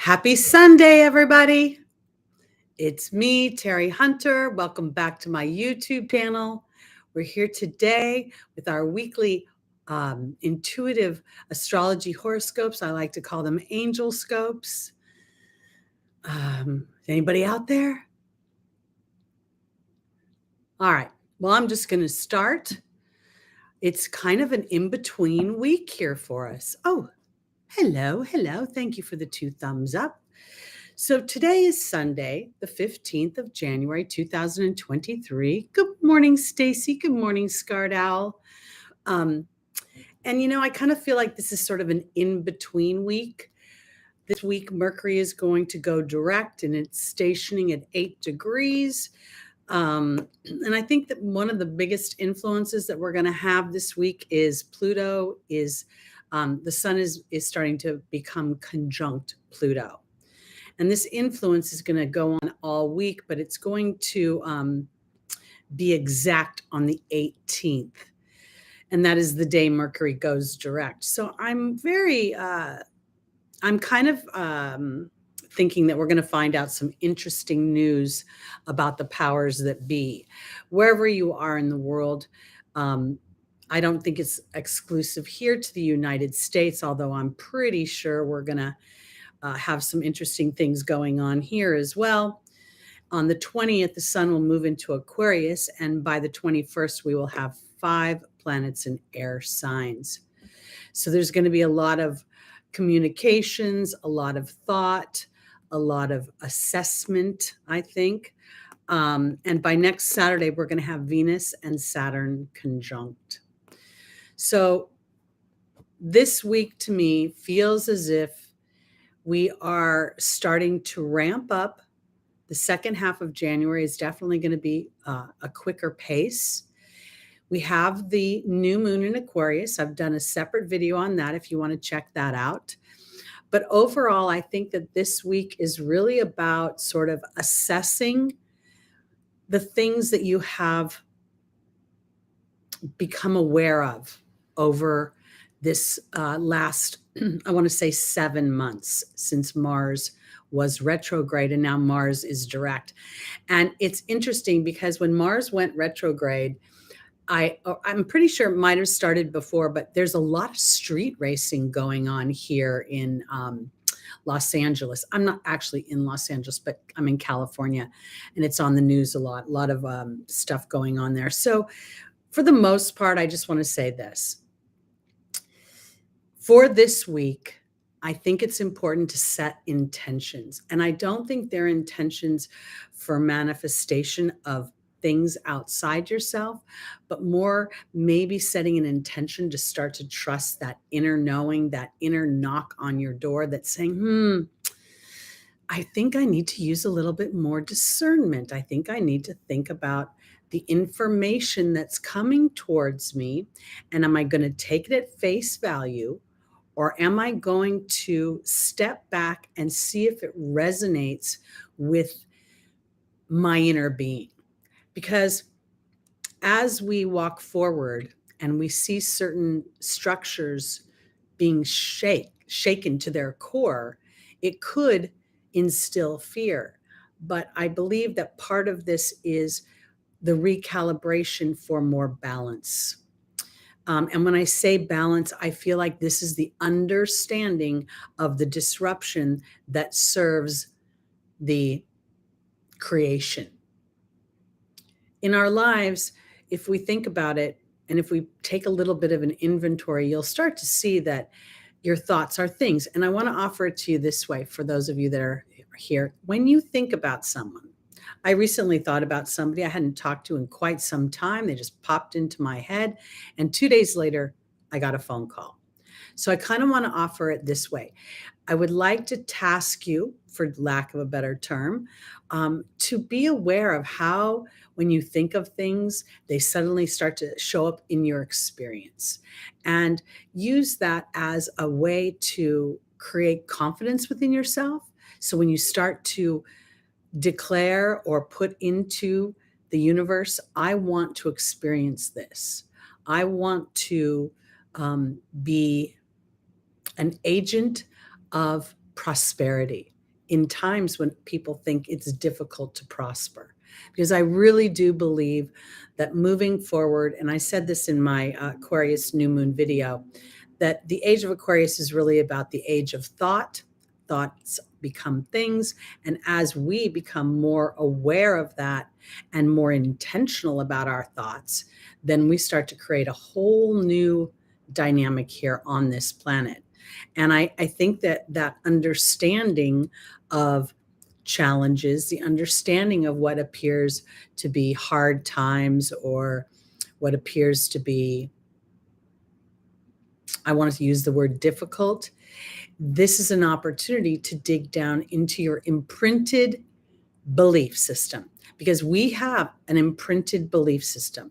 Happy Sunday, everybody. It's me, Teri Hunter. Welcome back to my YouTube channel. We're here today with our weekly intuitive astrology horoscopes. I like to call them angel scopes. Anybody out there? All right. Well, I'm just going to start. It's kind of an in-between week here for us. Oh, hello. Thank you for the 2 thumbs up. So today is Sunday, the 15th of January, 2023. Good morning, Stacy. Good morning, Scarred Owl. And I kind of feel like this is sort of an in-between week. This week, Mercury is going to go direct and it's stationing at 8 degrees. And I think that one of the biggest influences that we're going to have this week is Pluto is, the sun is starting to become conjunct Pluto. And this influence is going to go on all week, but it's going to be exact on the 18th. And that is the day Mercury goes direct. So I'm kind of thinking that we're going to find out some interesting news about the powers that be. Wherever you are in the world, I don't think it's exclusive here to the United States, although I'm pretty sure we're going to have some interesting things going on here as well. On the 20th, the sun will move into Aquarius, and by the 21st, we will have 5 planets in air signs. So there's going to be a lot of communications, a lot of thought, a lot of assessment, I think. And by next Saturday, we're going to have Venus and Saturn conjunct. So this week to me feels as if we are starting to ramp up. The second half of January is definitely going to be a quicker pace. We have the new moon in Aquarius. I've done a separate video on that if you want to check that out. But overall, I think that this week is really about sort of assessing the things that you have become aware of over this last, I want to say 7 months since Mars was retrograde and now Mars is direct. And it's interesting because when Mars went retrograde, I'm pretty sure it might have started before, but there's a lot of street racing going on here in Los Angeles. I'm not actually in Los Angeles, but I'm in California, and it's on the news a lot of stuff going on there. So for the most part, I just want to say this. For this week, I think it's important to set intentions. And I don't think they're intentions for manifestation of things outside yourself, but more maybe setting an intention to start to trust that inner knowing, that inner knock on your door that's saying, I think I need to use a little bit more discernment. I think I need to think about the information that's coming towards me. And am I going to take it at face value? Or am I going to step back and see if it resonates with my inner being? Because as we walk forward and we see certain structures being shaken to their core, it could instill fear. But I believe that part of this is the recalibration for more balance. And when I say balance, I feel like this is the understanding of the disruption that serves the creation. In our lives, if we think about it, and if we take a little bit of an inventory, you'll start to see that your thoughts are things. And I want to offer it to you this way for those of you that are here. When you think about someone, I recently thought about somebody I hadn't talked to in quite some time. They just popped into my head. And 2 days later, I got a phone call. So I kind of want to offer it this way. I would like to task you, for lack of a better term, to be aware of how, when you think of things, they suddenly start to show up in your experience. And use that as a way to create confidence within yourself. So when you start to declare or put into the universe, I want to experience this. I want to be an agent of prosperity. in times when people think it's difficult to prosper. Because I really do believe that moving forward, and I said this in my Aquarius new moon video, that the age of Aquarius is really about the age of thought. Thoughts become things. And as we become more aware of that and more intentional about our thoughts, then we start to create a whole new dynamic here on this planet. And I think that that understanding of challenges, the understanding of what appears to be hard times or what appears to be, I want to use the word difficult. This is an opportunity to dig down into your imprinted belief system, because we have an imprinted belief system.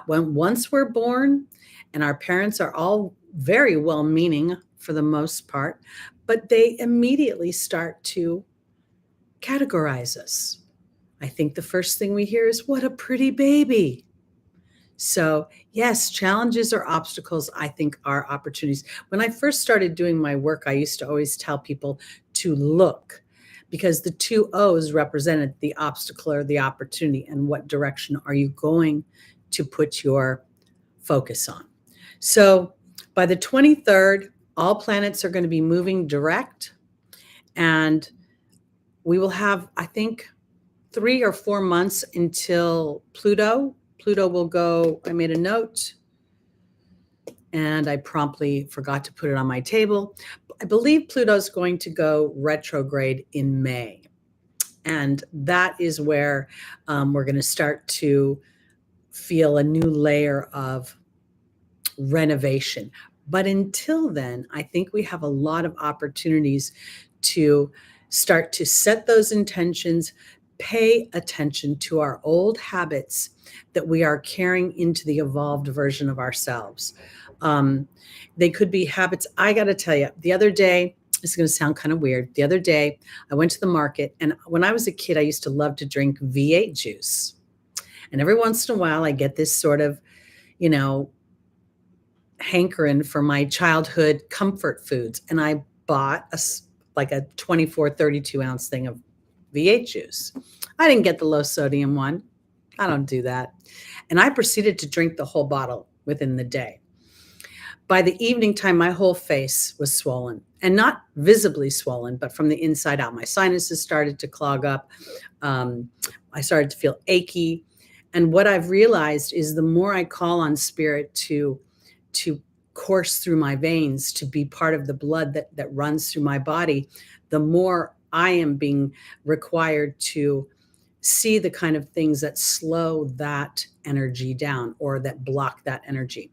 Once we're born, and our parents are all very well-meaning for the most part, but they immediately start to categorize us. I think the first thing we hear is, "What a pretty baby." So yes, challenges or obstacles, I think, are opportunities. When I first started doing my work, I used to always tell people to look, because the two O's represented the obstacle or the opportunity, and what direction are you going to put your focus on. So by the 23rd, all planets are going to be moving direct, and we will have, I think, 3 or 4 months until Pluto will go. I made a note and I promptly forgot to put it on my table. I believe Pluto's going to go retrograde in May. And that is where we're going to start to feel a new layer of renovation. But until then, I think we have a lot of opportunities to start to set those intentions, pay attention to our old habits that we are carrying into the evolved version of ourselves. They could be habits. I got to tell you, the other day, this is going to sound kind of weird. The other day, I went to the market, and when I was a kid, I used to love to drink V8 juice. And every once in a while, I get this sort of, hankering for my childhood comfort foods. And I bought a 24, 32 ounce thing of V8 juice. I didn't get the low sodium one. I don't do that. And I proceeded to drink the whole bottle within the day. By the evening time, my whole face was swollen, and not visibly swollen, but from the inside out. My sinuses started to clog up. I started to feel achy. And what I've realized is the more I call on spirit to course through my veins, to be part of the blood that runs through my body, the more I am being required to see the kind of things that slow that energy down or that block that energy.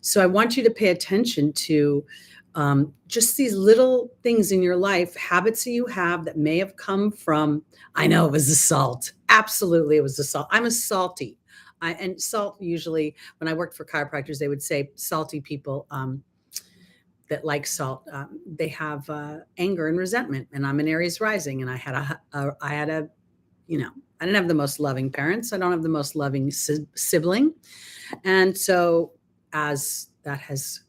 So I want you to pay attention to just these little things in your life, habits that you have that may have come from, I know it was the salt. Absolutely, it was the salt. I'm a salty. And salt, usually, when I worked for chiropractors, they would say salty people that like salt, they have anger and resentment. And I'm an Aries rising, and I had a, I didn't have the most loving parents. I don't have the most loving sibling. And so as that has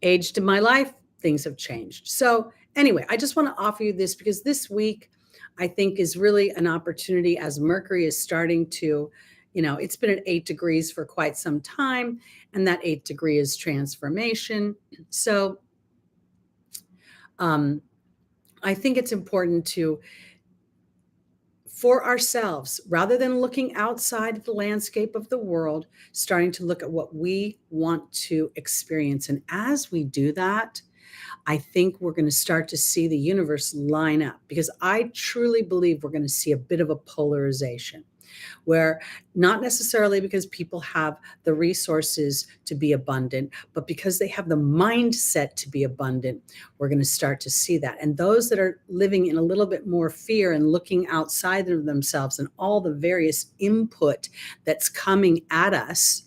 aged in my life, things have changed. So anyway, I just want to offer you this because this week, I think, is really an opportunity as Mercury is starting to, it's been at 8 degrees for quite some time, and that 8th degree is transformation. So I think it's important for ourselves, rather than looking outside the landscape of the world, starting to look at what we want to experience. And as we do that, I think we're going to start to see the universe line up, because I truly believe we're going to see a bit of a polarization, where not necessarily because people have the resources to be abundant, but because they have the mindset to be abundant, we're going to start to see that. And those that are living in a little bit more fear and looking outside of themselves and all the various input that's coming at us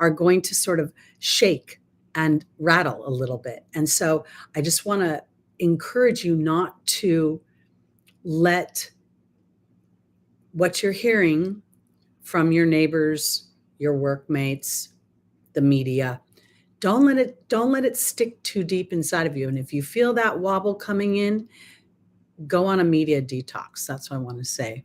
are going to sort of shake and rattle a little bit. And so I just want to encourage you not to let what you're hearing from your neighbors, your workmates, the media, don't let it stick too deep inside of you. And if you feel that wobble coming in, go on a media detox. That's what I want to say.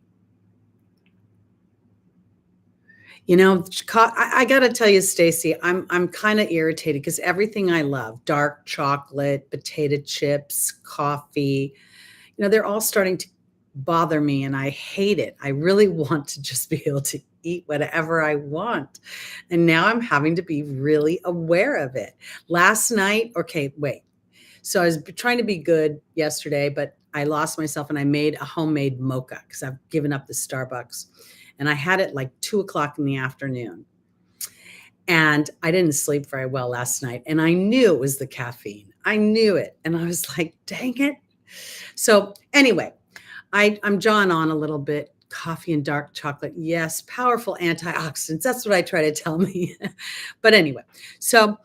You know, I got to tell you, Stacey, I'm kind of irritated because everything I love, dark chocolate, potato chips, coffee, you know, they're all starting to bother me and I hate it. I really want to just be able to eat whatever I want. And now I'm having to be really aware of it. Last night, okay, wait. So I was trying to be good yesterday, but I lost myself and I made a homemade mocha because I've given up the Starbucks. And I had it like 2 o'clock in the afternoon. And I didn't sleep very well last night. And I knew it was the caffeine. I knew it. And I was like, dang it. So anyway, I'm jawing on a little bit. Coffee and dark chocolate. Yes, powerful antioxidants. That's what I try to tell me. But anyway, so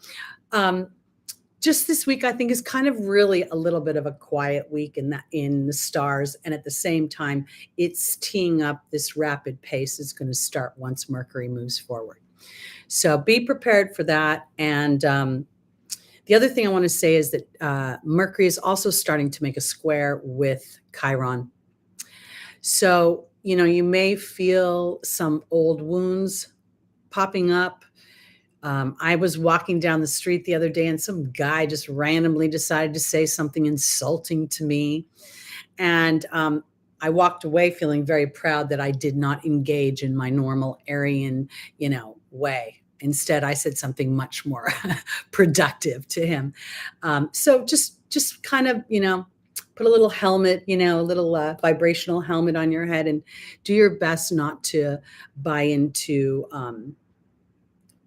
just this week, I think is kind of really a little bit of a quiet week in the stars. And at the same time, it's teeing up this rapid pace is going to start once Mercury moves forward. So be prepared for that. And the other thing I want to say is that Mercury is also starting to make a square with Chiron. So, you know, you may feel some old wounds popping up. I was walking down the street the other day and some guy just randomly decided to say something insulting to me. And I walked away feeling very proud that I did not engage in my normal Aryan, you know, way. Instead, I said something much more productive to him. So just kind of, you know, put a little helmet, you know, a little vibrational helmet on your head and do your best not to buy into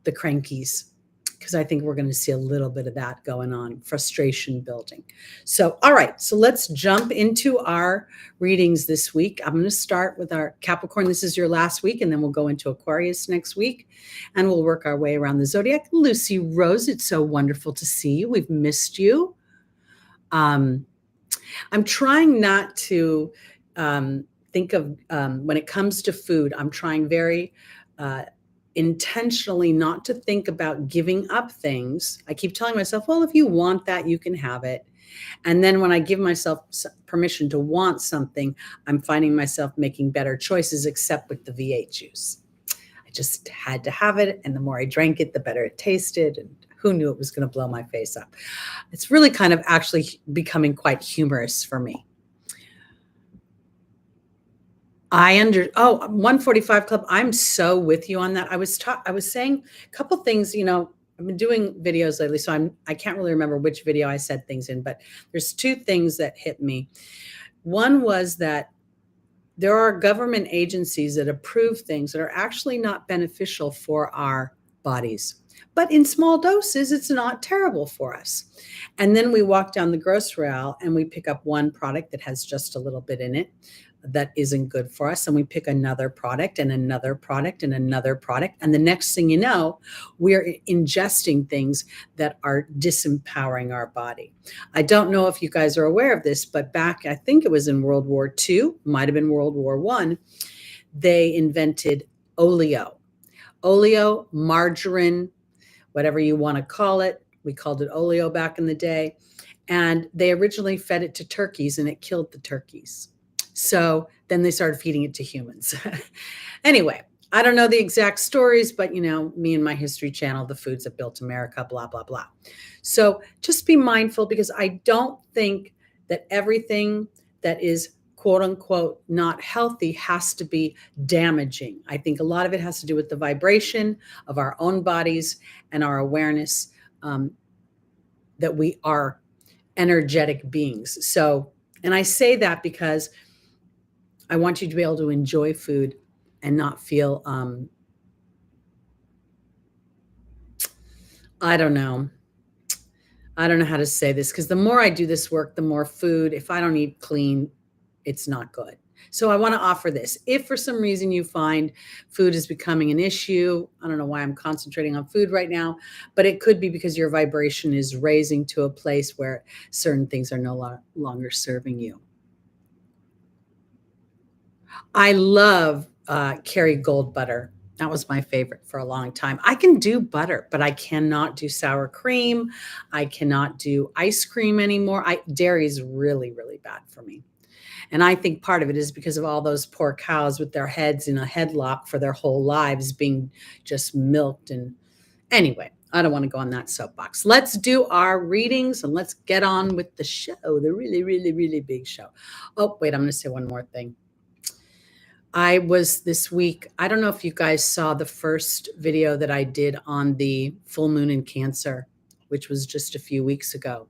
the crankies, because I think we're going to see a little bit of that going on, frustration building. So, all right, so let's jump into our readings this week. I'm going to start with our Capricorn. This is your last week, and then we'll go into Aquarius next week, and we'll work our way around the zodiac. Lucy Rose, it's so wonderful to see you. We've missed you. I'm trying not to think of, when it comes to food, I'm trying very intentionally not to think about giving up things. I keep telling myself, well, if you want that, you can have it. And then when I give myself permission to want something, I'm finding myself making better choices, except with the V8 juice. I just had to have it. And the more I drank it, the better it tasted. And who knew it was going to blow my face up? It's really kind of actually becoming quite humorous for me. 145 Club. I'm so with you on that. I was saying a couple things, you know, I've been doing videos lately, so I can't really remember which video I said things in, but there's two things that hit me. One was that there are government agencies that approve things that are actually not beneficial for our bodies. But in small doses, it's not terrible for us. And then we walk down the grocery aisle and we pick up one product that has just a little bit in it that isn't good for us. And we pick another product and another product and another product. And the next thing you know, we're ingesting things that are disempowering our body. I don't know if you guys are aware of this, but back, I think it was in World War II, might have been World War I, they invented oleo. Oleo, margarine, whatever you want to call it. We called it oleo back in the day. And they originally fed it to turkeys and it killed the turkeys. So then they started feeding it to humans. Anyway, I don't know the exact stories, but you know, me and my History Channel, the foods that built America, blah, blah, blah. So just be mindful, because I don't think that everything that is quote unquote not healthy has to be damaging. I think a lot of it has to do with the vibration of our own bodies and our awareness that we are energetic beings. So, and I say that because I want you to be able to enjoy food and not feel, I don't know how to say this, because the more I do this work, the more food, if I don't eat clean, it's not good. So I want to offer this. If for some reason you find food is becoming an issue, I don't know why I'm concentrating on food right now, but it could be because your vibration is raising to a place where certain things are no longer serving you. I love Kerrygold butter. That was my favorite for a long time. I can do butter, but I cannot do sour cream. I cannot do ice cream anymore. Dairy is really, really bad for me. And I think part of it is because of all those poor cows with their heads in a headlock for their whole lives being just milked. And anyway, I don't want to go on that soapbox. Let's do our readings and let's get on with the show, the really, really, really big show. Oh, wait, I'm going to say one more thing. I was this week, I don't know if you guys saw the first video that I did on the full moon in Cancer, which was just a few weeks ago.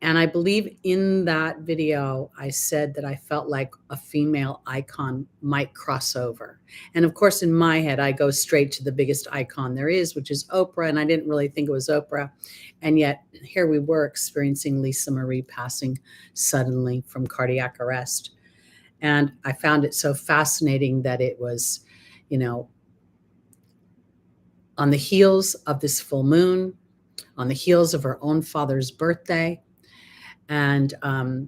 And I believe in that video, I said that I felt like a female icon might cross over. And of course, in my head, I go straight to the biggest icon there is, which is Oprah. And I didn't really think it was Oprah. And yet here we were experiencing Lisa Marie passing suddenly from cardiac arrest. And I found it so fascinating that it was, on the heels of this full moon, on the heels of her own father's birthday. And I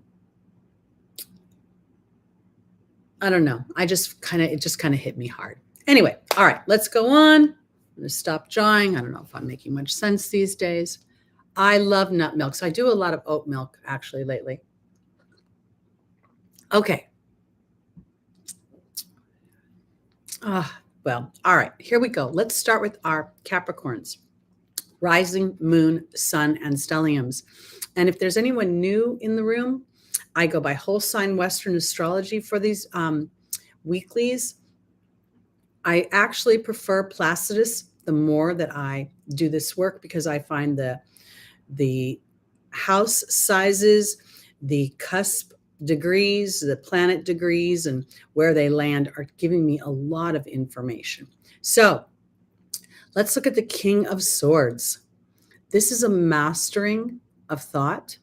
don't know. It just kind of hit me hard. Anyway, all right, let's go on. I'm going to stop jawing. I don't know if I'm making much sense these days. I love nut milk. So I do a lot of oat milk actually lately. Okay. Well, all right, here we go. Let's start with our Capricorns, rising, moon, sun, and stelliums. And if there's anyone new in the room, I go by whole sign Western astrology for these weeklies. I actually prefer Placidus the more that I do this work because I find the house sizes, the cusp degrees, the planet degrees, and where they land are giving me a lot of information. So let's look at the King of Swords. This is a mastering of thought,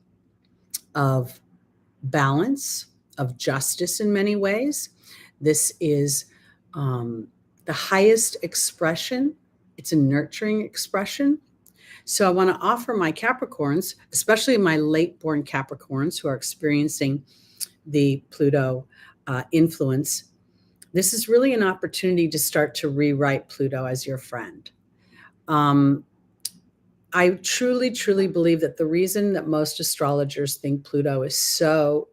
of balance, of justice in many ways. This is the highest expression. It's a nurturing expression. So I want to offer my Capricorns, especially my late-born Capricorns who are experiencing the Pluto influence. This is really an opportunity to start to rewrite Pluto as your friend. I truly, truly believe that the reason that most astrologers think Pluto is so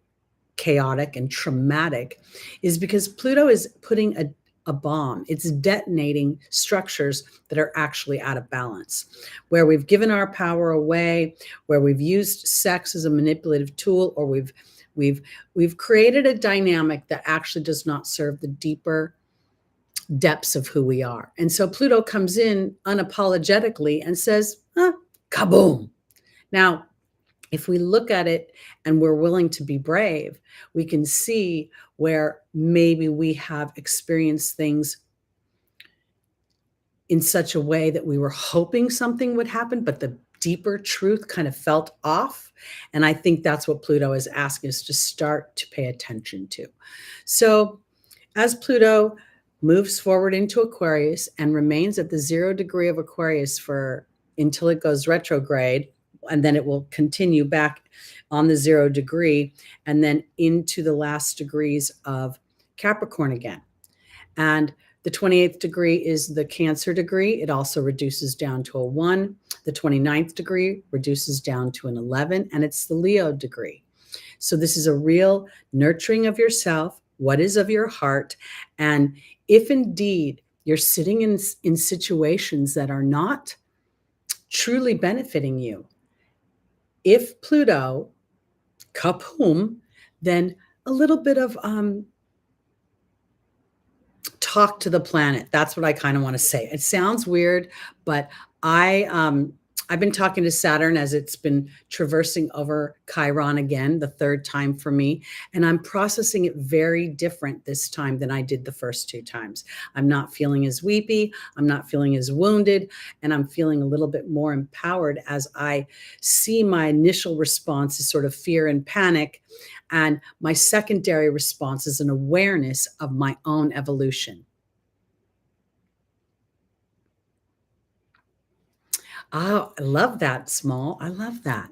chaotic and traumatic is because Pluto is putting a bomb. It's detonating structures that are actually out of balance, where we've given our power away, where we've used sex as a manipulative tool, or we've created a dynamic that actually does not serve the deeper depths of who we are. And so Pluto comes in unapologetically and says, kaboom. Now, if we look at it and we're willing to be brave, we can see where maybe we have experienced things in such a way that we were hoping something would happen, but the deeper truth kind of felt off. And I think that's what Pluto is asking us to start to pay attention to. So as Pluto moves forward into Aquarius and remains at the 0 degree of Aquarius until it goes retrograde, and then it will continue back on the 0 degree and then into the last degrees of Capricorn again. And the 28th degree is the Cancer degree. It also reduces down to a 1. The 29th degree reduces down to an 11, and it's the Leo degree. So this is a real nurturing of yourself, what is of your heart. And if indeed you're sitting in situations that are not truly benefiting you, if Pluto, kaboom, then a little bit of talk to the planet. That's what I kind of want to say. It sounds weird, but I've been talking to Saturn as it's been traversing over Chiron again, the 3rd time for me. And I'm processing it very different this time than I did the first 2 times. I'm not feeling as weepy. I'm not feeling as wounded. And I'm feeling a little bit more empowered as I see my initial response is sort of fear and panic. And my secondary response is an awareness of my own evolution. Oh, I love that, Small. I love that.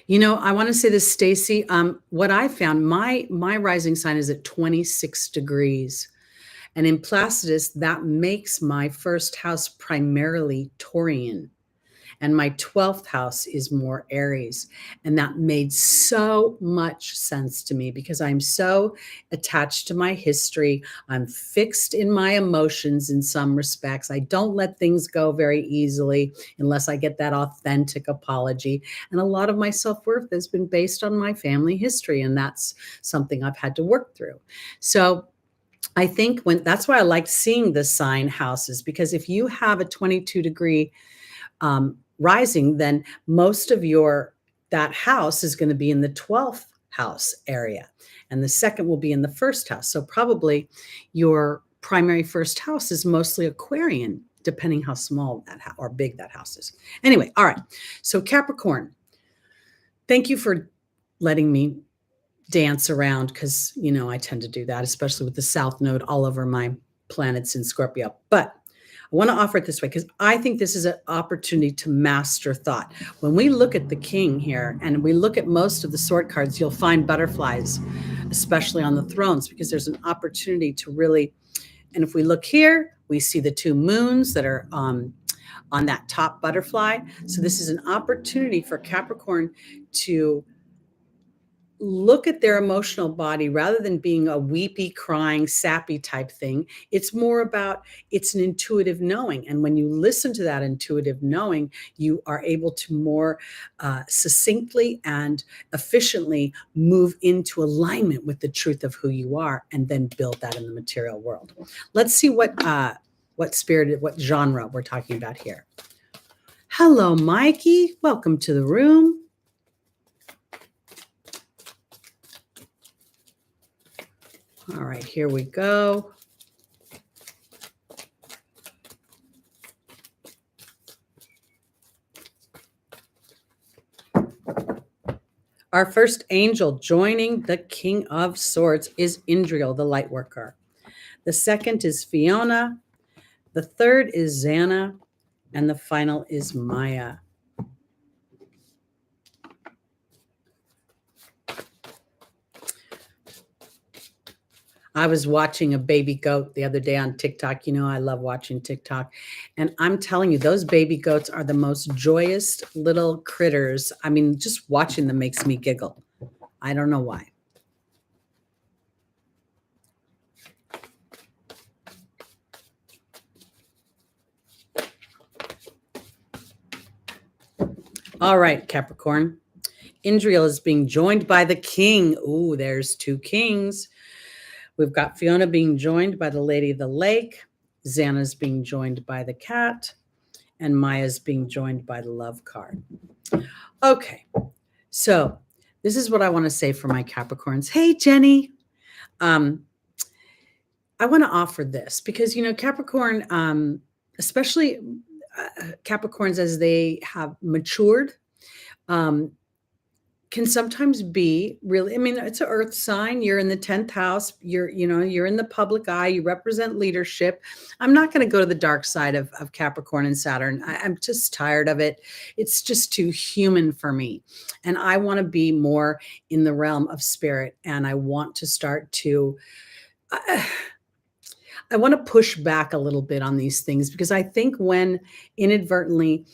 I want to say this, Stacy. What I found, my rising sign is at 26 degrees. And in Placidus, that makes my first house primarily Taurian. And my 12th house is more Aries. And that made so much sense to me because I'm so attached to my history. I'm fixed in my emotions in some respects. I don't let things go very easily unless I get that authentic apology. And a lot of my self-worth has been based on my family history. And that's something I've had to work through. So I think that's why I like seeing the sign houses, because if you have a 22-degree rising, then most of that house is going to be in the 12th house area, and the second will be in the first house. So probably your primary first house is mostly Aquarian, depending how small or big that house is. Anyway, all right. So Capricorn, thank you for letting me dance around, because I tend to do that, especially with the South Node all over my planets in Scorpio. But I want to offer it this way because I think this is an opportunity to master thought. When we look at the king here and we look at most of the sword cards, you'll find butterflies, especially on the thrones, because there's an opportunity to really, and if we look here, we see the two moons that are on that top butterfly. So this is an opportunity for Capricorn to look at their emotional body rather than being a weepy, crying, sappy type thing. It's more about, it's an intuitive knowing. And when you listen to that intuitive knowing, you are able to more succinctly and efficiently move into alignment with the truth of who you are, and then build that in the material world. Let's see what spirit, what genre we're talking about here. Hello, Mikey. Welcome to the room. All right, here we go. Our first angel joining the King of Swords is Indriel, the light worker. The second is Fiona. The third is Xana. And the final is Maya. I was watching a baby goat the other day on TikTok. I love watching TikTok. And I'm telling you, those baby goats are the most joyous little critters. I mean, just watching them makes me giggle. I don't know why. All right, Capricorn. Indriel is being joined by the king. Ooh, there's two kings. We've got Fiona being joined by the Lady of the Lake. Xana's being joined by the cat. And Maya's being joined by the love card. Okay, so this is what I want to say for my Capricorns. Hey, Jenny. I want to offer this because, Capricorn, especially Capricorns as they have matured, can sometimes be really, it's an earth sign. You're in the 10th house. You're in the public eye. You represent leadership. I'm not going to go to the dark side of Capricorn and Saturn. I'm just tired of it. It's just too human for me. And I want to be more in the realm of spirit. And I want to start to, I want to push back a little bit on these things, because I think when inadvertently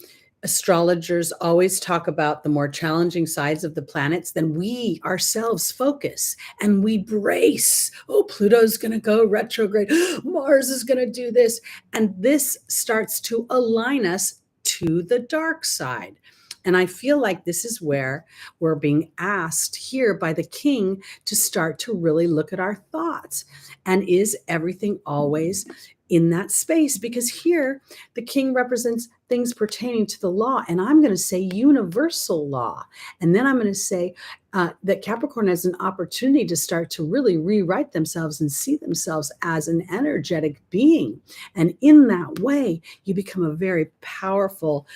astrologers always talk about the more challenging sides of the planets, then we ourselves focus and we brace. Oh, Pluto's going to go retrograde. Mars is going to do this. And this starts to align us to the dark side. And I feel like this is where we're being asked here by the king to start to really look at our thoughts. And is everything always in that space? Because here the king represents things pertaining to the law, and I'm going to say universal law. And then I'm going to say that Capricorn has an opportunity to start to really rewrite themselves and see themselves as an energetic being. And in that way, you become a very powerful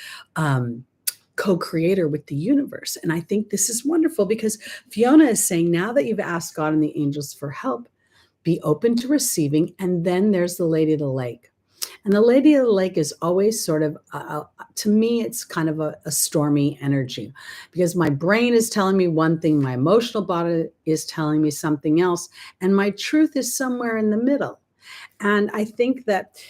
co-creator with the universe. And I think this is wonderful, because Fiona is saying, now that you've asked God and the angels for help, be open to receiving. And then there's the Lady of the Lake. And the Lady of the Lake is always sort of, to me, it's kind of a stormy energy, because my brain is telling me one thing, my emotional body is telling me something else, and my truth is somewhere in the middle. And I think that,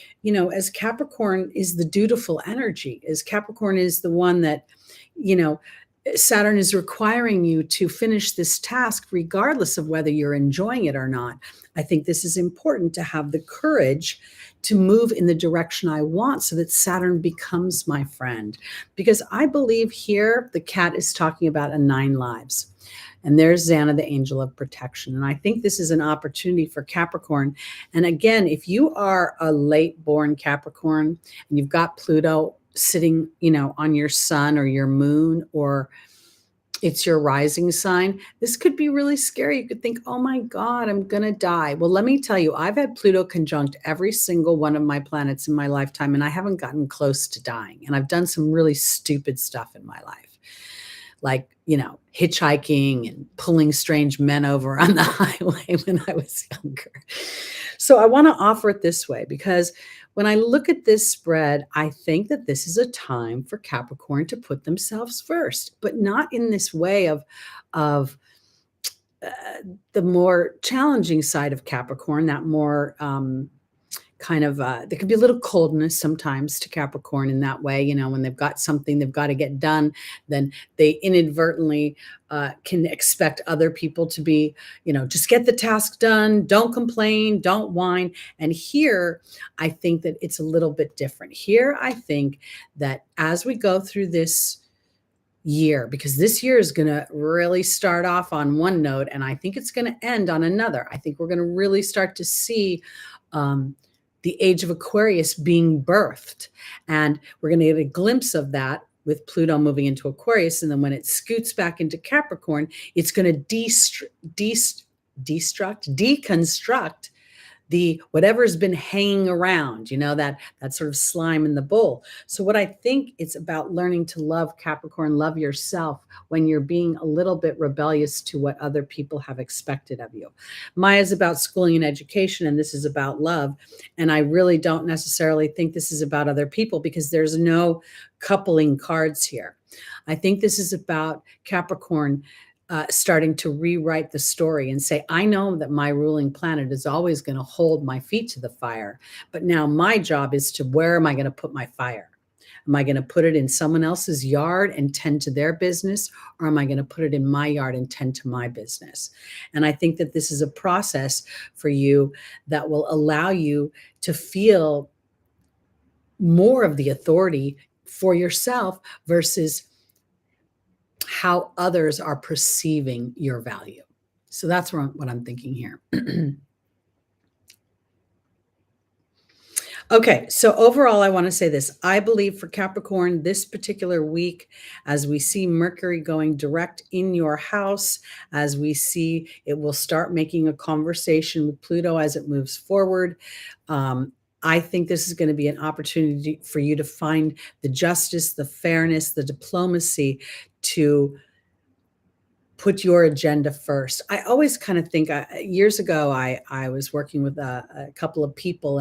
as Capricorn is the dutiful energy, as Capricorn is the one that, you know, Saturn is requiring you to finish this task regardless of whether you're enjoying it or not. I think this is important to have the courage to move in the direction I want so that Saturn becomes my friend. Because I believe here the cat is talking about a 9 lives. And there's Xana, the angel of protection. And I think this is an opportunity for Capricorn. And again, if you are a late born Capricorn and you've got Pluto sitting, on your sun or your moon, or it's your rising sign, this could be really scary. You could think, oh my God, I'm going to die. Well, let me tell you, I've had Pluto conjunct every single one of my planets in my lifetime, and I haven't gotten close to dying. And I've done some really stupid stuff in my life, like, hitchhiking and pulling strange men over on the highway when I was younger. So I want to offer it this way, because when I look at this spread, I think that this is a time for Capricorn to put themselves first, but not in this way of uh, the more challenging side of Capricorn, that more there can be a little coldness sometimes to Capricorn in that way. When they've got something they've got to get done, then they inadvertently can expect other people to be, just get the task done, don't complain, don't whine. And here, I think that it's a little bit different. Here, I think that as we go through this year, because this year is going to really start off on one note, and I think it's going to end on another. I think we're going to really start to see the age of Aquarius being birthed. And we're going to get a glimpse of that with Pluto moving into Aquarius. And then when it scoots back into Capricorn, it's going to deconstruct the whatever's been hanging around, that sort of slime in the bowl. So what I think it's about learning to love Capricorn, love yourself when you're being a little bit rebellious to what other people have expected of you. Maya's about schooling and education, and this is about love. And I really don't necessarily think this is about other people, because there's no coupling cards here. I think this is about Capricorn starting to rewrite the story and say, I know that my ruling planet is always going to hold my feet to the fire, but now my job is where am I going to put my fire? Am I going to put it in someone else's yard and tend to their business, or am I going to put it in my yard and tend to my business? And I think that this is a process for you that will allow you to feel more of the authority for yourself versus how others are perceiving your value. So that's what I'm thinking here. Okay, so overall, I want to say this. I believe for Capricorn, this particular week, as we see Mercury going direct in your house, as we see it will start making a conversation with Pluto as it moves forward, I think this is going to be an opportunity for you to find the justice, the fairness, the diplomacy to put your agenda first. I always kind of think years ago, I was working with a couple of people,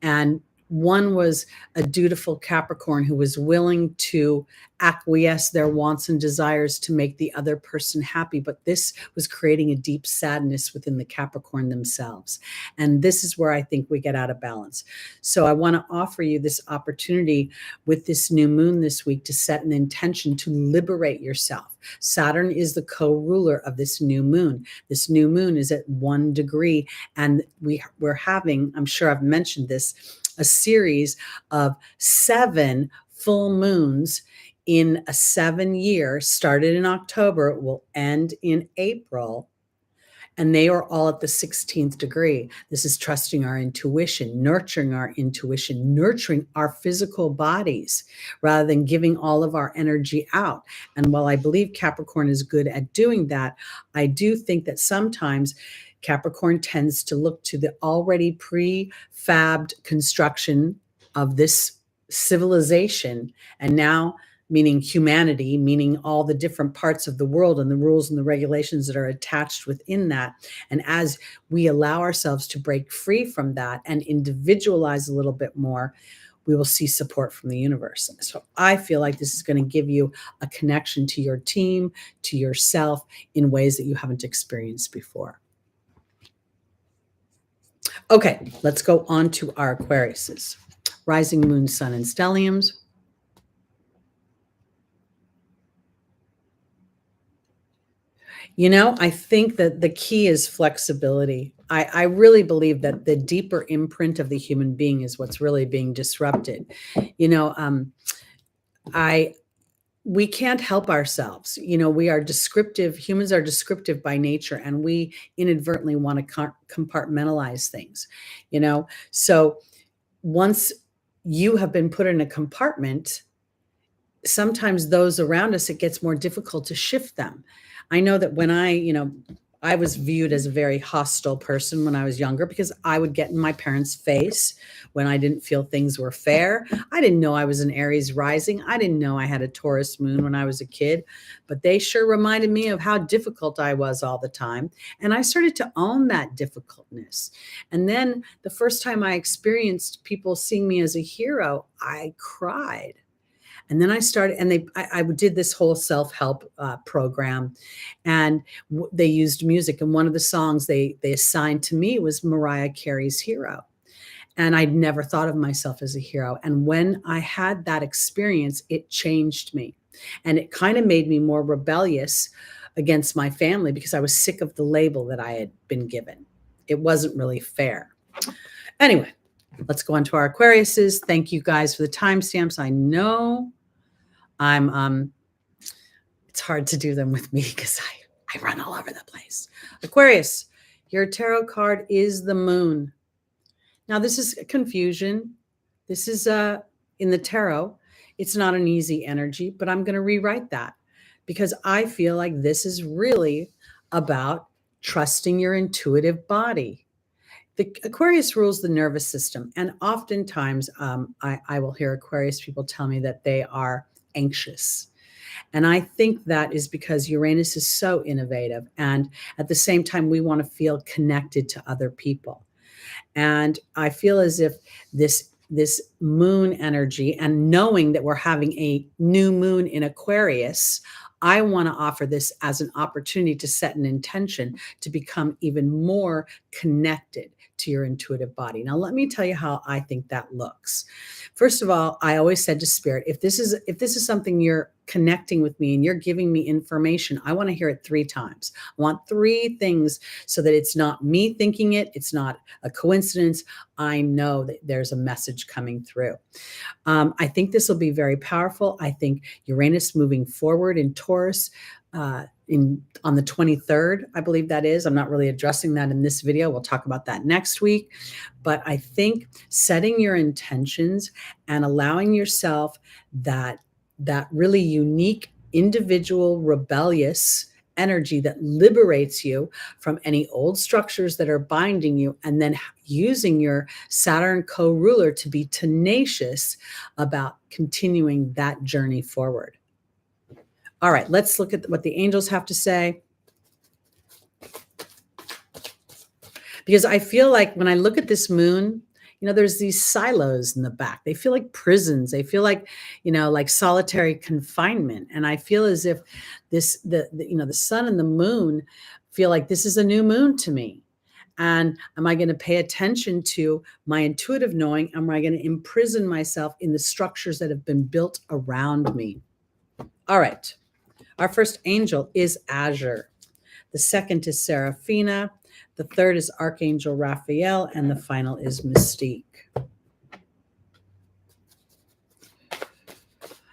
and one was a dutiful Capricorn who was willing to acquiesce their wants and desires to make the other person happy. But this was creating a deep sadness within the Capricorn themselves. And this is where I think we get out of balance. So I want to offer you this opportunity with this new moon this week to set an intention to liberate yourself. Saturn is the co-ruler of this new moon. This new moon is at 1 degree. And we're having, I'm sure I've mentioned this, a series of 7 full moons in a 7-year, started in October, it will end in April. And they are all at the 16th degree. This is trusting our intuition, nurturing our physical bodies rather than giving all of our energy out. And while I believe Capricorn is good at doing that, I do think that sometimes Capricorn tends to look to the already prefabbed construction of this civilization, and now meaning humanity, meaning all the different parts of the world and the rules and the regulations that are attached within that. And as we allow ourselves to break free from that and individualize a little bit more, we will see support from the universe. And so I feel like this is going to give you a connection to your team, to yourself in ways that you haven't experienced before. Okay, let's go on to our Aquariuses. Rising moon, sun, and stelliums. You know, I think that the key is flexibility. I really believe that the deeper imprint of the human being is what's really being disrupted. You know, I we can't help ourselves. You know, we are descriptive. Humans are descriptive by nature, and we inadvertently want to compartmentalize things. You know, so once you have been put in a compartment, sometimes those around us, it gets more difficult to shift them. I know that when I was viewed as a very hostile person when I was younger because I would get in my parents' face when I didn't feel things were fair. I didn't know I was an Aries rising. I didn't know I had a Taurus moon when I was a kid, but they sure reminded me of how difficult I was all the time. And I started to own that difficultness. And then the first time I experienced people seeing me as a hero, I cried. And then I started, and I did this whole self-help program, and they used music. And one of the songs they assigned to me was Mariah Carey's Hero. And I'd never thought of myself as a hero. And when I had that experience, it changed me. And it kind of made me more rebellious against my family because I was sick of the label that I had been given. It wasn't really fair. Anyway, let's go on to our Aquariuses. Thank you guys for the timestamps. I know it's hard to do them with me because I run all over the place. Aquarius, your tarot card is the moon. Now, this is confusion. This is in the tarot. It's not an easy energy, but I'm going to rewrite that because I feel like this is really about trusting your intuitive body. The Aquarius rules the nervous system. And oftentimes I will hear Aquarius people tell me that they are anxious. And I think that is because Uranus is so innovative. And at the same time, we want to feel connected to other people. And I feel as if this moon energy, and knowing that we're having a new moon in Aquarius, I want to offer this as an opportunity to set an intention to become even more connected to your intuitive body. Now, let me tell you how I think that looks. First of all, I always said to Spirit, if this is something you're connecting with me and you're giving me information, I want to hear it 3 times. I want 3 things so that it's not me thinking it. It's not a coincidence. I know that there's a message coming through. I think this will be very powerful. I think Uranus moving forward in Taurus on the 23rd, I believe that is. I'm not really addressing that in this video. We'll talk about that next week. But I think setting your intentions and allowing yourself that really unique, individual, rebellious energy that liberates you from any old structures that are binding you, and then using your Saturn co-ruler to be tenacious about continuing that journey forward. All right, let's look at what the angels have to say. Because I feel like when I look at this moon, there's these silos in the back. They feel like prisons. They feel like, like solitary confinement. And I feel as if the sun and the moon feel like this is a new moon to me. And am I going to pay attention to my intuitive knowing? Am I going to imprison myself in the structures that have been built around me? All right. Our first angel is Azure. The second is Seraphina. The third is Archangel Raphael. And the final is Mystique.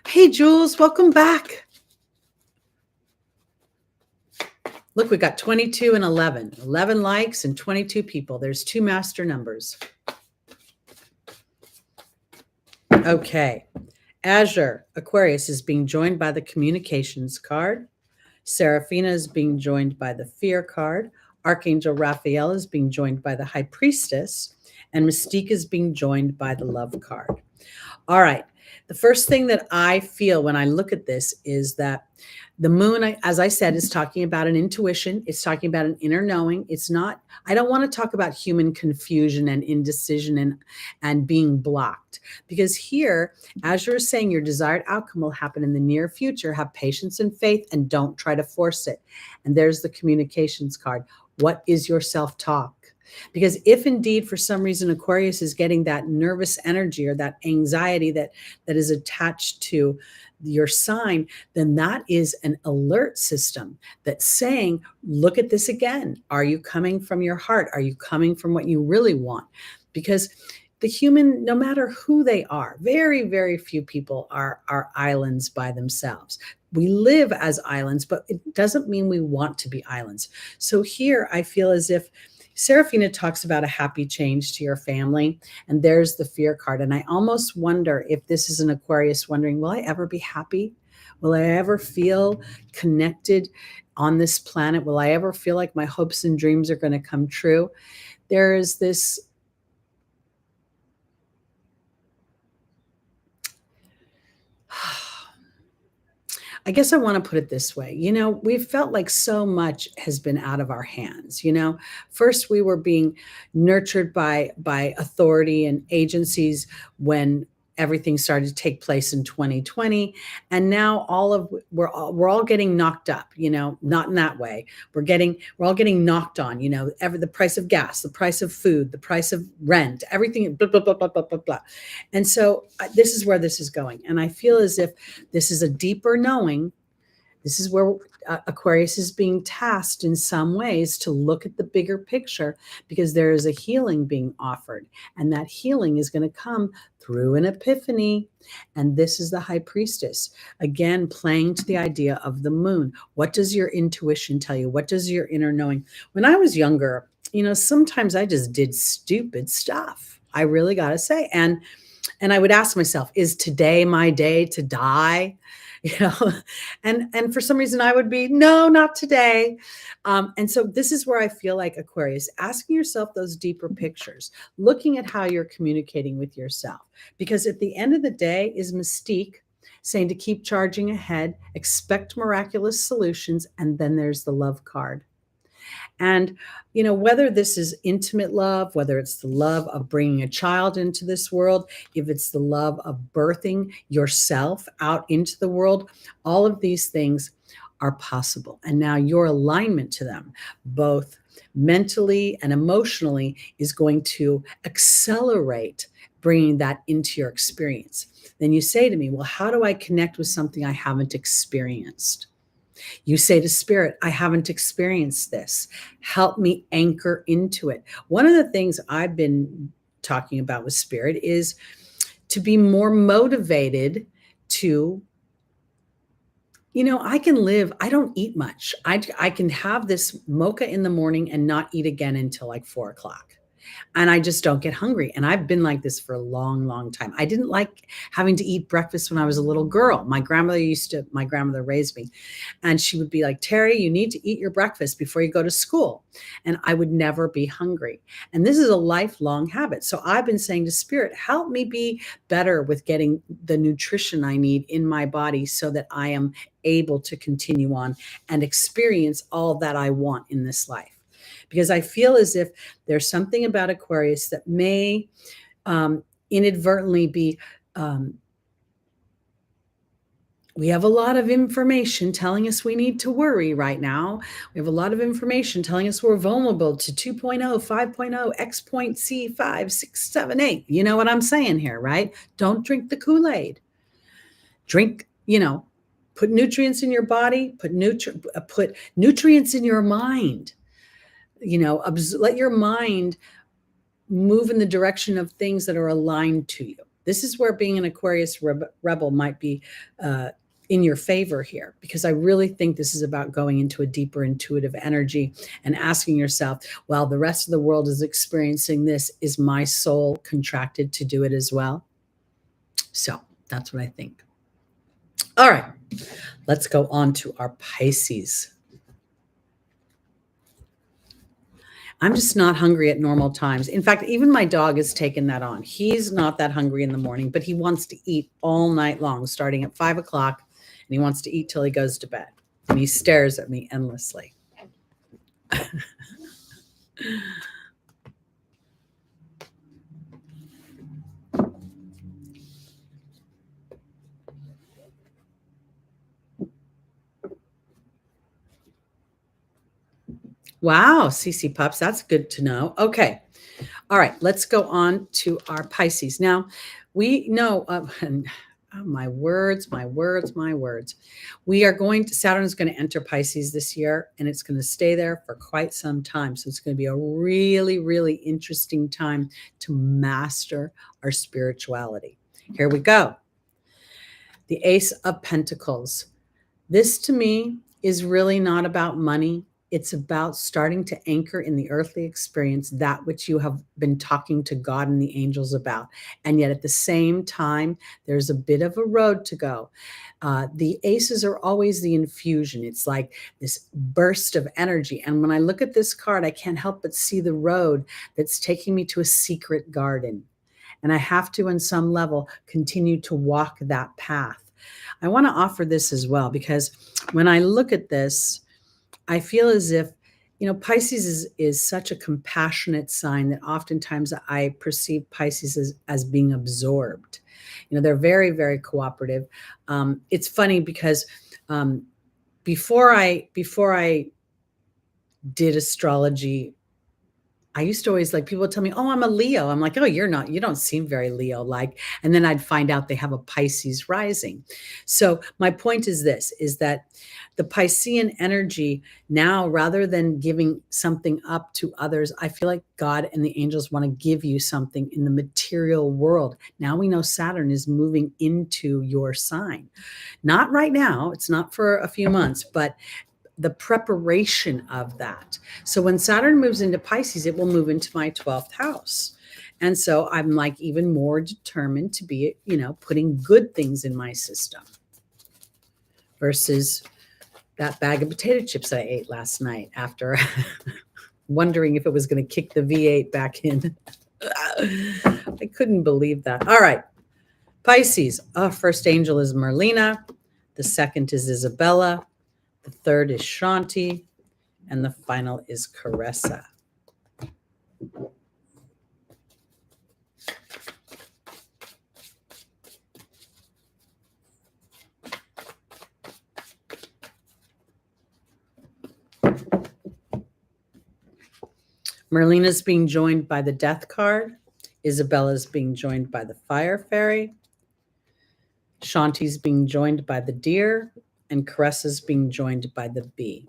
Hey, Jules, welcome back. Look, we got 22 and 11. 11 likes and 22 people. There's 2 master numbers. Okay. Azure, Aquarius, is being joined by the communications card. Seraphina is being joined by the fear card. Archangel Raphael is being joined by the high priestess. And Mystique is being joined by the love card. All right. The first thing that I feel when I look at this is that the moon, as I said, is talking about an intuition. It's talking about an inner knowing. I don't want to talk about human confusion and indecision and being blocked. Because here, as you're saying, your desired outcome will happen in the near future. Have patience and faith and don't try to force it. And there's the communications card. What is your self-talk? Because if indeed for some reason Aquarius is getting that nervous energy or that anxiety that is attached to your sign, then that is an alert system that's saying, look at this again. Are you coming from your heart? Are you coming from what you really want? Because the human, no matter who they are, very, very few people are islands by themselves. We live as islands, but it doesn't mean we want to be islands. So here I feel as if Serafina talks about a happy change to your family, and there's the fear card. And I almost wonder if this is an Aquarius wondering, will I ever be happy? Will I ever feel connected on this planet? Will I ever feel like my hopes and dreams are going to come true? There is this I guess I want to put it this way. We've felt like so much has been out of our hands. First we were being nurtured by authority and agencies when everything started to take place in 2020, and now we're all getting knocked up, not in that way. We're all getting knocked on, the price of gas, the price of food, the price of rent, everything, blah blah blah blah blah blah blah. And so this is where this is going, and I feel as if this is a deeper knowing. This is where Aquarius is being tasked in some ways to look at the bigger picture, because there is a healing being offered, and that healing is going to come through an epiphany. And this is the High Priestess, again, playing to the idea of the moon. What does your intuition tell you? What does your inner knowing? When I was younger, sometimes I just did stupid stuff. I really got to say. And I would ask myself, is today my day to die? And for some reason I would be, no, not today. And so this is where I feel like Aquarius, asking yourself those deeper pictures, looking at how you're communicating with yourself, because at the end of the day is Mystique saying to keep charging ahead, expect miraculous solutions. And then there's the love card. And, whether this is intimate love, whether it's the love of bringing a child into this world, if it's the love of birthing yourself out into the world, all of these things are possible. And now your alignment to them, both mentally and emotionally, is going to accelerate bringing that into your experience. Then you say to me, well, how do I connect with something I haven't experienced? You say to Spirit, I haven't experienced this. Help me anchor into it. One of the things I've been talking about with Spirit is to be more motivated to, I can live, I don't eat much. I can have this mocha in the morning and not eat again until like 4 o'clock. And I just don't get hungry. And I've been like this for a long, long time. I didn't like having to eat breakfast when I was a little girl. My grandmother raised me, and she would be like, Teri, you need to eat your breakfast before you go to school. And I would never be hungry. And this is a lifelong habit. So I've been saying to Spirit, help me be better with getting the nutrition I need in my body so that I am able to continue on and experience all that I want in this life. Because I feel as if there's something about Aquarius that may inadvertently be, we have a lot of information telling us we need to worry right now. We have a lot of information telling us we're vulnerable to 2.0, 5.0, X point C, 5, 6, 7, 8. You know what I'm saying here, right? Don't drink the Kool-Aid. Drink, put nutrients in your body, put nutrients in your mind. Let your mind move in the direction of things that are aligned to you. This is where being an Aquarius rebel might be in your favor here, because I really think this is about going into a deeper intuitive energy and asking yourself, well, the rest of the world is experiencing this. Is my soul contracted to do it as well? So that's what I think. All right, let's go on to our Pisces. I'm just not hungry at normal times. In fact, even my dog has taken that on. He's not that hungry in the morning, but he wants to eat all night long, starting at 5 o'clock, and he wants to eat till he goes to bed. And he stares at me endlessly. Wow, CC Pups, that's good to know. Okay. All right, let's go on to our Pisces. Now, we know, and oh, my words, my words, my words. We are going to, Saturn is going to enter Pisces this year, and it's going to stay there for quite some time. So it's going to be a really, really interesting time to master our spirituality. Here we go. The Ace of Pentacles. This to me is really not about money. It's about starting to anchor in the earthly experience that which you have been talking to God and the angels about. And yet at the same time, there's a bit of a road to go. The aces are always the infusion. It's like this burst of energy. And when I look at this card, I can't help but see the road that's taking me to a secret garden. And I have to, on some level, continue to walk that path. I want to offer this as well, because when I look at this, I feel as if, Pisces is such a compassionate sign that oftentimes I perceive Pisces as being absorbed. They're very, very cooperative. It's funny because before I did astrology, I used to always, like, people would tell me, oh, I'm a Leo. I'm like, oh, you're not, you don't seem very Leo-like. And then I'd find out they have a Pisces rising. So my point is this, is that the Piscean energy now, rather than giving something up to others, I feel like God and the angels want to give you something in the material world. Now we know Saturn is moving into your sign. Not right now. It's not for a few months, but the preparation of that. So when Saturn moves into Pisces, it will move into my 12th house. And so I'm like even more determined to be, putting good things in my system versus that bag of potato chips I ate last night after wondering if it was going to kick the V8 back in. I couldn't believe that. All right. Pisces. First angel is Merlina. The second is Isabella. The third is Shanti, and the final is Caressa. Merlina's being joined by the Death card. Isabella's being joined by the Fire Fairy. Shanti's being joined by the Deer. And Caressa's being joined by the Bee.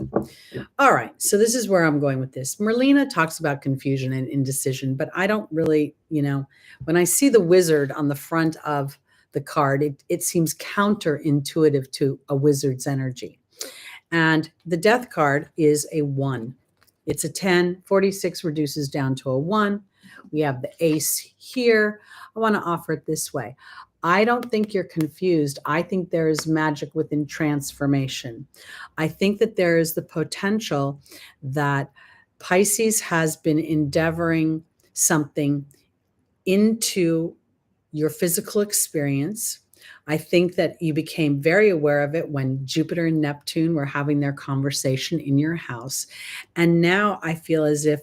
All right, so this is where I'm going with this. Merlina talks about confusion and indecision, but I don't really, when I see the wizard on the front of the card, it seems counterintuitive to a wizard's energy. And the Death card is a 1. It's a 10. 46 reduces down to a 1. We have the ace here. I want to offer it this way. I don't think you're confused. I think there is magic within transformation. I think that there is the potential that Pisces has been endeavoring something into your physical experience. I think that you became very aware of it when Jupiter and Neptune were having their conversation in your house. And now I feel as if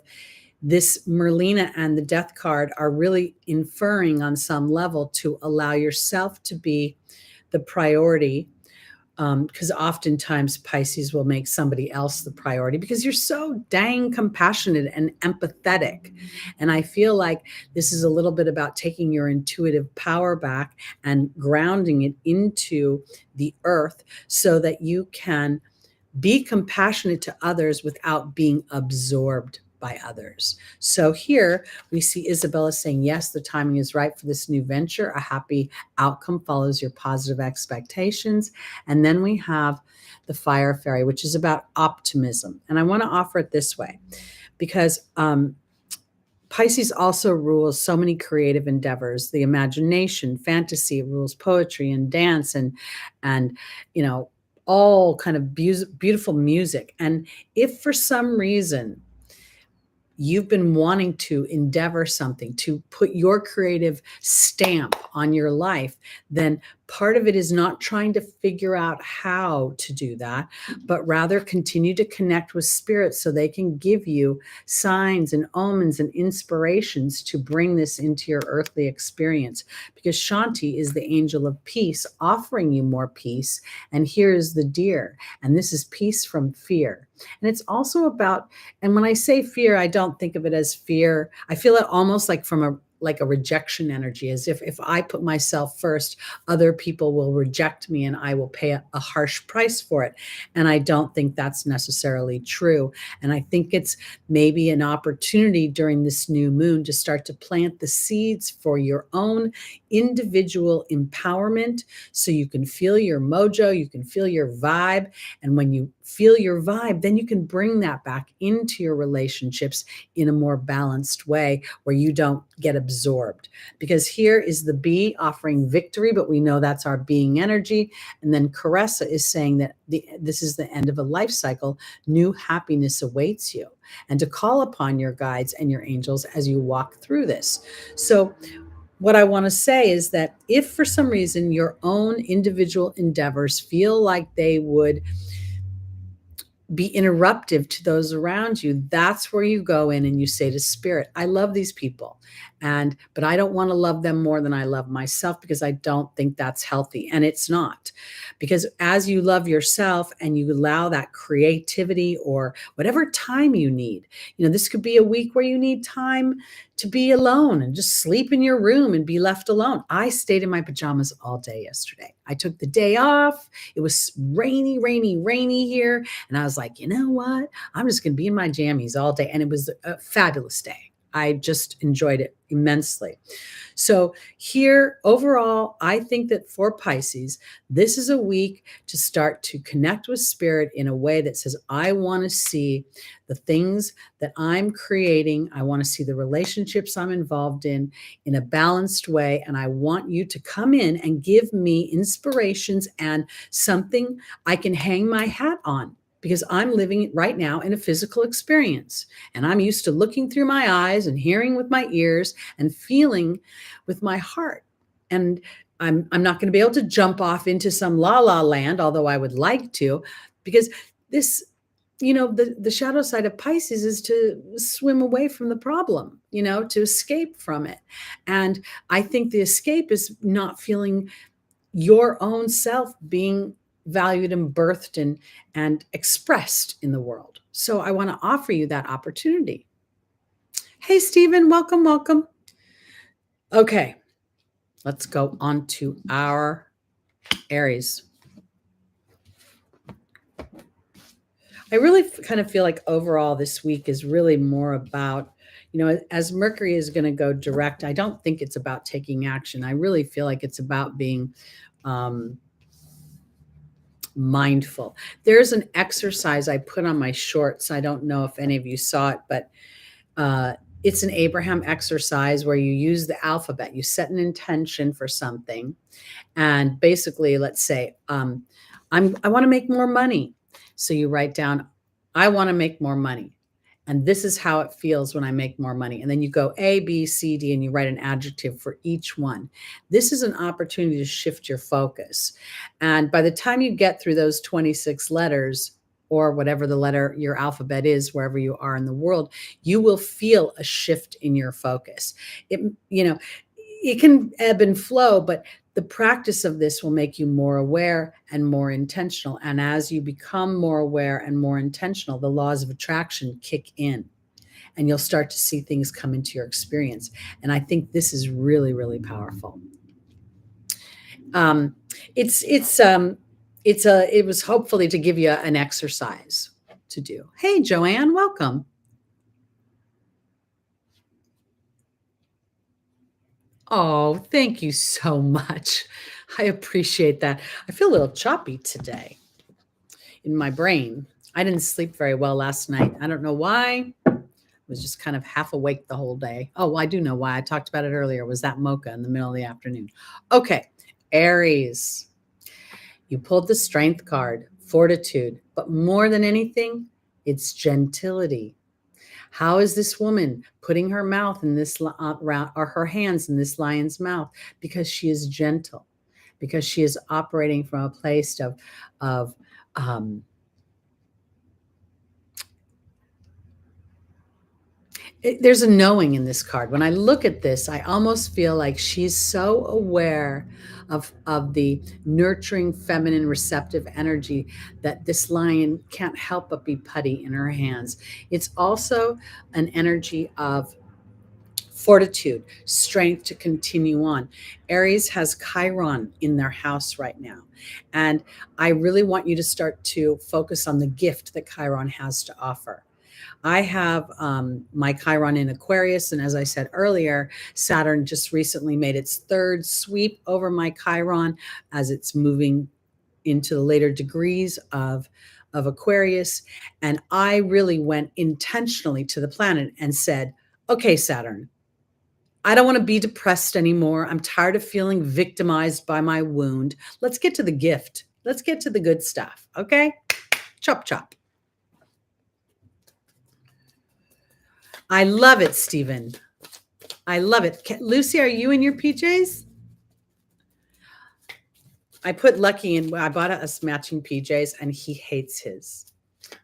this Merlina and the Death card are really inferring on some level to allow yourself to be the priority, because oftentimes Pisces will make somebody else the priority because you're so dang compassionate and empathetic. And I feel like this is a little bit about taking your intuitive power back and grounding it into the earth so that you can be compassionate to others without being absorbed by others. So here we see Isabella saying, yes, the timing is right for this new venture. A happy outcome follows your positive expectations. And then we have the Fire Fairy, which is about optimism. And I want to offer it this way because Pisces also rules so many creative endeavors, the imagination, fantasy, it rules poetry and dance and all kind of beautiful music. And if for some reason you've been wanting to endeavor something, to put your creative stamp on your life, then part of it is not trying to figure out how to do that, but rather continue to connect with spirit so they can give you signs and omens and inspirations to bring this into your earthly experience. Because Shanti is the angel of peace, offering you more peace. And here is the deer. And this is peace from fear. And it's also about, and when I say fear, I don't think of it as fear. I feel it almost like from a rejection energy, as if I put myself first, other people will reject me and I will pay a harsh price for it. And I don't think that's necessarily true. And I think it's maybe an opportunity during this new moon to start to plant the seeds for your own individual empowerment, so you can feel your mojo, you can feel your vibe. And when you feel your vibe, then you can bring that back into your relationships in a more balanced way where you don't get absorbed. Because here is the bee offering victory, but we know that's our being energy. And then Caressa is saying that this is the end of a life cycle. New happiness awaits you, and to call upon your guides and your angels as you walk through this. So what I want to say is that if for some reason your own individual endeavors feel like they would be interruptive to those around you, that's where you go in and you say to spirit, I love these people, but I don't want to love them more than I love myself, because I don't think that's healthy. And it's not, because as you love yourself and you allow that creativity or whatever time you need, this could be a week where you need time to be alone and just sleep in your room and be left alone. I stayed in my pajamas all day yesterday. I took the day off. It was rainy here. And I was like, you know what? I'm just going to be in my jammies all day. And it was a fabulous day. I just enjoyed it immensely. So here, overall, I think that for Pisces, this is a week to start to connect with spirit in a way that says, I want to see the things that I'm creating. I want to see the relationships I'm involved in a balanced way. And I want you to come in and give me inspirations and something I can hang my hat on, because I'm living right now in a physical experience. And I'm used to looking through my eyes and hearing with my ears and feeling with my heart. And I'm not going to be able to jump off into some la la land, although I would like to, because this, the shadow side of Pisces is to swim away from the problem, to escape from it. And I think the escape is not feeling your own self being valued and birthed and expressed in the world. So I want to offer you that opportunity. Hey, Stephen, welcome. Okay, let's go on to our Aries. I really kind of feel like overall this week is really more about, as Mercury is going to go direct, I don't think it's about taking action. I really feel like it's about being mindful. There's an exercise I put on my shorts. I don't know if any of you saw it, but it's an Abraham exercise where you use the alphabet. You set an intention for something. And basically, let's say, I want to make more money. So you write down, I want to make more money. And this is how it feels when I make more money. And then you go A, B, C, D, and you write an adjective for each one. This is an opportunity to shift your focus. And by the time you get through those 26 letters, or whatever the letter your alphabet is, wherever you are in the world, you will feel a shift in your focus. It can ebb and flow, but the practice of this will make you more aware and more intentional. And as you become more aware and more intentional, the laws of attraction kick in and you'll start to see things come into your experience. And I think this is really, really powerful. It was hopefully to give you an exercise to do. Hey, Joanne, welcome. Oh, thank you so much. I appreciate that. I feel a little choppy today in my brain. I didn't sleep very well last night. I don't know why. I was just kind of half awake the whole day. Oh, well, I do know why. I talked about it earlier. It was that mocha in the middle of the afternoon. Okay, Aries. You pulled the Strength card, fortitude, but more than anything, it's gentility. How is this woman putting her mouth in this or her hands in this lion's mouth? Because she is gentle, because she is operating from a place of um, there's a knowing in this card. When I look at this, I almost feel like she's so aware of the nurturing, feminine, receptive energy that this lion can't help but be putty in her hands. It's also an energy of fortitude, strength to continue on. Aries has Chiron in their house right now. And I really want you to start to focus on the gift that Chiron has to offer. I have my Chiron in Aquarius. And as I said earlier, Saturn just recently made its third sweep over my Chiron as it's moving into the later degrees of Aquarius. And I really went intentionally to the planet and said, okay, Saturn, I don't want to be depressed anymore. I'm tired of feeling victimized by my wound. Let's get to the gift. Let's get to the good stuff. Okay? Chop, chop. I love it, Stephen. I love it. Lucy, are you in your PJs? I put Lucky in. I bought us matching PJs, and he hates his.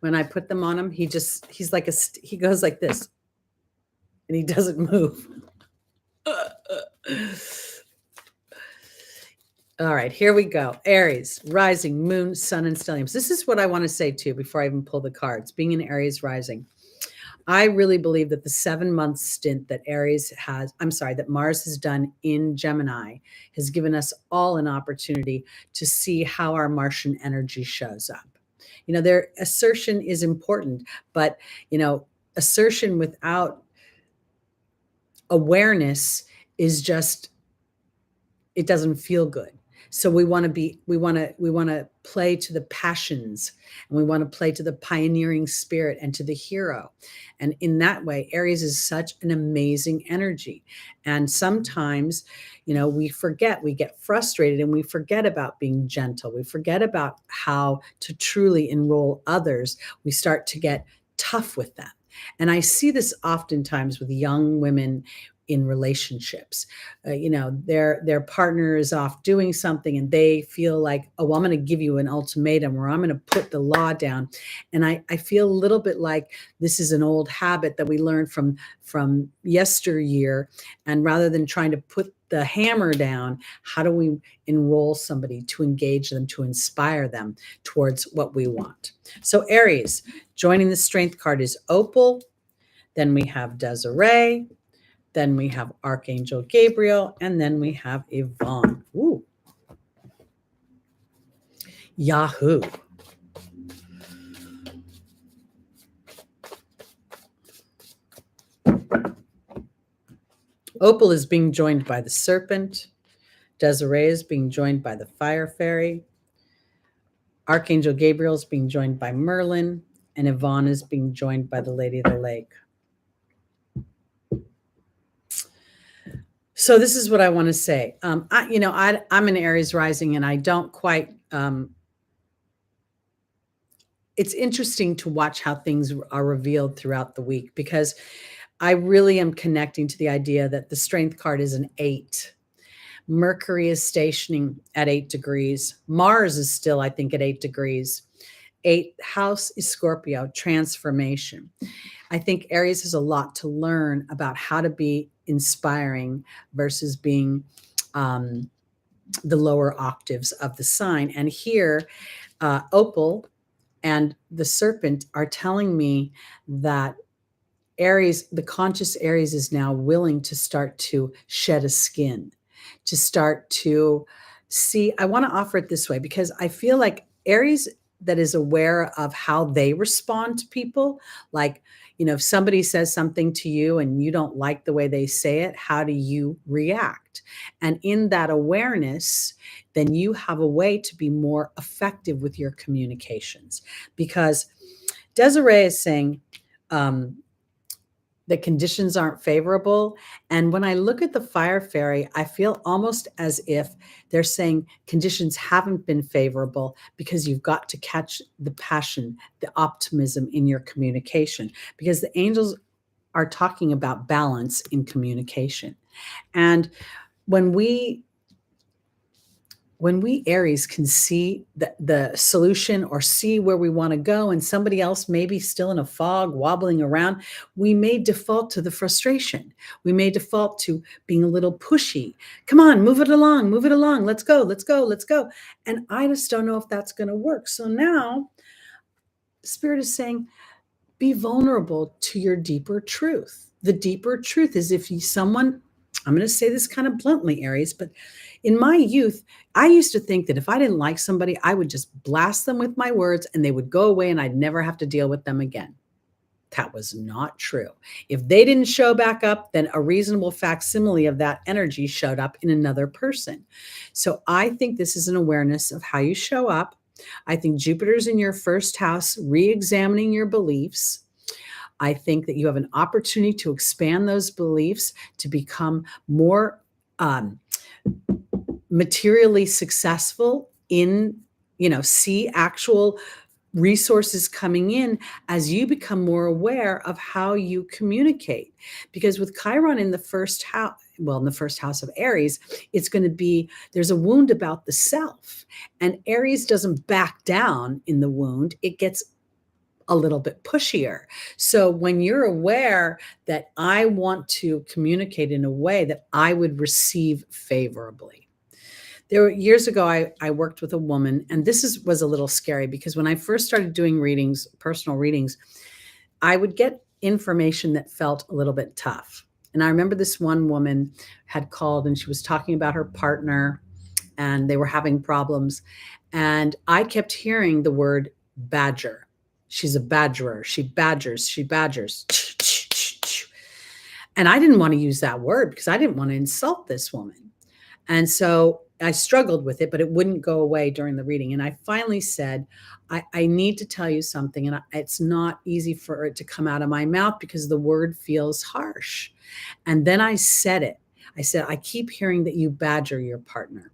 When I put them on him, he's like he goes like this, and he doesn't move. All right, here we go. Aries, rising, moon, sun, and stelliums. This is what I want to say too before I even pull the cards. Being an Aries rising, I really believe that the 7-month stint that that Mars has done in Gemini has given us all an opportunity to see how our Martian energy shows up. Their assertion is important, but, assertion without awareness is just, it doesn't feel good. So we want to play to the passions, and we want to play to the pioneering spirit and to the hero. And in that way, Aries is such an amazing energy. And sometimes, we forget, we get frustrated, and we forget about being gentle. We forget about how to truly enroll others. We start to get tough with them. And I see this oftentimes with young women in relationships. Their partner is off doing something, and they feel like, oh, well, I'm going to give you an ultimatum, or I'm going to put the law down. And I feel a little bit like this is an old habit that we learned from yesteryear. And rather than trying to put the hammer down, how do we enroll somebody, to engage them, to inspire them towards what we want? So Aries, joining the strength card is Opal. Then we have Desiree. Then we have Archangel Gabriel, and then we have Yvonne. Ooh. Yahoo. Opal is being joined by the Serpent. Desiree is being joined by the Fire Fairy. Archangel Gabriel is being joined by Merlin, and Yvonne is being joined by the Lady of the Lake. So this is what I want to say. I'm an Aries rising, and I don't quite. It's interesting to watch how things are revealed throughout the week, because I really am connecting to the idea that the strength card is an 8. Mercury is stationing at 8 degrees. Mars is still, I think, at 8 degrees. 8th house is Scorpio, transformation. I think Aries has a lot to learn about how to be inspiring versus being the lower octaves of the sign. And here, Opal and the Serpent are telling me that Aries, the conscious Aries, is now willing to start to shed a skin, to start to see. I want to offer it this way, because I feel like Aries that is aware of how they respond to people, like, if somebody says something to you and you don't like the way they say it, how do you react? And in that awareness, then you have a way to be more effective with your communications. Because Desiree is saying, the conditions aren't favorable. And when I look at the Fire Fairy, I feel almost as if they're saying conditions haven't been favorable, because you've got to catch the passion, the optimism in your communication. Because the angels are talking about balance in communication. And when we Aries can see the solution or see where we want to go, and somebody else may be still in a fog, wobbling around, we may default to the frustration. We may default to being a little pushy. Come on, move it along, move it along. Let's go, let's go, let's go. And I just don't know if that's going to work. So now Spirit is saying, be vulnerable to your deeper truth. The deeper truth is if someone, I'm going to say this kind of bluntly, Aries, but in my youth, I used to think that if I didn't like somebody, I would just blast them with my words and they would go away and I'd never have to deal with them again. That was not true. If they didn't show back up, then a reasonable facsimile of that energy showed up in another person. So I think this is an awareness of how you show up. I think Jupiter's in your first house, re-examining your beliefs. I think that you have an opportunity to expand those beliefs to become more materially successful in, see actual resources coming in as you become more aware of how you communicate. Because with Chiron in the first house, in the first house of Aries, it's going to be, there's a wound about the self. And Aries doesn't back down in the wound. It gets a little bit pushier. So when you're aware that I want to communicate in a way that I would receive favorably. Years ago, I worked with a woman, and this was a little scary because when I first started doing readings, personal readings, I would get information that felt a little bit tough. And I remember this one woman had called and she was talking about her partner and they were having problems. And I kept hearing the word badger. She's a badgerer. She badgers. She badgers. And I didn't want to use that word because I didn't want to insult this woman. And so I struggled with it, but it wouldn't go away during the reading. And I finally said, I need to tell you something. And it's not easy for it to come out of my mouth because the word feels harsh. And then I said it. I said, I keep hearing that you badger your partner.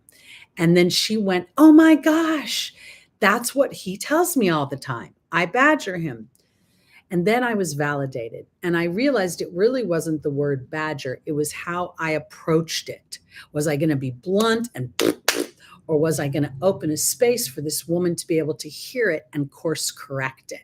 And then she went, oh my gosh, that's what he tells me all the time. I badger him. And then I was validated and I realized it really wasn't the word badger. It was how I approached it. Was I going to be blunt or was I going to open a space for this woman to be able to hear it and course correct it?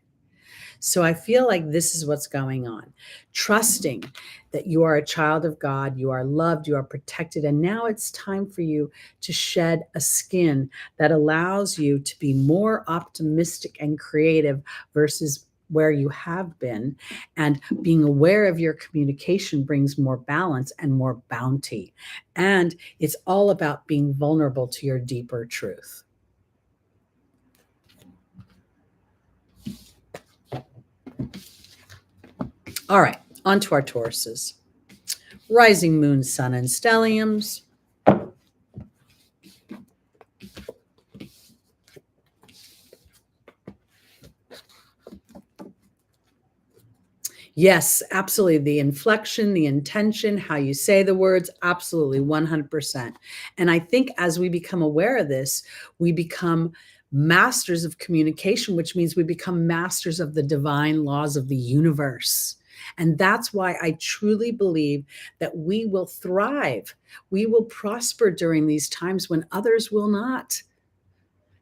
So I feel like this is what's going on. Trusting that you are a child of God, you are loved, you are protected. And now it's time for you to shed a skin that allows you to be more optimistic and creative versus where you have been. And being aware of your communication brings more balance and more bounty. And it's all about being vulnerable to your deeper truth. All right, on to our Tauruses. Rising moon, sun, and stelliums. Yes, absolutely. The inflection, the intention, how you say the words, absolutely 100%. And I think as we become aware of this, we become masters of communication, which means we become masters of the divine laws of the universe. And that's why I truly believe that we will thrive. We will prosper during these times when others will not.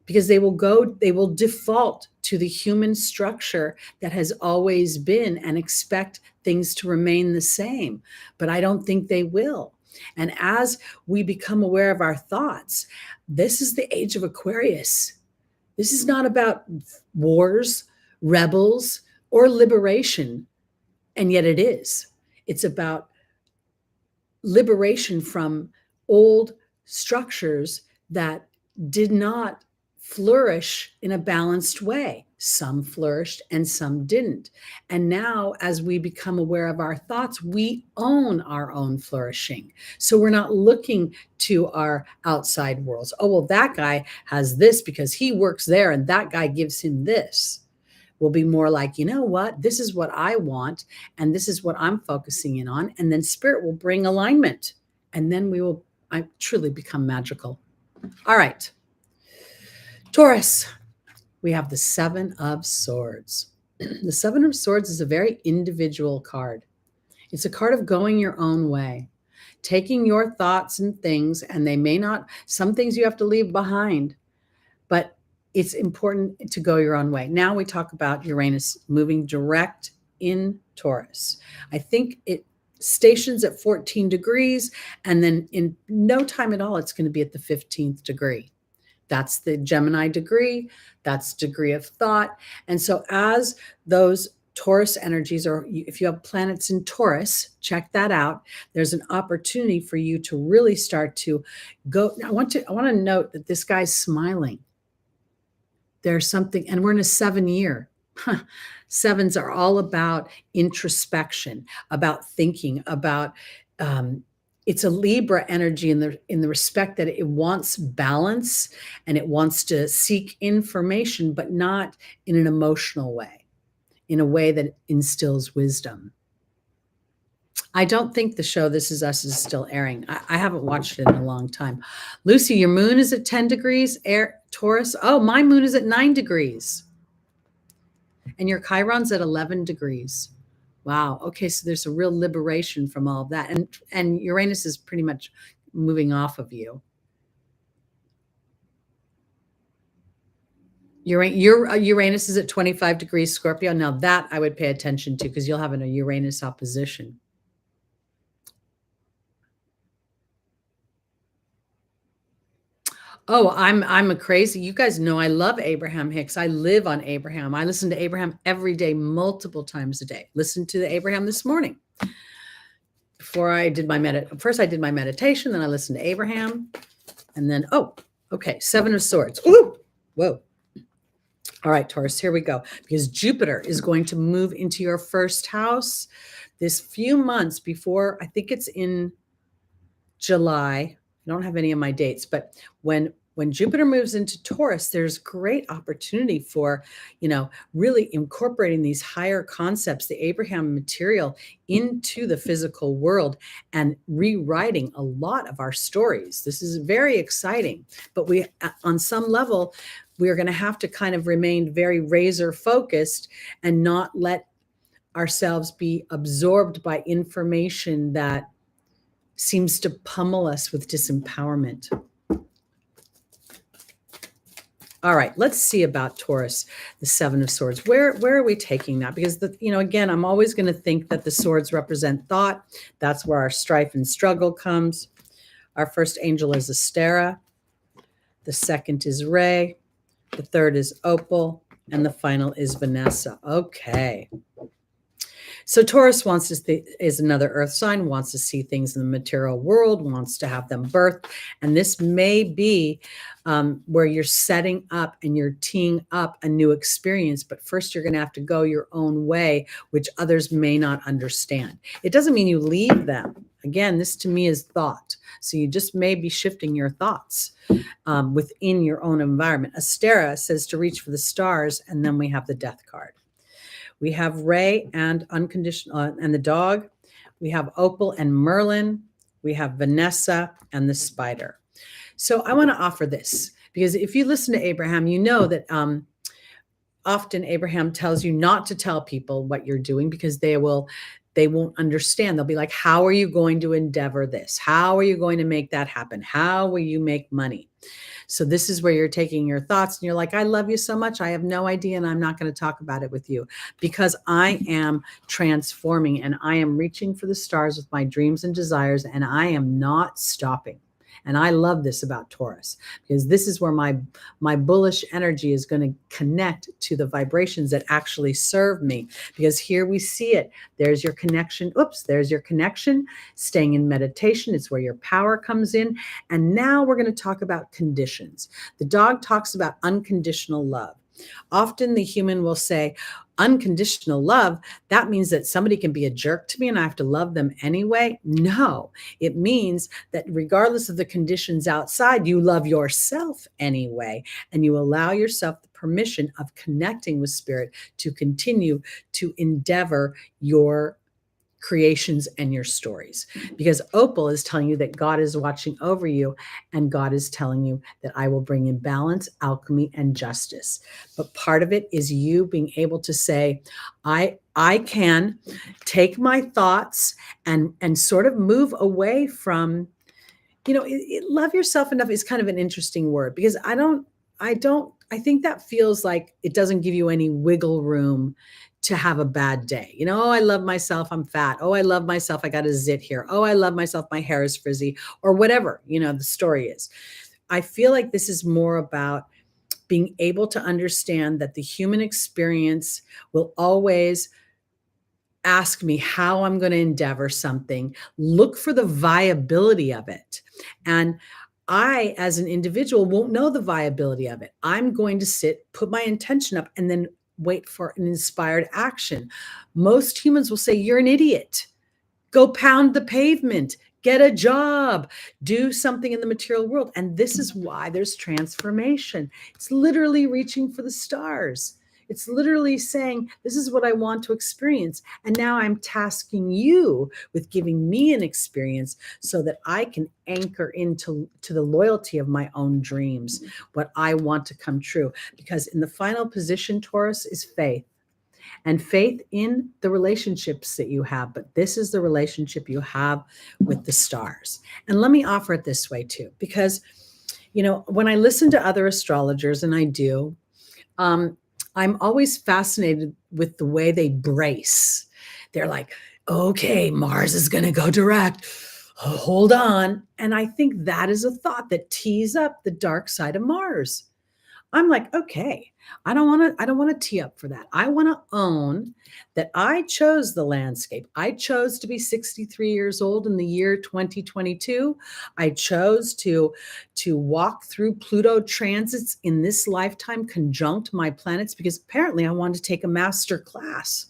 Because they will default to the human structure that has always been and expect things to remain the same. But I don't think they will. And as we become aware of our thoughts, this is the age of Aquarius. This is not about wars, rebels, or liberation. And yet it is. It's about liberation from old structures that did not flourish in a balanced way. Some flourished and some didn't. And now, as we become aware of our thoughts, we own our own flourishing. So we're not looking to our outside worlds. Oh, well, that guy has this because he works there and that guy gives him this. We'll be more like, you know what? This is what I want. And this is what I'm focusing in on. And then spirit will bring alignment. And then I truly become magical. All right. Taurus, we have the Seven of Swords. The Seven of Swords is a very individual card. It's a card of going your own way, taking your thoughts and things, and they may not, some things you have to leave behind, but it's important to go your own way. Now we talk about Uranus moving direct in Taurus. I think it stations at 14 degrees, and then in no time at all, it's going to be at the 15th degree. That's the Gemini degree. That's degree of thought. And so as those Taurus energies, or if you have planets in Taurus, check that out. There's an opportunity for you to really start to go. I want to note that this guy's smiling. There's something, and we're in a 7-year. Sevens are all about introspection, about thinking, about it's a Libra energy in the respect that it wants balance and it wants to seek information, but not in an emotional way, in a way that instills wisdom. I don't think the show This Is Us is still airing. I haven't watched it in a long time. Lucy, your moon is at 10 degrees, Taurus. Oh, my moon is at 9 degrees. And your Chiron's at 11 degrees. Wow. Okay, so there's a real liberation from all of that. And Uranus is pretty much moving off of you. Your Uranus is at 25 degrees Scorpio. Now that I would pay attention to, because you'll have a Uranus opposition. Oh, I'm a crazy. You guys know I love Abraham Hicks. I live on Abraham. I listen to Abraham every day, multiple times a day. Listen to the Abraham this morning. Before I did my first I did my meditation, then I listened to Abraham. And then, oh, okay, 7 of Swords. Ooh, whoa. All right, Taurus, here we go. Because Jupiter is going to move into your first house this few months before, I think it's in July. I don't have any of my dates, but when Jupiter moves into Taurus, there's great opportunity for, really incorporating these higher concepts, the Abraham material, into the physical world and rewriting a lot of our stories. This is very exciting, but we, on some level, we're going to have to kind of remain very razor focused and not let ourselves be absorbed by information that seems to pummel us with disempowerment. All right, let's see about Taurus, the 7 of Swords. Where are we taking that? Because, again, I'm always going to think that the swords represent thought. That's where our strife and struggle comes. Our first angel is Astera. The second is Ray. The third is Opal. And the final is Vanessa. Okay. So Taurus is another earth sign, wants to see things in the material world, wants to have them birthed. And this may be where you're setting up and you're teeing up a new experience. But first, you're going to have to go your own way, which others may not understand. It doesn't mean you leave them. Again, this to me is thought. So you just may be shifting your thoughts within your own environment. Astera says to reach for the stars, and then we have the Death card. We have Ray and unconditional and the dog. We have Opal and Merlin. We have Vanessa and the spider. So I want to offer this because if you listen to Abraham, you know that often Abraham tells you not to tell people what you're doing because they won't understand. They'll be like, how are you going to endeavor this? How are you going to make that happen? How will you make money? So this is where you're taking your thoughts and you're like, I love you so much. I have no idea. And I'm not going to talk about it with you because I am transforming and I am reaching for the stars with my dreams and desires. And I am not stopping. And I love this about Taurus because this is where my bullish energy is going to connect to the vibrations that actually serve me. Because here we see it. There's your connection. Oops, there's your connection. Staying in meditation. It's where your power comes in. And now we're going to talk about conditions. The dog talks about unconditional love. Often the human will say, unconditional love, that means that somebody can be a jerk to me and I have to love them anyway. No, it means that regardless of the conditions outside, you love yourself anyway, and you allow yourself the permission of connecting with spirit to continue to endeavor your creations and your stories, because opal is telling you that God is watching over you, and God is telling you that I will bring in balance, alchemy, and justice. But part of it is you being able to say, I can take my thoughts and sort of move away from, love yourself enough is kind of an interesting word, because I think that feels like it doesn't give you any wiggle room to have a bad day. Oh, I love myself, I'm fat. Oh, I love myself, I got a zit here. Oh, I love myself, my hair is frizzy, or whatever, the story is. I feel like this is more about being able to understand that the human experience will always ask me how I'm going to endeavor something, look for the viability of it. And I, as an individual, won't know the viability of it. I'm going to sit, put my intention up, and then wait for an inspired action. Most humans will say, you're an idiot. Go pound the pavement, get a job, do something in the material world. And this is why there's transformation. It's literally reaching for the stars. It's literally saying, this is what I want to experience. And now I'm tasking you with giving me an experience so that I can anchor into the loyalty of my own dreams, what I want to come true. Because in the final position, Taurus, is faith. And faith in the relationships that you have. But this is the relationship you have with the stars. And let me offer it this way too, because, when I listen to other astrologers, and I do, I'm always fascinated with the way they brace. They're like, okay, Mars is going to go direct. Oh, hold on. And I think that is a thought that tees up the dark side of Mars. I'm like, okay, I don't want to tee up for that. I want to own that I chose the landscape. I chose to be 63 years old in the year 2022. I chose to walk through Pluto transits in this lifetime conjunct my planets, because apparently I wanted to take a master class.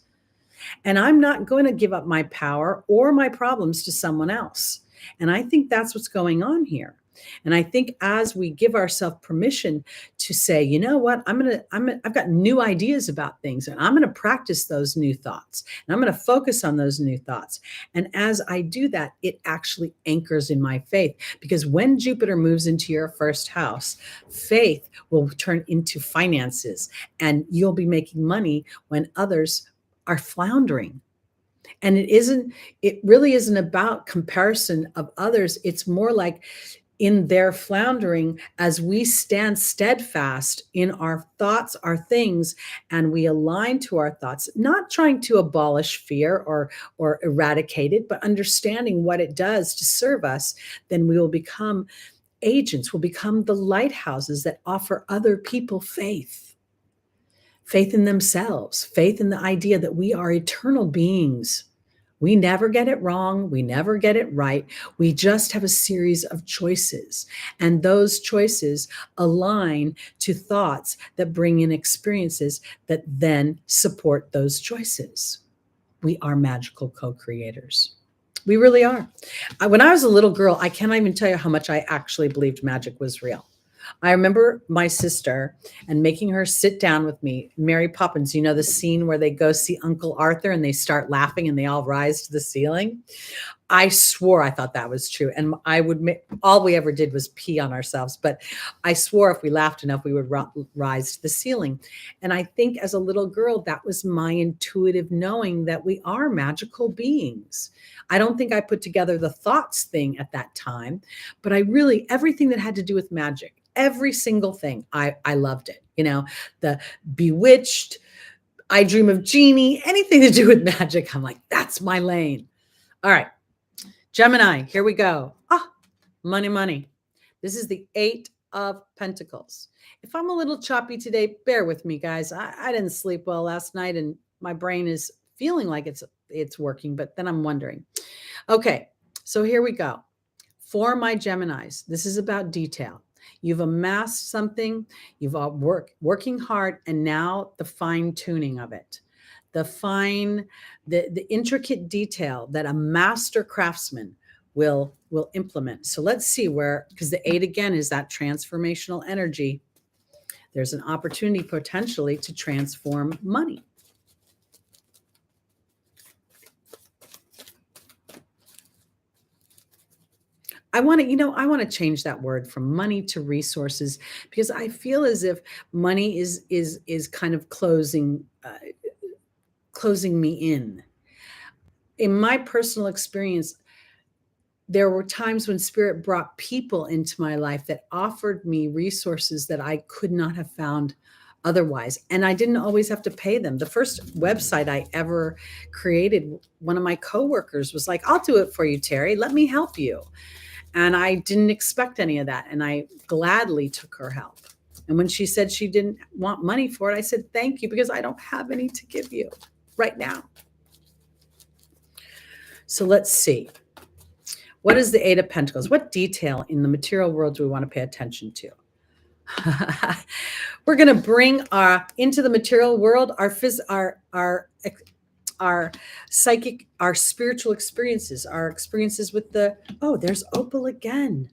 And I'm not going to give up my power or my problems to someone else. And I think that's what's going on here. And I think as we give ourselves permission to say, you know what, I've got new ideas about things, and I'm going to practice those new thoughts, and I'm going to focus on those new thoughts. And as I do that, it actually anchors in my faith, because when Jupiter moves into your first house, faith will turn into finances, and you'll be making money when others are floundering. And it really isn't about comparison of others. It's more like, in their floundering, as we stand steadfast in our thoughts, our things, and we align to our thoughts, not trying to abolish fear or eradicate it, but understanding what it does to serve us, then we will become agents, will become the lighthouses that offer other people faith in themselves, faith in the idea that we are eternal beings. We never get it wrong. We never get it right. We just have a series of choices. And those choices align to thoughts that bring in experiences that then support those choices. We are magical co-creators. We really are. When I was a little girl, I can't even tell you how much I actually believed magic was real. I remember my sister and making her sit down with me. Mary Poppins, the scene where they go see Uncle Arthur and they start laughing and they all rise to the ceiling. I swore I thought that was true. And all we ever did was pee on ourselves. But I swore if we laughed enough, we would rise to the ceiling. And I think as a little girl, that was my intuitive knowing that we are magical beings. I don't think I put together the thoughts thing at that time, but everything that had to do with magic, every single thing, I loved it. The Bewitched, I Dream of Jeannie, anything to do with magic. I'm like, that's my lane. All right. Gemini, here we go. Money. This is the 8 of Pentacles. If I'm a little choppy today, bear with me, guys. I didn't sleep well last night, and my brain is feeling like it's working, but then I'm wondering. Okay, so here we go. For my Geminis, this is about detail. You've amassed something, you've all working hard, and now the fine tuning of it. The intricate detail that a master craftsman will implement. So let's see because the 8 again is that transformational energy. There's an opportunity potentially to transform money. I want to, I want to change that word from money to resources, because I feel as if money is kind of closing me in. In my personal experience, there were times when spirit brought people into my life that offered me resources that I could not have found otherwise. And I didn't always have to pay them. The first website I ever created, one of my coworkers was like, "I'll do it for you, Teri. Let me help you." And I didn't expect any of that. And I gladly took her help. And when she said she didn't want money for it, I said, "Thank you, because I don't have any to give you right now." So let's see. What is the Eight of Pentacles? What detail in the material world do we want to pay attention to? We're going to bring into the material world our psychic, our spiritual experiences, our experiences with there's Opal again.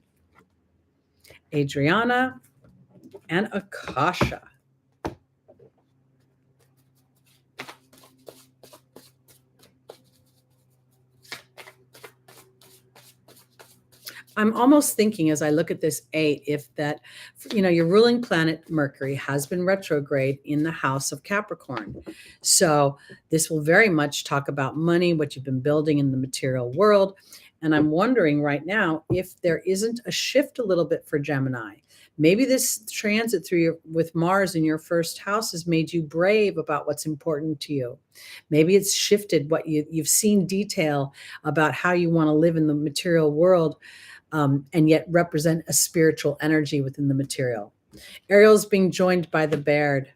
Adriana and Akasha. I'm almost thinking, as I look at this 8, if that, your ruling planet Mercury has been retrograde in the house of Capricorn. So this will very much talk about money, what you've been building in the material world. And I'm wondering right now if there isn't a shift a little bit for Gemini. Maybe this transit with Mars in your first house has made you brave about what's important to you. Maybe it's shifted what you've seen detail about how you want to live in the material world. And yet represent a spiritual energy within the material. Ariel's being joined by the Baird.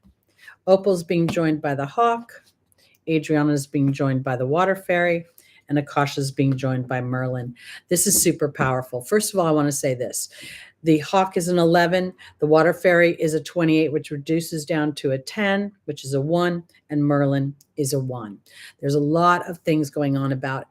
Opal's being joined by the Hawk. Adriana's being joined by the Water Fairy. And Akasha's being joined by Merlin. This is super powerful. First of all, I want to say this. The Hawk is an 11. The Water Fairy is a 28, which reduces down to a 10, which is a 1. And Merlin is a 1. There's a lot of things going on about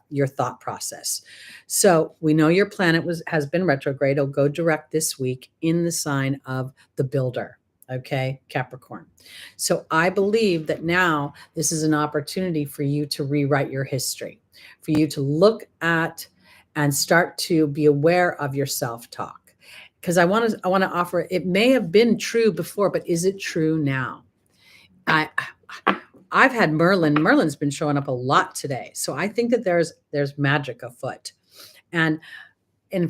your thought process. So we know your planet has been retrograde. It'll go direct this week in the sign of the builder. Okay, Capricorn. So I believe that now this is an opportunity for you to rewrite your history, for you to look at and start to be aware of your self-talk. Because I want to offer, it may have been true before, but is it true now? I've had Merlin. Merlin's been showing up a lot today. So I think that there's magic afoot. And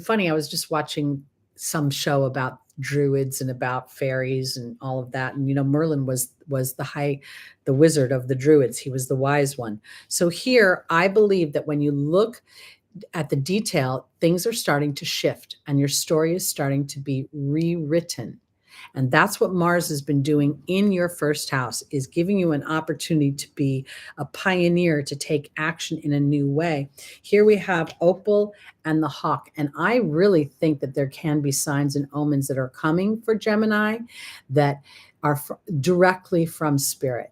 funny, I was just watching some show about druids and about fairies and all of that. And, Merlin was the wizard of the druids. He was the wise one. So here, I believe that when you look at the detail, things are starting to shift and your story is starting to be rewritten. And that's what Mars has been doing in your first house, is giving you an opportunity to be a pioneer, to take action in a new way. Here we have Opal and the Hawk. And I really think that there can be signs and omens that are coming for Gemini that are directly from Spirit,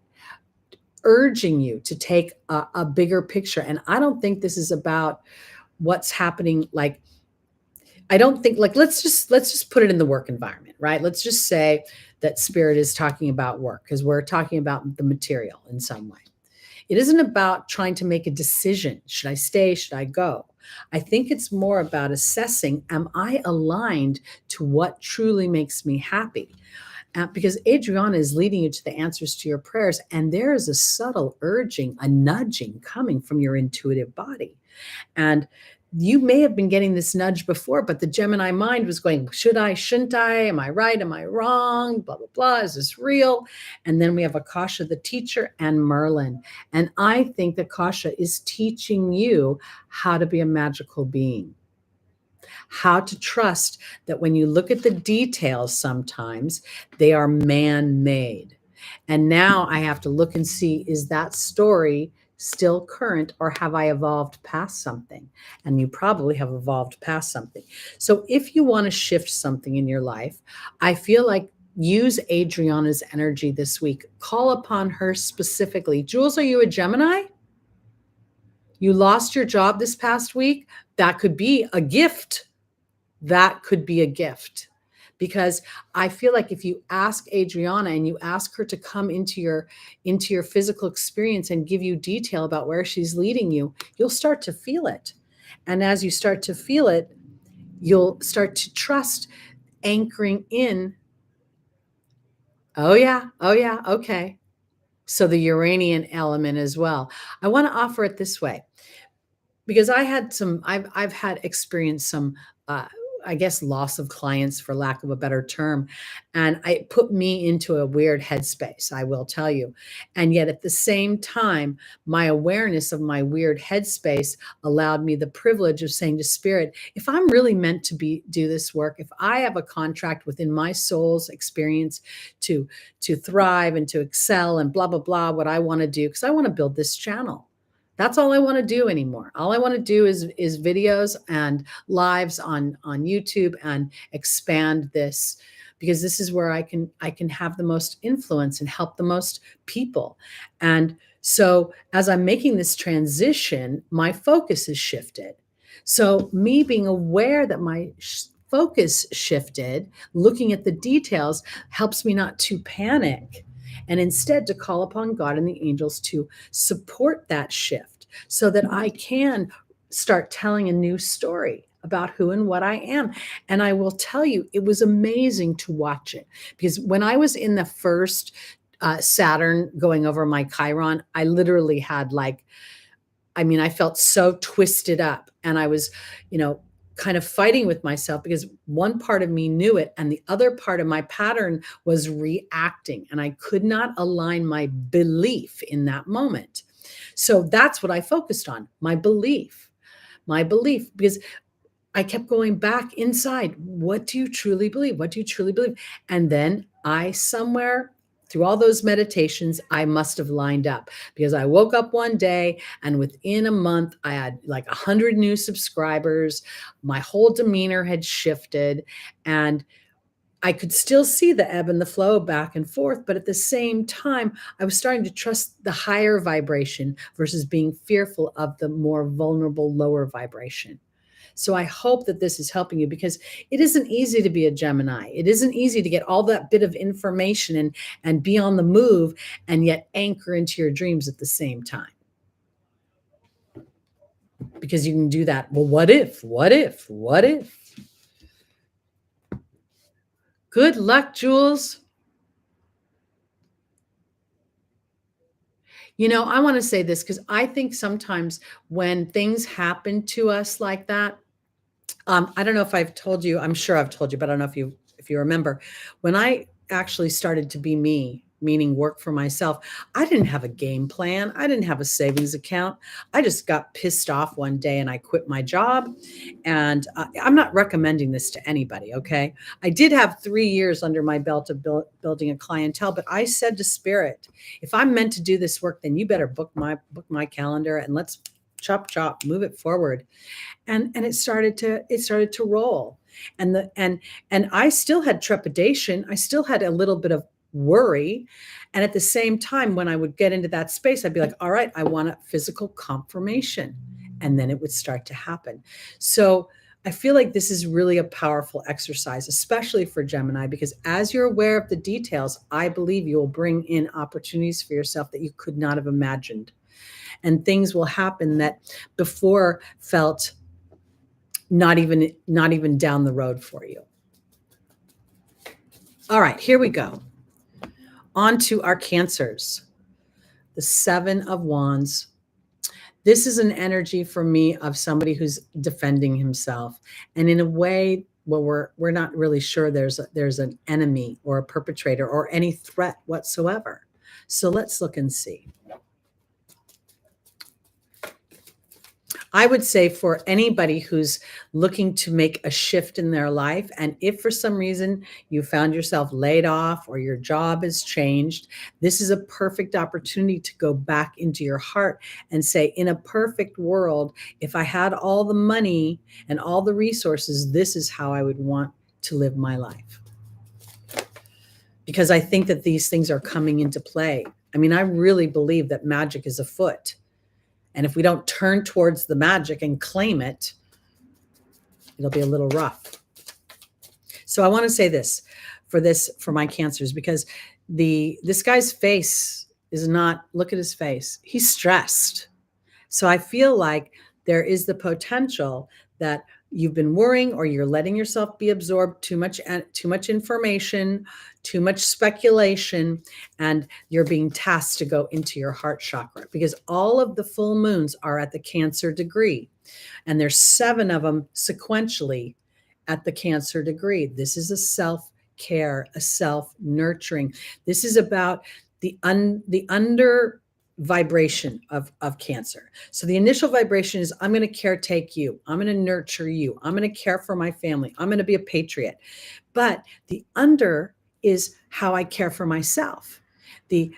urging you to take a bigger picture. And I don't think this is about what's happening. I don't think, let's just put it in the work environment, right? Let's just say that Spirit is talking about work, because we're talking about the material in some way. It isn't about trying to make a decision. Should I stay? Should I go? I think it's more about assessing, am I aligned to what truly makes me happy? Because Adriana is leading you to the answers to your prayers. And there is a subtle urging, a nudging coming from your intuitive body. And you may have been getting this nudge before, but the Gemini mind was going, should I, shouldn't I? Am I right? Am I wrong? Blah, blah, blah. Is this real? And then we have Akasha, the teacher, and Merlin. And I think that Akasha is teaching you how to be a magical being, how to trust that when you look at the details, sometimes they are man-made. And now I have to look and see, is that story still current, or have I evolved past something? And you probably have evolved past something. So if you want to shift something in your life, I feel like use Adriana's energy this week. Call upon her specifically. Jules, are you a Gemini? You lost your job this past week? That could be a gift. That could be a gift. Because I feel like if you ask Adriana and you ask her to come into your physical experience and give you detail about where she's leading you, you'll start to feel it. And as you start to feel it, you'll start to trust anchoring in. Oh yeah, oh yeah, okay. So the Uranian element as well. I want to offer it this way, because I've had experienced some, uh, I guess, loss of clients, for lack of a better term, and it put me into a weird headspace, I will tell you. And yet at the same time, my awareness of my weird headspace allowed me the privilege of saying to spirit, if I'm really meant to do this work, if I have a contract within my soul's experience to thrive and to excel and blah blah blah, what I want to do, because I want to build this channel. That's all I want to do anymore. All I want to do is videos and lives on YouTube and expand this, because this is where I can have the most influence and help the most people. And so as I'm making this transition, my focus has shifted. So me being aware that my focus shifted, looking at the details, helps me not to panic, and instead to call upon God and the angels to support that shift so that I can start telling a new story about who and what I am. And I will tell you, it was amazing to watch it, because when I was in the first Saturn going over my Chiron, I literally had I felt so twisted up, and I was, kind of fighting with myself, because one part of me knew it and the other part of my pattern was reacting, and I could not align my belief in that moment. So that's what I focused on, my belief, because I kept going back inside. What do you truly believe? What do you truly believe? And then somewhere through all those meditations, I must have lined up, because I woke up one day and within a month, I had like 100 new subscribers. My whole demeanor had shifted, and I could still see the ebb and the flow back and forth. But at the same time, I was starting to trust the higher vibration versus being fearful of the more vulnerable lower vibration. So I hope that this is helping you, because it isn't easy to be a Gemini. It isn't easy to get all that bit of information and be on the move and yet anchor into your dreams at the same time. Because you can do that. Well, what if? Good luck, Jules. I want to say this, because I think sometimes when things happen to us like that, I don't know if I've told you, I'm sure I've told you, but I don't know if you remember, when I actually started to be me, meaning work for myself, I didn't have a game plan. I didn't have a savings account. I just got pissed off one day and I quit my job. And I'm not recommending this to anybody, okay? I did have 3 years under my belt of building a clientele, but I said to Spirit, if I'm meant to do this work, then you better book my calendar and let's chop, move it forward. And it started to roll. And I still had trepidation. I still had a little bit of worry. And at the same time, when I would get into that space, I'd be like, all right, I want a physical confirmation. And then it would start to happen. So I feel like this is really a powerful exercise, especially for Gemini, because as you're aware of the details, I believe you will bring in opportunities for yourself that you could not have imagined. And things will happen that before felt not even down the road for you. All right, here we go. On to our Cancers. The 7 of Wands. This is an energy for me of somebody who's defending himself, and in a way where we're not really sure there's an enemy or a perpetrator or any threat whatsoever. So let's look and see. I would say for anybody who's looking to make a shift in their life, and if for some reason you found yourself laid off or your job has changed, this is a perfect opportunity to go back into your heart and say, in a perfect world, if I had all the money and all the resources, this is how I would want to live my life. Because I think that these things are coming into play. I really believe that magic is afoot. And if we don't turn towards the magic and claim it, it'll be a little rough. So I want to say this for my Cancers, because this guy's face is not, look at his face. He's stressed. So I feel like there is the potential that you've been worrying, or you're letting yourself be absorbed too much information, too much speculation, and you're being tasked to go into your heart chakra, because all of the full moons are at the Cancer degree, and there's 7 of them sequentially at the Cancer degree. This is a self-care, a self-nurturing. This is about the under vibration of Cancer. So the initial vibration is, I'm going to caretake you. I'm going to nurture you. I'm going to care for my family. I'm going to be a patriot. But the under is how I care for myself. The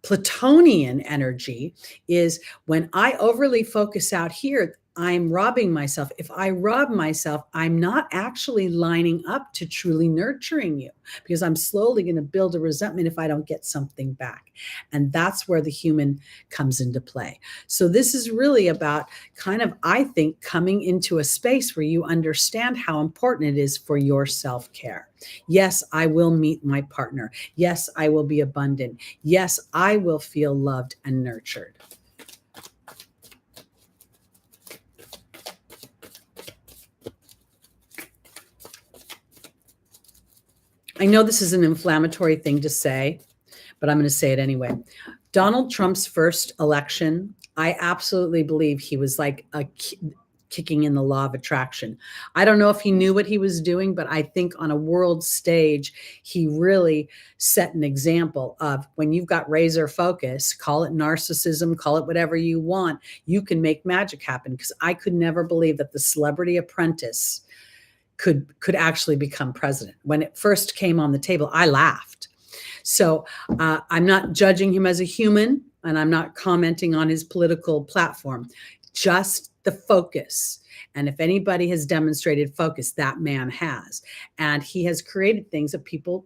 Plutonian energy is when I overly focus out here, I'm robbing myself. If I rob myself, I'm not actually lining up to truly nurturing you, because I'm slowly going to build a resentment if I don't get something back. And that's where the human comes into play. So this is really about kind of, I think, coming into a space where you understand how important it is for your self-care. Yes, I will meet my partner. Yes, I will be abundant. Yes, I will feel loved and nurtured. I know this is an inflammatory thing to say, but I'm going to say it anyway. Donald Trump's first election, I absolutely believe he was like kicking in the law of attraction. I don't know if he knew what he was doing, but I think on a world stage, he really set an example of, when you've got razor focus, call it narcissism, call it whatever you want, you can make magic happen. Because I could never believe that the Celebrity Apprentice could actually become president. When it first came on the table, I laughed. So I'm not judging him as a human, and I'm not commenting on his political platform, just the focus. And if anybody has demonstrated focus, that man has. And he has created things that people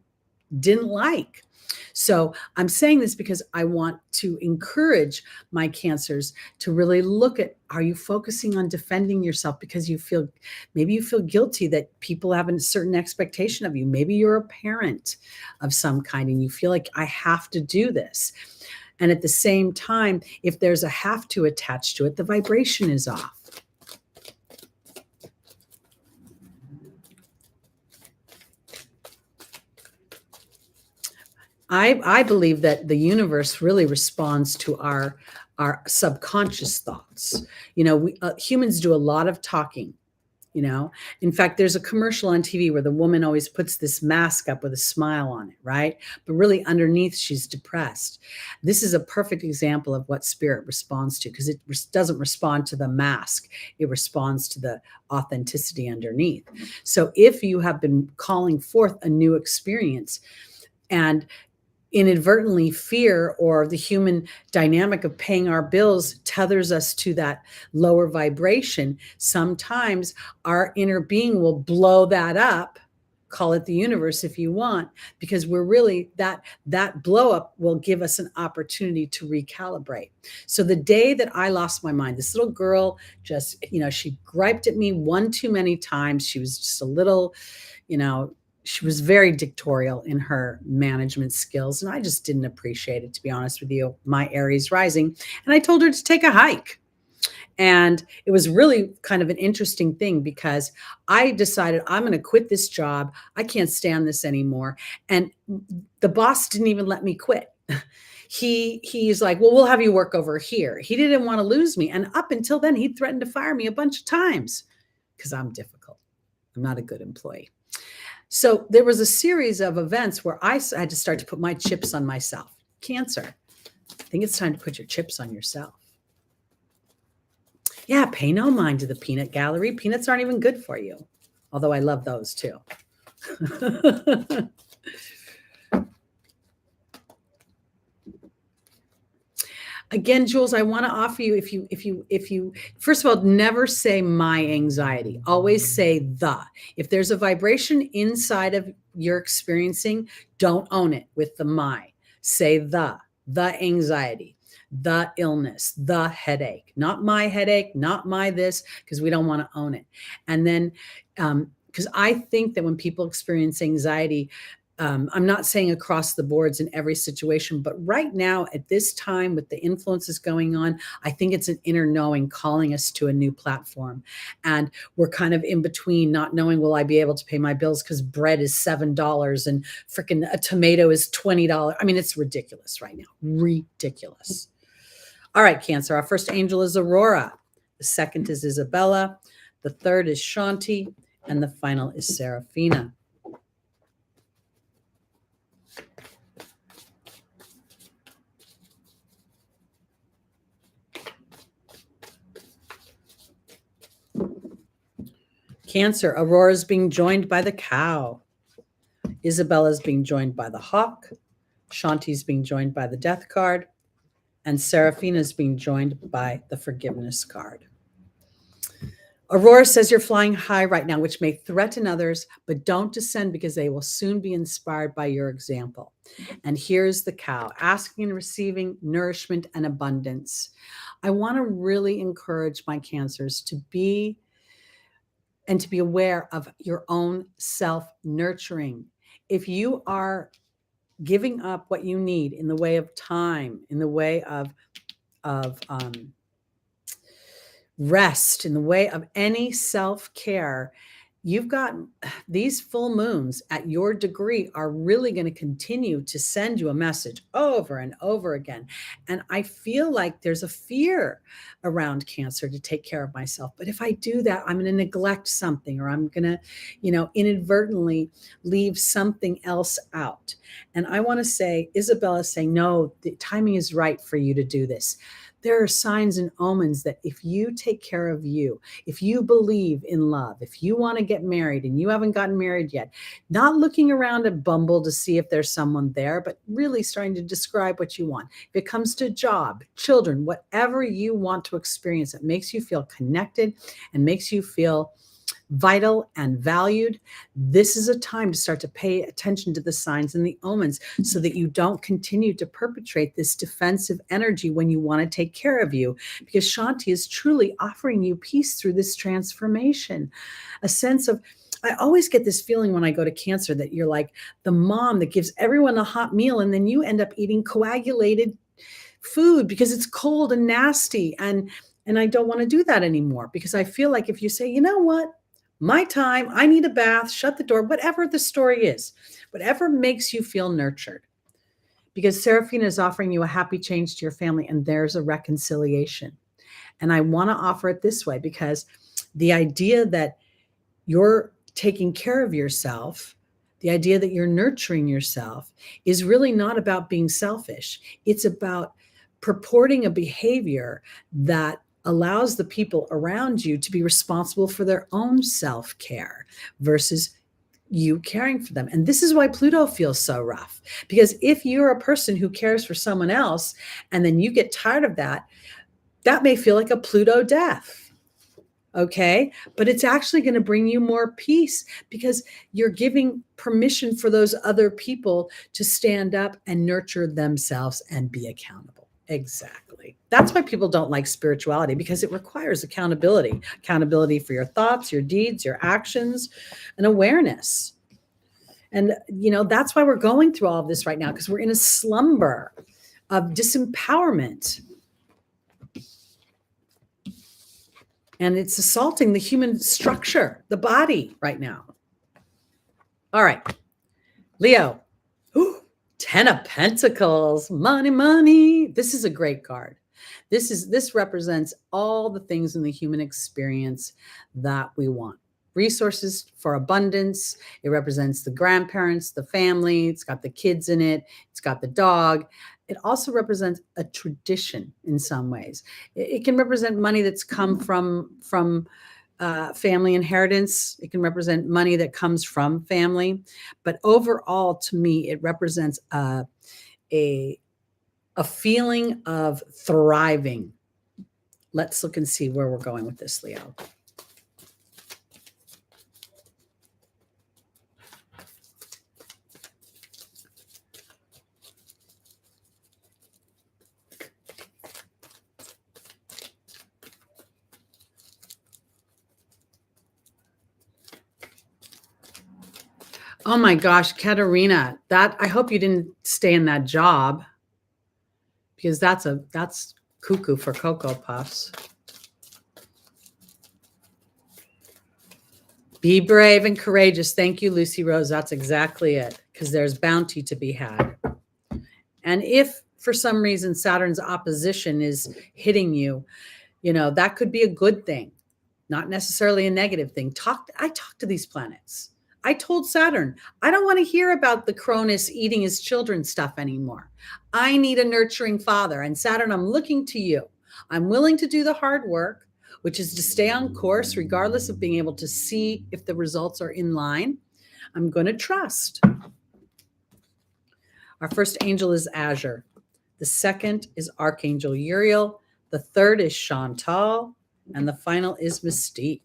didn't like. So I'm saying this because I want to encourage my Cancers to really look at, are you focusing on defending yourself because maybe you feel guilty that people have a certain expectation of you. Maybe you're a parent of some kind and you feel like, I have to do this. And at the same time, if there's a have to attached to it, the vibration is off. I believe that the universe really responds to our subconscious thoughts. We humans do a lot of talking. In fact, there's a commercial on TV where the woman always puts this mask up with a smile on it, right? But really underneath, she's depressed. This is a perfect example of what spirit responds to, because it doesn't respond to the mask. It responds to the authenticity underneath. So if you have been calling forth a new experience, and inadvertently fear or the human dynamic of paying our bills tethers us to that lower vibration, sometimes our inner being will blow that up. Call it the universe if you want, because we're really that blow up will give us an opportunity to recalibrate. So the day that I lost my mind, this little girl just, she griped at me one too many times. She was just a little, she was very dictatorial in her management skills, and I just didn't appreciate it, to be honest with you, my Aries rising. And I told her to take a hike. And it was really kind of an interesting thing, because I decided, I'm going to quit this job. I can't stand this anymore. And the boss didn't even let me quit. He's like, well, we'll have you work over here. He didn't want to lose me. And up until then, he threatened to fire me a bunch of times because I'm difficult. I'm not a good employee. So there was a series of events where I had to start to put my chips on myself. Cancer, I think it's time to put your chips on yourself. Yeah, pay no mind to the peanut gallery. Peanuts aren't even good for you, although I love those too. Again, Jules, I want to offer you, if you, first of all, never say my anxiety, always say the. If there's a vibration inside of you're experiencing, don't own it with the my. Say the anxiety, the illness, the headache, not my headache, not my this, because we don't want to own it. And then, because I think that when people experience anxiety, I'm not saying across the boards in every situation, but right now at this time with the influences going on, I think it's an inner knowing calling us to a new platform. And we're kind of in between not knowing, will I be able to pay my bills because bread is $7 and freaking a tomato is $20. I mean, it's ridiculous right now. Ridiculous. All right, Cancer. Our first angel is Aurora. The second is Isabella. The third is Shanti. And the final is Serafina. Cancer, Aurora is being joined by the cow. Isabella is being joined by the hawk. Shanti is being joined by the death card. And Serafina is being joined by the forgiveness card. Aurora says you're flying high right now, which may threaten others, but don't descend because they will soon be inspired by your example. And here's the cow, asking and receiving nourishment and abundance. I want to really encourage my Cancers to be aware of your own self-nurturing. If you are giving up what you need in the way of time, in the way of rest, in the way of any self-care, you've got these full moons at your degree are really going to continue to send you a message over and over again. And I feel like there's a fear around Cancer to take care of myself. But if I do that, I'm going to neglect something, or I'm going to, inadvertently leave something else out. And I want to say, Isabella is saying, no, the timing is right for you to do this. There are signs and omens that if you take care of you, if you believe in love, if you want to get married and you haven't gotten married yet, not looking around at Bumble to see if there's someone there, but really starting to describe what you want. If it comes to job, children, whatever you want to experience that makes you feel connected and makes you feel vital and valued, this is a time to start to pay attention to the signs and the omens so that you don't continue to perpetrate this defensive energy when you want to take care of you, because Shanti is truly offering you peace through this transformation. A sense of, I always get this feeling when I go to Cancer that you're like the mom that gives everyone a hot meal and then you end up eating coagulated food because it's cold and nasty. And I don't want to do that anymore, because I feel like if you say, you know what, my time, I need a bath, shut the door, whatever the story is, whatever makes you feel nurtured. Because Serafina is offering you a happy change to your family, and there's a reconciliation. And I want to offer it this way, because the idea that you're taking care of yourself, the idea that you're nurturing yourself is really not about being selfish. It's about purporting a behavior that allows the people around you to be responsible for their own self-care versus you caring for them. And this is why Pluto feels so rough, because if you're a person who cares for someone else and then you get tired of that, that may feel like a Pluto death. Okay. But it's actually going to bring you more peace because you're giving permission for those other people to stand up and nurture themselves and be accountable. Exactly. That's why people don't like spirituality, because it requires accountability for your thoughts, your deeds, your actions, and awareness. And, that's why we're going through all of this right now, because we're in a slumber of disempowerment. And it's assaulting the human structure, the body right now. All right. Leo. Ooh, 10 of Pentacles, money, money. This is a great card. This represents all the things in the human experience that we want. Resources for abundance. It represents the grandparents, the family. It's got the kids in it. It's got the dog. It also represents a tradition in some ways. It can represent money that's come from family inheritance. It can represent money that comes from family. But overall, to me, it represents a feeling of thriving. Let's look and see where we're going with this, Leo. Oh my gosh, Katerina, that I hope you didn't stay in that job because that's cuckoo for Cocoa Puffs. Be brave and courageous. Thank you, Lucy Rose. That's exactly it, because there's bounty to be had. And if for some reason Saturn's opposition is hitting you, that could be a good thing, not necessarily a negative thing. I talk to these planets. I told Saturn, I don't want to hear about the Cronus eating his children stuff anymore. I need a nurturing father. And Saturn, I'm looking to you. I'm willing to do the hard work, which is to stay on course, regardless of being able to see if the results are in line. I'm going to trust. Our first angel is Azure. The second is Archangel Uriel. The third is Chantal. And the final is Mystique.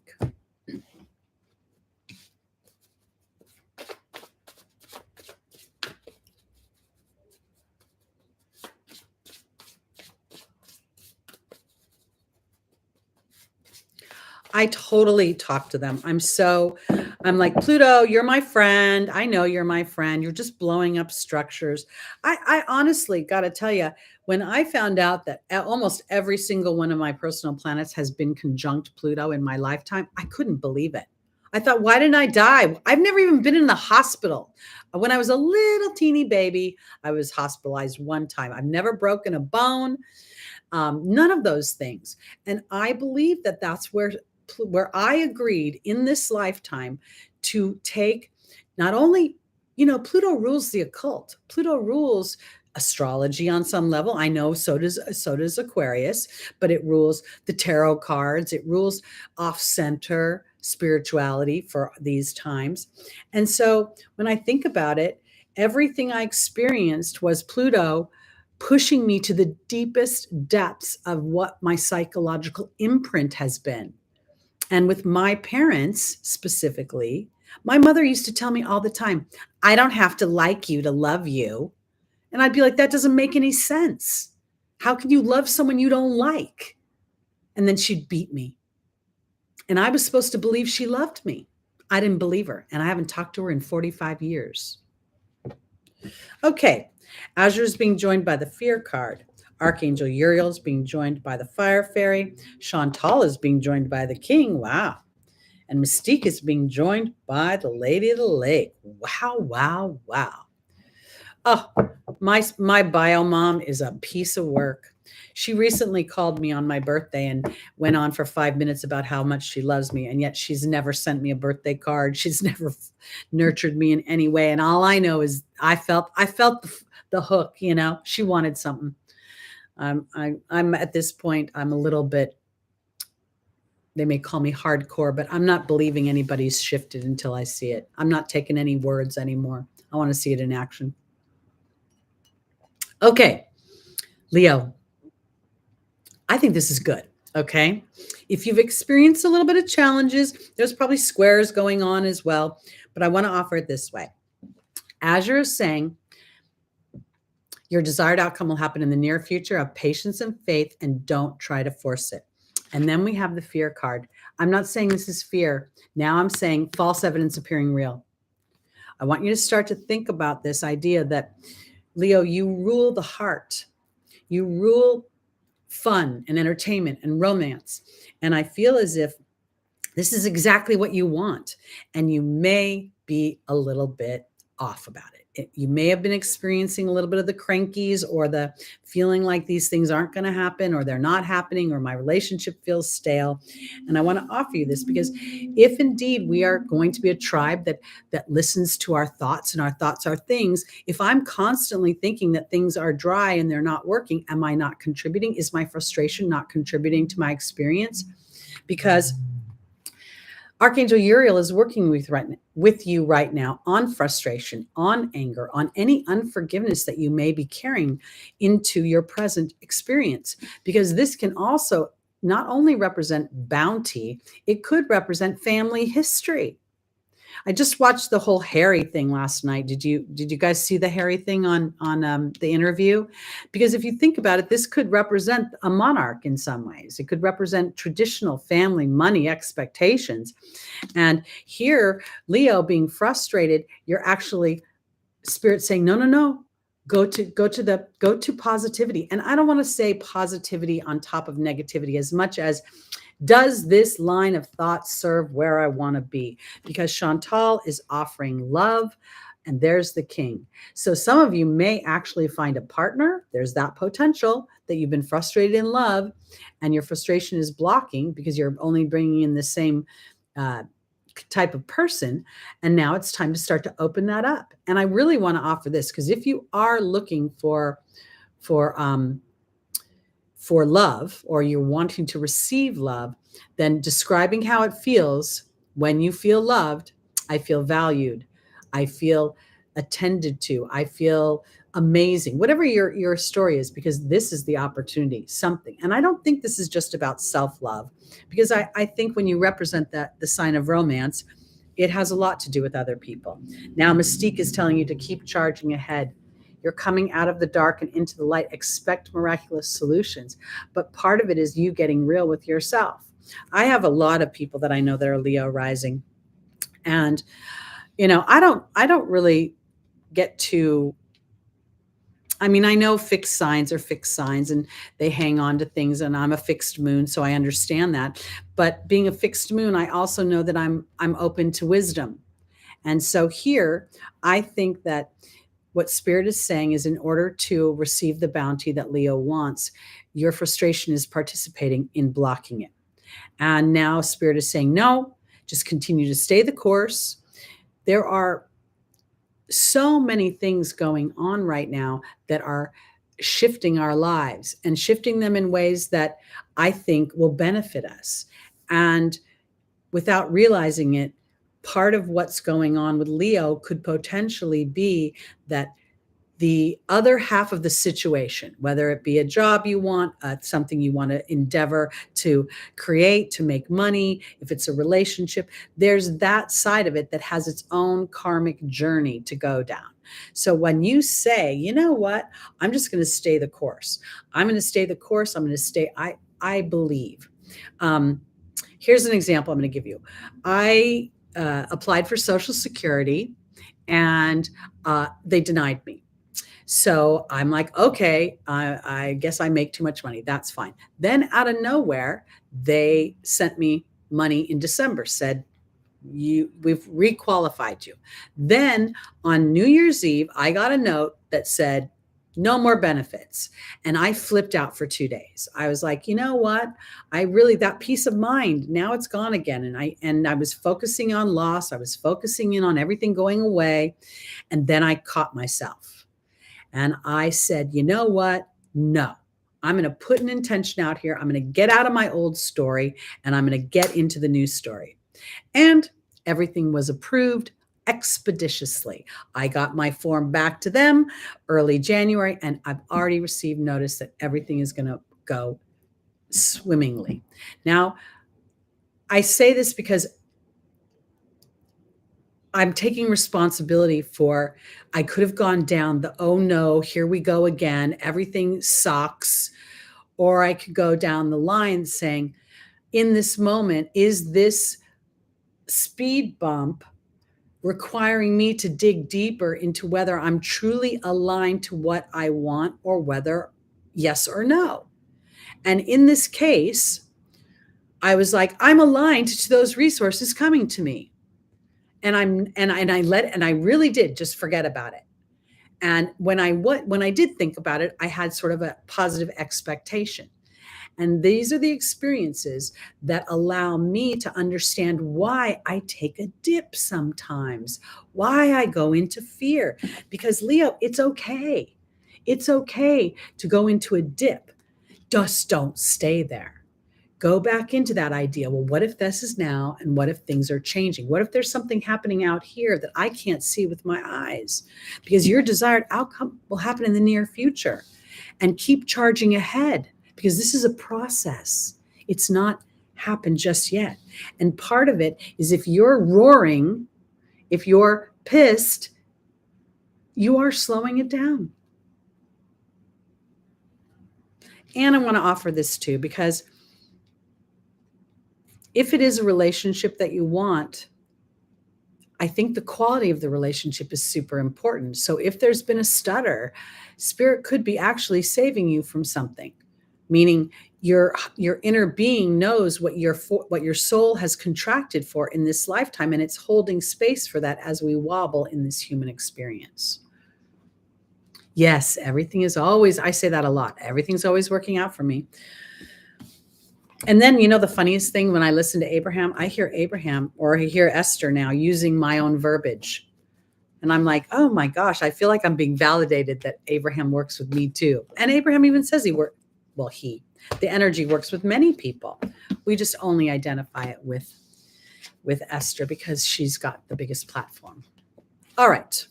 I totally talk to them. I'm like, Pluto, you're my friend. I know you're my friend. You're just blowing up structures. I honestly got to tell you, when I found out that almost every single one of my personal planets has been conjunct Pluto in my lifetime, I couldn't believe it. I thought, why didn't I die? I've never even been in the hospital. When I was a little teeny baby, I was hospitalized one time. I've never broken a bone, none of those things. And I believe that that's where I agreed in this lifetime to take not only, Pluto rules the occult. Pluto rules astrology on some level. I know so does Aquarius, but it rules the tarot cards. It rules off-center spirituality for these times. And so when I think about it, everything I experienced was Pluto pushing me to the deepest depths of what my psychological imprint has been. And with my parents specifically, my mother used to tell me all the time, I don't have to like you to love you. And I'd be like, that doesn't make any sense. How can you love someone you don't like? And then she'd beat me. And I was supposed to believe she loved me. I didn't believe her. And I haven't talked to her in 45 years. Okay. Azure is being joined by the Fear card. Archangel Uriel is being joined by the Fire Fairy. Chantal is being joined by the King. Wow. And Mystique is being joined by the Lady of the Lake. Wow, wow, wow. Oh, my bio mom is a piece of work. She recently called me on my birthday and went on for 5 minutes about how much she loves me. And yet she's never sent me a birthday card. She's never nurtured me in any way. And all I know is I felt the hook, she wanted something. I'm at this point, I'm a little bit, they may call me hardcore, but I'm not believing anybody's shifted until I see it. I'm not taking any words anymore. I want to see it in action. Okay, Leo, I think this is good. Okay. If you've experienced a little bit of challenges, there's probably squares going on as well, but I want to offer it this way. Azure is saying, your desired outcome will happen in the near future. Have patience and faith and don't try to force it. And then we have the Fear card. I'm not saying this is fear. Now I'm saying false evidence appearing real. I want you to start to think about this idea that, Leo, you rule the heart. You rule fun and entertainment and romance. And I feel as if this is exactly what you want. And you may be a little bit off about it. You may have been experiencing a little bit of the crankies or the feeling like these things aren't going to happen or they're not happening or my relationship feels stale. And I want to offer you this because if indeed we are going to be a tribe that listens to our thoughts and our thoughts are things, if I'm constantly thinking that things are dry and they're not working, am I not contributing? Is my frustration not contributing to my experience? Because Archangel Uriel is working with you right now on frustration, on anger, on any unforgiveness that you may be carrying into your present experience, because this can also not only represent bounty, it could represent family history. I just watched the whole Harry thing last night. Did you guys see the Harry thing on the interview? Because if you think about it, this could represent a monarch in some ways. It could represent traditional family money expectations. And here, Leo being frustrated, you're actually Spirit saying, no, no, no. Go to positivity. And I don't want to say positivity on top of negativity as much as, does this line of thought serve where I want to be? Because Chantal is offering love, and there's the king. So some of you may actually find a partner. There's that potential that you've been frustrated in love, and your frustration is blocking because you're only bringing in the same type of person. And now it's time to start to open that up. And I really want to offer this, because if you are looking for love, or you're wanting to receive love, then describing how it feels when you feel loved. I feel valued. I feel attended to. I feel amazing. Whatever your story is, because this is the opportunity, something. And I don't think this is just about self-love, because I think when you represent the sign of romance, it has a lot to do with other people. Now, Mystique is telling you to keep charging ahead. You're coming out of the dark and into the light. Expect miraculous solutions. But part of it is you getting real with yourself. I have a lot of people that I know that are Leo rising. And, I don't really get to, I know fixed signs are fixed signs and they hang on to things, and I'm a fixed moon, so I understand that. But being a fixed moon, I also know that I'm open to wisdom. And so here, I think that what Spirit is saying is, in order to receive the bounty that Leo wants, your frustration is participating in blocking it. And now Spirit is saying, no, just continue to stay the course. There are so many things going on right now that are shifting our lives, and shifting them in ways that I think will benefit us. And without realizing it, part of what's going on with Leo could potentially be that the other half of the situation, whether it be a job you want, something you want to endeavor to create, to make money, if it's a relationship, there's that side of it that has its own karmic journey to go down. So when you say, you know what, I'm just going to stay the course. I'm going to stay the course. I'm going to stay. I believe. Here's an example I'm going to give you. I applied for Social Security, and they denied me. So I'm like, okay, I guess I make too much money. That's fine. Then out of nowhere, they sent me money in December, said, we've requalified you. Then on New Year's Eve, I got a note that said, no more benefits. And I flipped out for 2 days. I was like, you know what? That peace of mind, now it's gone again. And I was focusing on loss. I was focusing in on everything going away. And then I caught myself. And I said, you know what? No, I'm going to put an intention out here. I'm going to get out of my old story, and I'm going to get into the new story. And everything was approved expeditiously. I got my form back to them early January, and I've already received notice that everything is going to go swimmingly. Now, I say this because I'm taking responsibility for, I could have gone down the, oh no, here we go again, everything sucks. Or I could go down the line saying, in this moment, is this speed bump requiring me to dig deeper into whether I'm truly aligned to what I want, or whether yes or no? And in this case, I was like, I'm aligned to those resources coming to me. And I really did just forget about it. And when I did think about it, I had sort of a positive expectation. And these are the experiences that allow me to understand why I take a dip sometimes, why I go into fear. Because Leo, it's okay. It's okay to go into a dip. Just don't stay there. Go back into that idea. Well, what if this is now, and what if things are changing? What if there's something happening out here that I can't see with my eyes? Because your desired outcome will happen in the near future. And keep charging ahead, because this is a process. It's not happened just yet. And part of it is, if you're roaring If you're pissed, you are slowing it down. And I want to offer this too, because if it is a relationship that you want, I think the quality of the relationship is super important. So if there's been a stutter, spirit could be actually saving you from something, meaning your inner being knows what your soul has contracted for in this lifetime, and it's holding space for that as we wobble in this human experience. Yes, everything is always, I say that a lot, everything's always working out for me. And then, the funniest thing, when I listen to Abraham, I hear Abraham, or I hear Esther now using my own verbiage. And I'm like, oh my gosh, I feel like I'm being validated that Abraham works with me too. And Abraham even says the energy works with many people. We just only identify it with Esther because she's got the biggest platform. All right.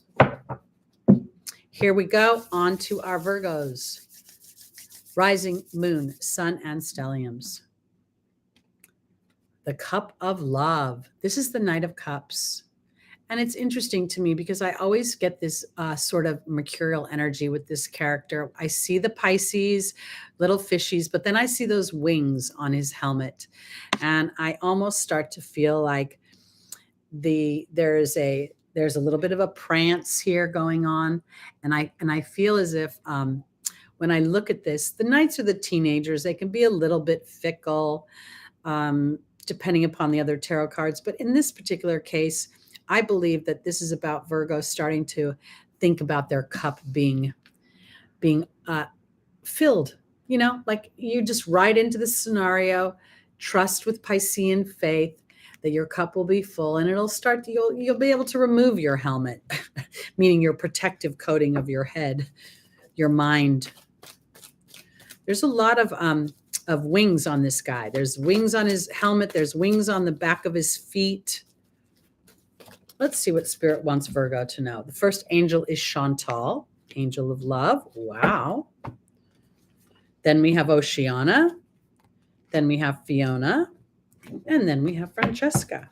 Here we go, on to our Virgos. Rising, moon, sun, and stelliums. The Cup of Love. This is the Knight of Cups. And it's interesting to me because I always get this sort of mercurial energy with this character. I see the Pisces, little fishies, but then I see those wings on his helmet. And I almost start to feel like there's a little bit of a prance here going on. And I feel as if when I look at this, the Knights are the teenagers. They can be a little bit fickle, depending upon the other tarot cards. But in this particular case, I believe that this is about Virgo starting to think about their cup being filled, like you just ride into the scenario, trust with Piscean faith that your cup will be full, and you'll be able to remove your helmet, meaning your protective coating of your head, your mind. There's a lot of wings on this guy. There's wings on his helmet. There's wings on the back of his feet. Let's see what Spirit wants Virgo to know. The first angel is Chantal, angel of love. Wow. Then we have Oceana. Then we have Fiona. And then we have Francesca.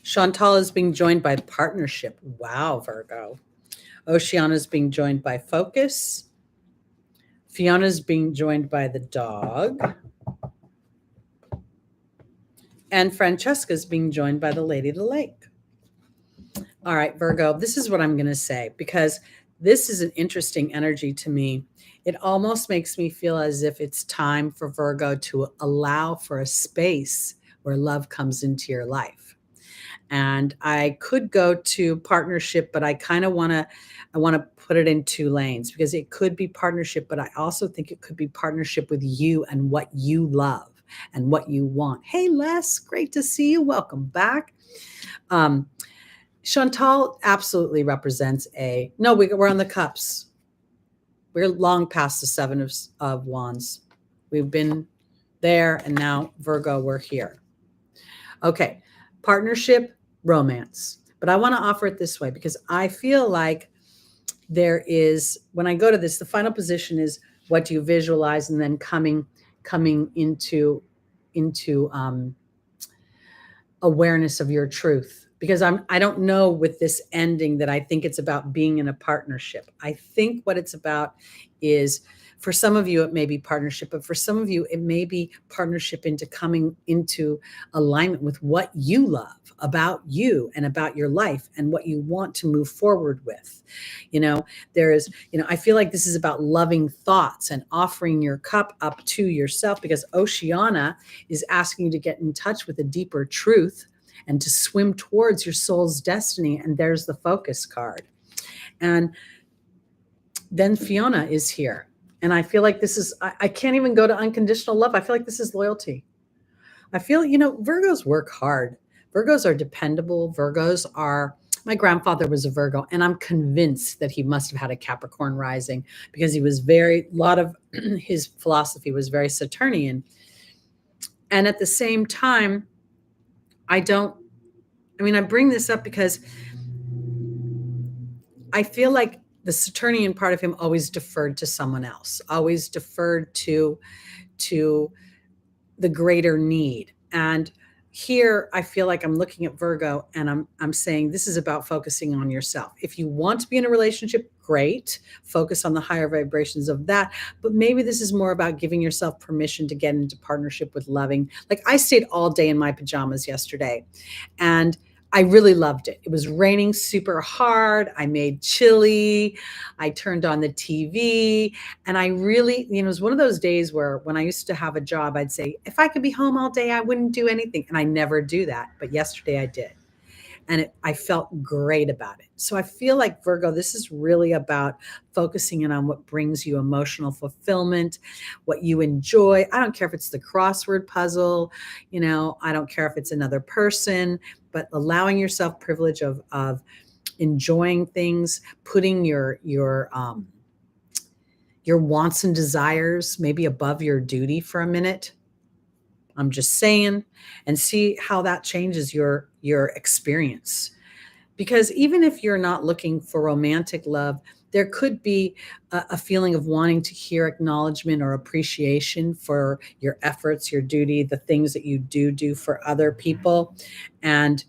Chantal is being joined by partnership. Wow, Virgo. Oceana is being joined by focus. Fiona is being joined by the dog. And Francesca is being joined by the Lady of the Lake. All right, Virgo, this is what I'm going to say, because this is an interesting energy to me. It almost makes me feel as if it's time for Virgo to allow for a space where love comes into your life. And I could go to partnership, but I kind of want to put it in two lanes, because it could be partnership, but I also think it could be partnership with you and what you love and what you want. Hey, Les, great to see you. Welcome back. Chantal absolutely represents we're on the cups. We're long past the Seven of Wands. We've been there, and now Virgo, we're here. Okay, partnership, romance. But I want to offer it this way, because I feel like there is, when I go to this, the final position is what do you visualize, and then coming into awareness of your truth. Because I don't know with this ending that I think it's about being in a partnership. I think what it's about is, for some of you, it may be partnership, but for some of you, it may be partnership into coming into alignment with what you love about you and about your life and what you want to move forward with. I feel like this is about loving thoughts and offering your cup up to yourself, because Oceana is asking you to get in touch with a deeper truth and to swim towards your soul's destiny. And there's the focus card. And then Fiona is here. And I feel like this is, I can't even go to unconditional love. I feel like this is loyalty. I feel, Virgos work hard. Virgos are dependable. My grandfather was a Virgo, and I'm convinced that he must have had a Capricorn rising, because he was a lot of his philosophy was very Saturnian. And at the same time, I don't I mean, I bring this up because I feel like the Saturnian part of him always deferred to someone else, always deferred to the greater need. And here I feel like I'm looking at Virgo and I'm saying this is about focusing on yourself. If you want to be in a relationship, great. Focus on the higher vibrations of that. But maybe this is more about giving yourself permission to get into partnership with loving. Like I stayed all day in my pajamas yesterday and I really loved it. It was raining super hard. I made chili. I turned on the TV. And I really, it was one of those days where when I used to have a job, I'd say, if I could be home all day, I wouldn't do anything. And I never do that. But yesterday I did. And I felt great about it. So I feel like Virgo, this is really about focusing in on what brings you emotional fulfillment, what you enjoy. I don't care if it's the crossword puzzle, I don't care if it's another person, but allowing yourself privilege of enjoying things, putting your wants and desires maybe above your duty for a minute. I'm just saying, and see how that changes your experience. Because even if you're not looking for romantic love, there could be a feeling of wanting to hear acknowledgement or appreciation for your efforts, your duty, the things that you do for other people. And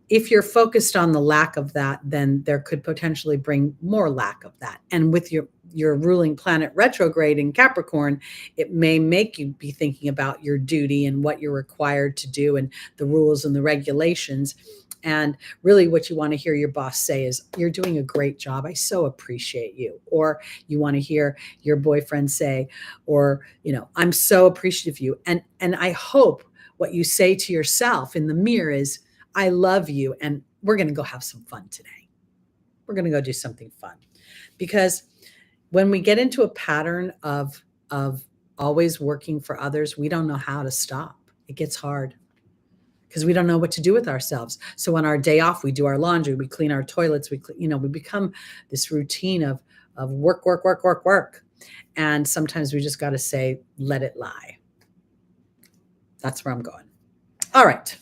if you're focused on the lack of that, then there could potentially bring more lack of that. And with your ruling planet retrograde in Capricorn, it may make you be thinking about your duty and what you're required to do and the rules and the regulations. And really what you want to hear your boss say is, you're doing a great job. I so appreciate you. Or you want to hear your boyfriend say, or, I'm so appreciative of you. And I hope what you say to yourself in the mirror is, I love you, and we're going to go have some fun today. We're going to go do something fun. Because when we get into a pattern of always working for others, we don't know how to stop. It gets hard because we don't know what to do with ourselves. So on our day off, we do our laundry, we clean our toilets, we become this routine of work. And sometimes we just got to say, let it lie. That's where I'm going. All right.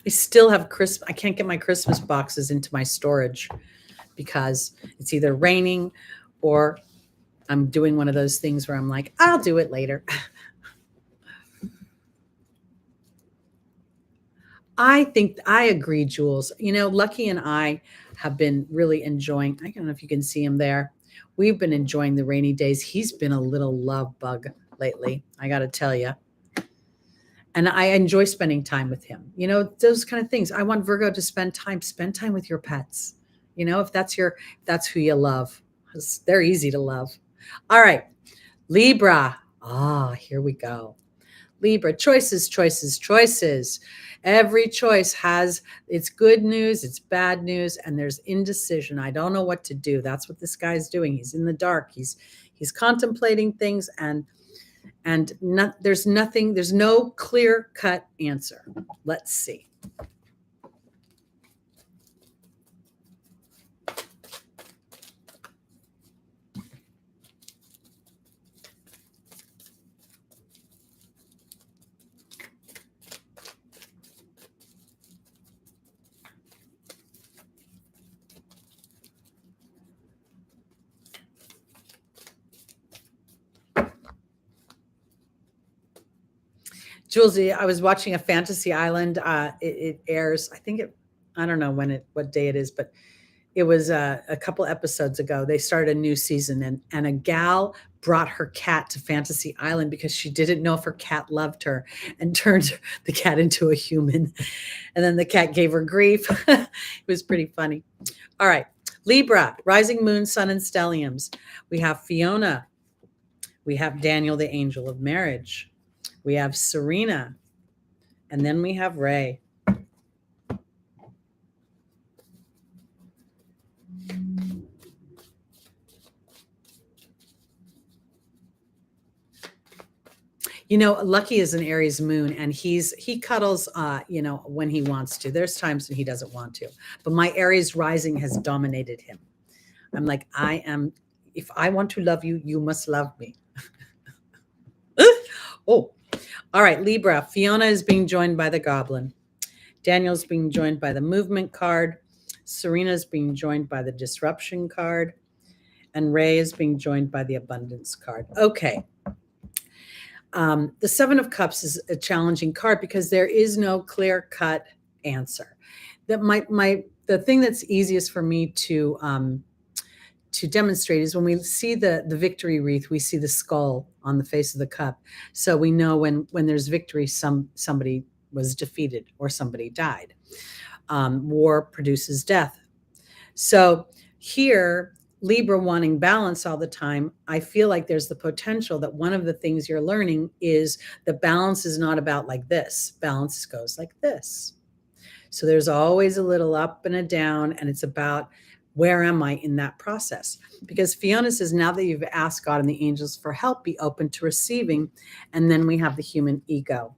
I still have I can't get my Christmas boxes into my storage because it's either raining or I'm doing one of those things where I'm like, I'll do it later. I think I agree, Jules. Lucky and I have been really enjoying, I don't know if you can see him there. We've been enjoying the rainy days. He's been a little love bug lately, I got to tell you. And I enjoy spending time with him. Those kind of things. I want Virgo to spend time with your pets. If that's who you love. They're easy to love. All right. Libra. Here we go. Libra, choices. Every choice has its good news, its bad news, and there's indecision. I don't know what to do. That's what this guy's doing. He's in the dark. He's contemplating things there's no clear-cut answer. Let's see. Jules, I was watching a Fantasy Island. It airs, I don't know what day it is, but it was a couple episodes ago. They started a new season, and a gal brought her cat to Fantasy Island because she didn't know if her cat loved her and turned the cat into a human. And then the cat gave her grief. It was pretty funny. All right. Libra, rising moon, sun, and stelliums. We have Fiona. We have Daniel, the angel of marriage. We have Serena, and then we have Ray. Lucky is an Aries moon, and he cuddles, when he wants to. There's times when he doesn't want to, but my Aries rising has dominated him. I'm like, if I want to love you, you must love me. Oh, All right, Libra. Fiona is being joined by the Goblin. Daniel's being joined by the Movement card. Serena's being joined by the Disruption card. And Ray is being joined by the Abundance card. Okay. The Seven of Cups is a challenging card because there is no clear-cut answer. The thing that's easiest for me to demonstrate is when we see the victory wreath, we see the skull on the face of the cup. So we know when there's victory, somebody was defeated or somebody died. War produces death. So here, Libra wanting balance all the time, I feel like there's the potential that one of the things you're learning is the balance is not about like this. Balance goes like this. So there's always a little up and a down, and it's about where am I in that process? Because Fiona says, now that you've asked God and the angels for help, be open to receiving. And then we have the human ego.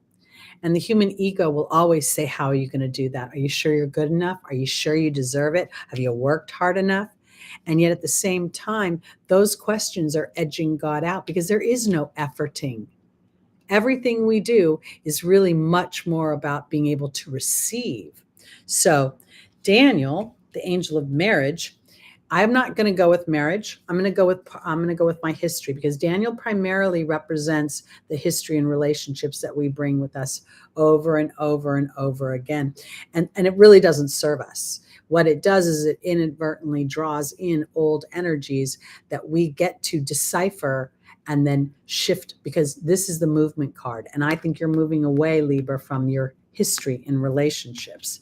And the human ego will always say, how are you going to do that? Are you sure you're good enough? Are you sure you deserve it? Have you worked hard enough? And yet at the same time, those questions are edging God out because there is no efforting. Everything we do is really much more about being able to receive. So Daniel, the angel of marriage, I'm not going to go with marriage. I'm going to go with my history, because Daniel primarily represents the history and relationships that we bring with us over and over and over again. And it really doesn't serve us. What it does is it inadvertently draws in old energies that we get to decipher and then shift, because this is the movement card. And I think you're moving away, Libra, from your history in relationships.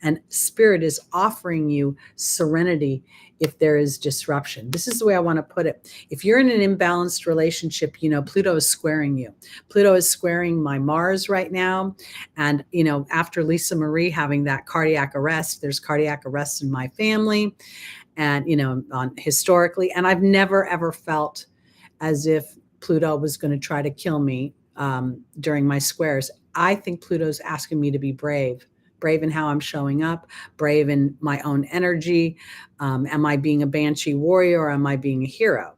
And Spirit is offering you serenity if there is disruption. This is the way I want to put it. If you're in an imbalanced relationship, Pluto is squaring you. Pluto is squaring my Mars right now. And, after Lisa Marie having that cardiac arrest, there's cardiac arrests in my family and, historically. And I've never, ever felt as if Pluto was going to try to kill me during my squares. I think Pluto's asking me to be brave in how I'm showing up, brave in my own energy. Am I being a banshee warrior, or am I being a hero?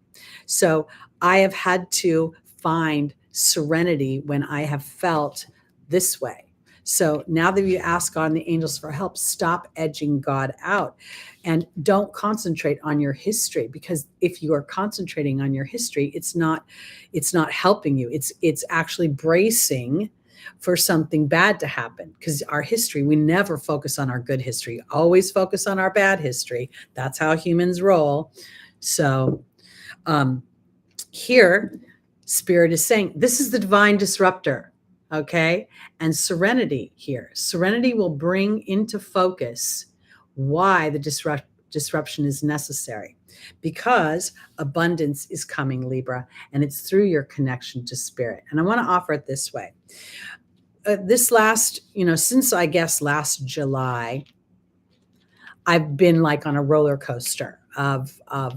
So I have had to find serenity when I have felt this way. So now that you ask God and the angels for help, stop edging God out and don't concentrate on your history, because if you are concentrating on your history, it's not helping you. It's actually bracing for something bad to happen, because our history, we never focus on our good history, always focus on our bad history. That's how humans roll. So here, Spirit is saying, this is the divine disruptor. Okay. And serenity here. Serenity will bring into focus why the disruption is necessary, because abundance is coming, Libra, and it's through your connection to Spirit. And I want to offer it this way. This last, since I guess last July, I've been like on a roller coaster of a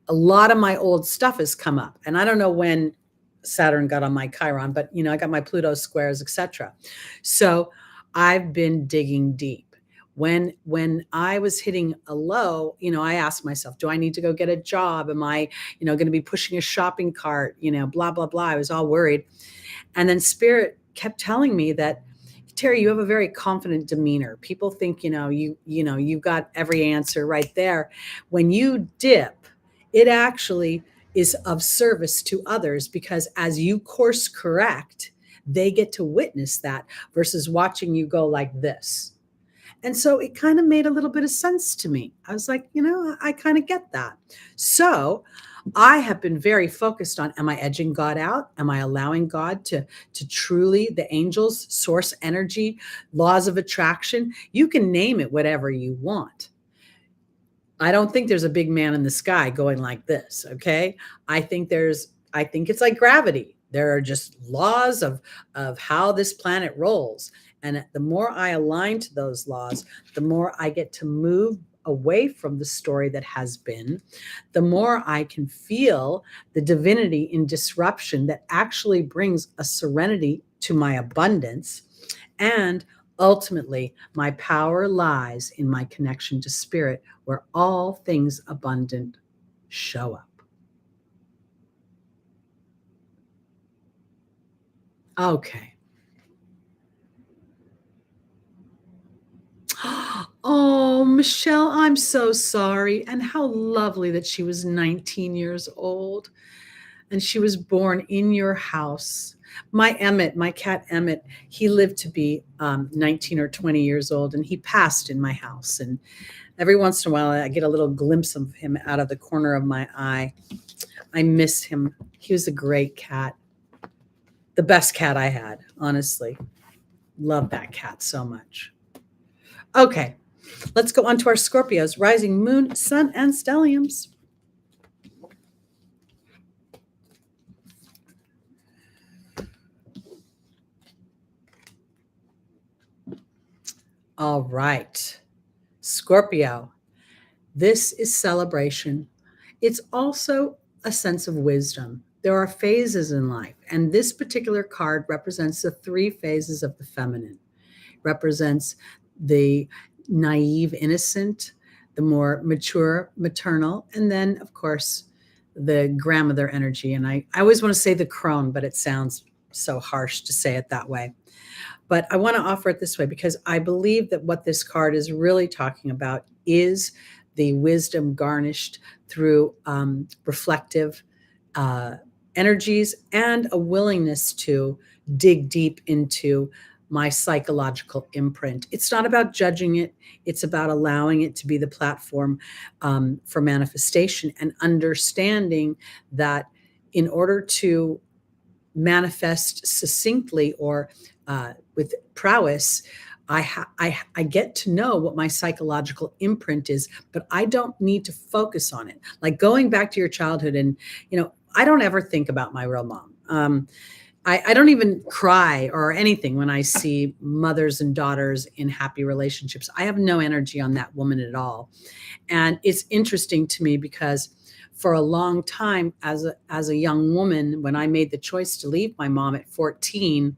lot of my old stuff has come up. And I don't know when Saturn got on my Chiron, but I got my Pluto squares, etc. So I've been digging deep. When I was hitting a low, I asked myself, do I need to go get a job? Am I, going to be pushing a shopping cart? Blah, blah, blah. I was all worried. And then Spirit kept telling me that, Teri, you have a very confident demeanor. People think, you've got every answer right there. When you dip, it actually is of service to others, because as you course correct, they get to witness that versus watching you go like this. And so it kind of made a little bit of sense to me. I was like, I kind of get that. So I have been very focused on, am I edging God out? Am I allowing God to truly, the angels, source energy, laws of attraction? You can name it whatever you want. I don't think there's a big man in the sky going like this. Okay. I think it's like gravity. There are just laws of how this planet rolls. And the more I align to those laws, the more I get to move away from the story that has been, the more I can feel the divinity in disruption that actually brings a serenity to my abundance. And ultimately, my power lies in my connection to Spirit, where all things abundant show up. Okay. Oh, Michelle, I'm so sorry. And how lovely that she was 19 years old and she was born in your house. My Emmett, my cat Emmett, he lived to be 19 or 20 years old and he passed in my house. And every once in a while, I get a little glimpse of him out of the corner of my eye. I miss him. He was a great cat, the best cat I had, honestly. Love that cat so much. Okay, let's go on to our Scorpios, rising moon, sun, and stelliums. All right, Scorpio, this is celebration. It's also a sense of wisdom. There are phases in life, and this particular card represents the three phases of the feminine. Represents the naive, innocent, the more mature, maternal, and then, of course, the grandmother energy. And I always want to say the crone, but it sounds so harsh to say it that way. But I want to offer it this way because I believe that what this card is really talking about is the wisdom garnished through reflective energies and a willingness to dig deep into my psychological imprint. It's not about judging it, it's about allowing it to be the platform for manifestation and understanding that in order to manifest succinctly or with prowess, I get to know what my psychological imprint is, but I don't need to focus on it. Like going back to your childhood, and I don't ever think about my real mom. I don't even cry or anything when I see mothers and daughters in happy relationships. I have no energy on that woman at all, and it's interesting to me because for a long time, as a young woman, when I made the choice to leave my mom at 14,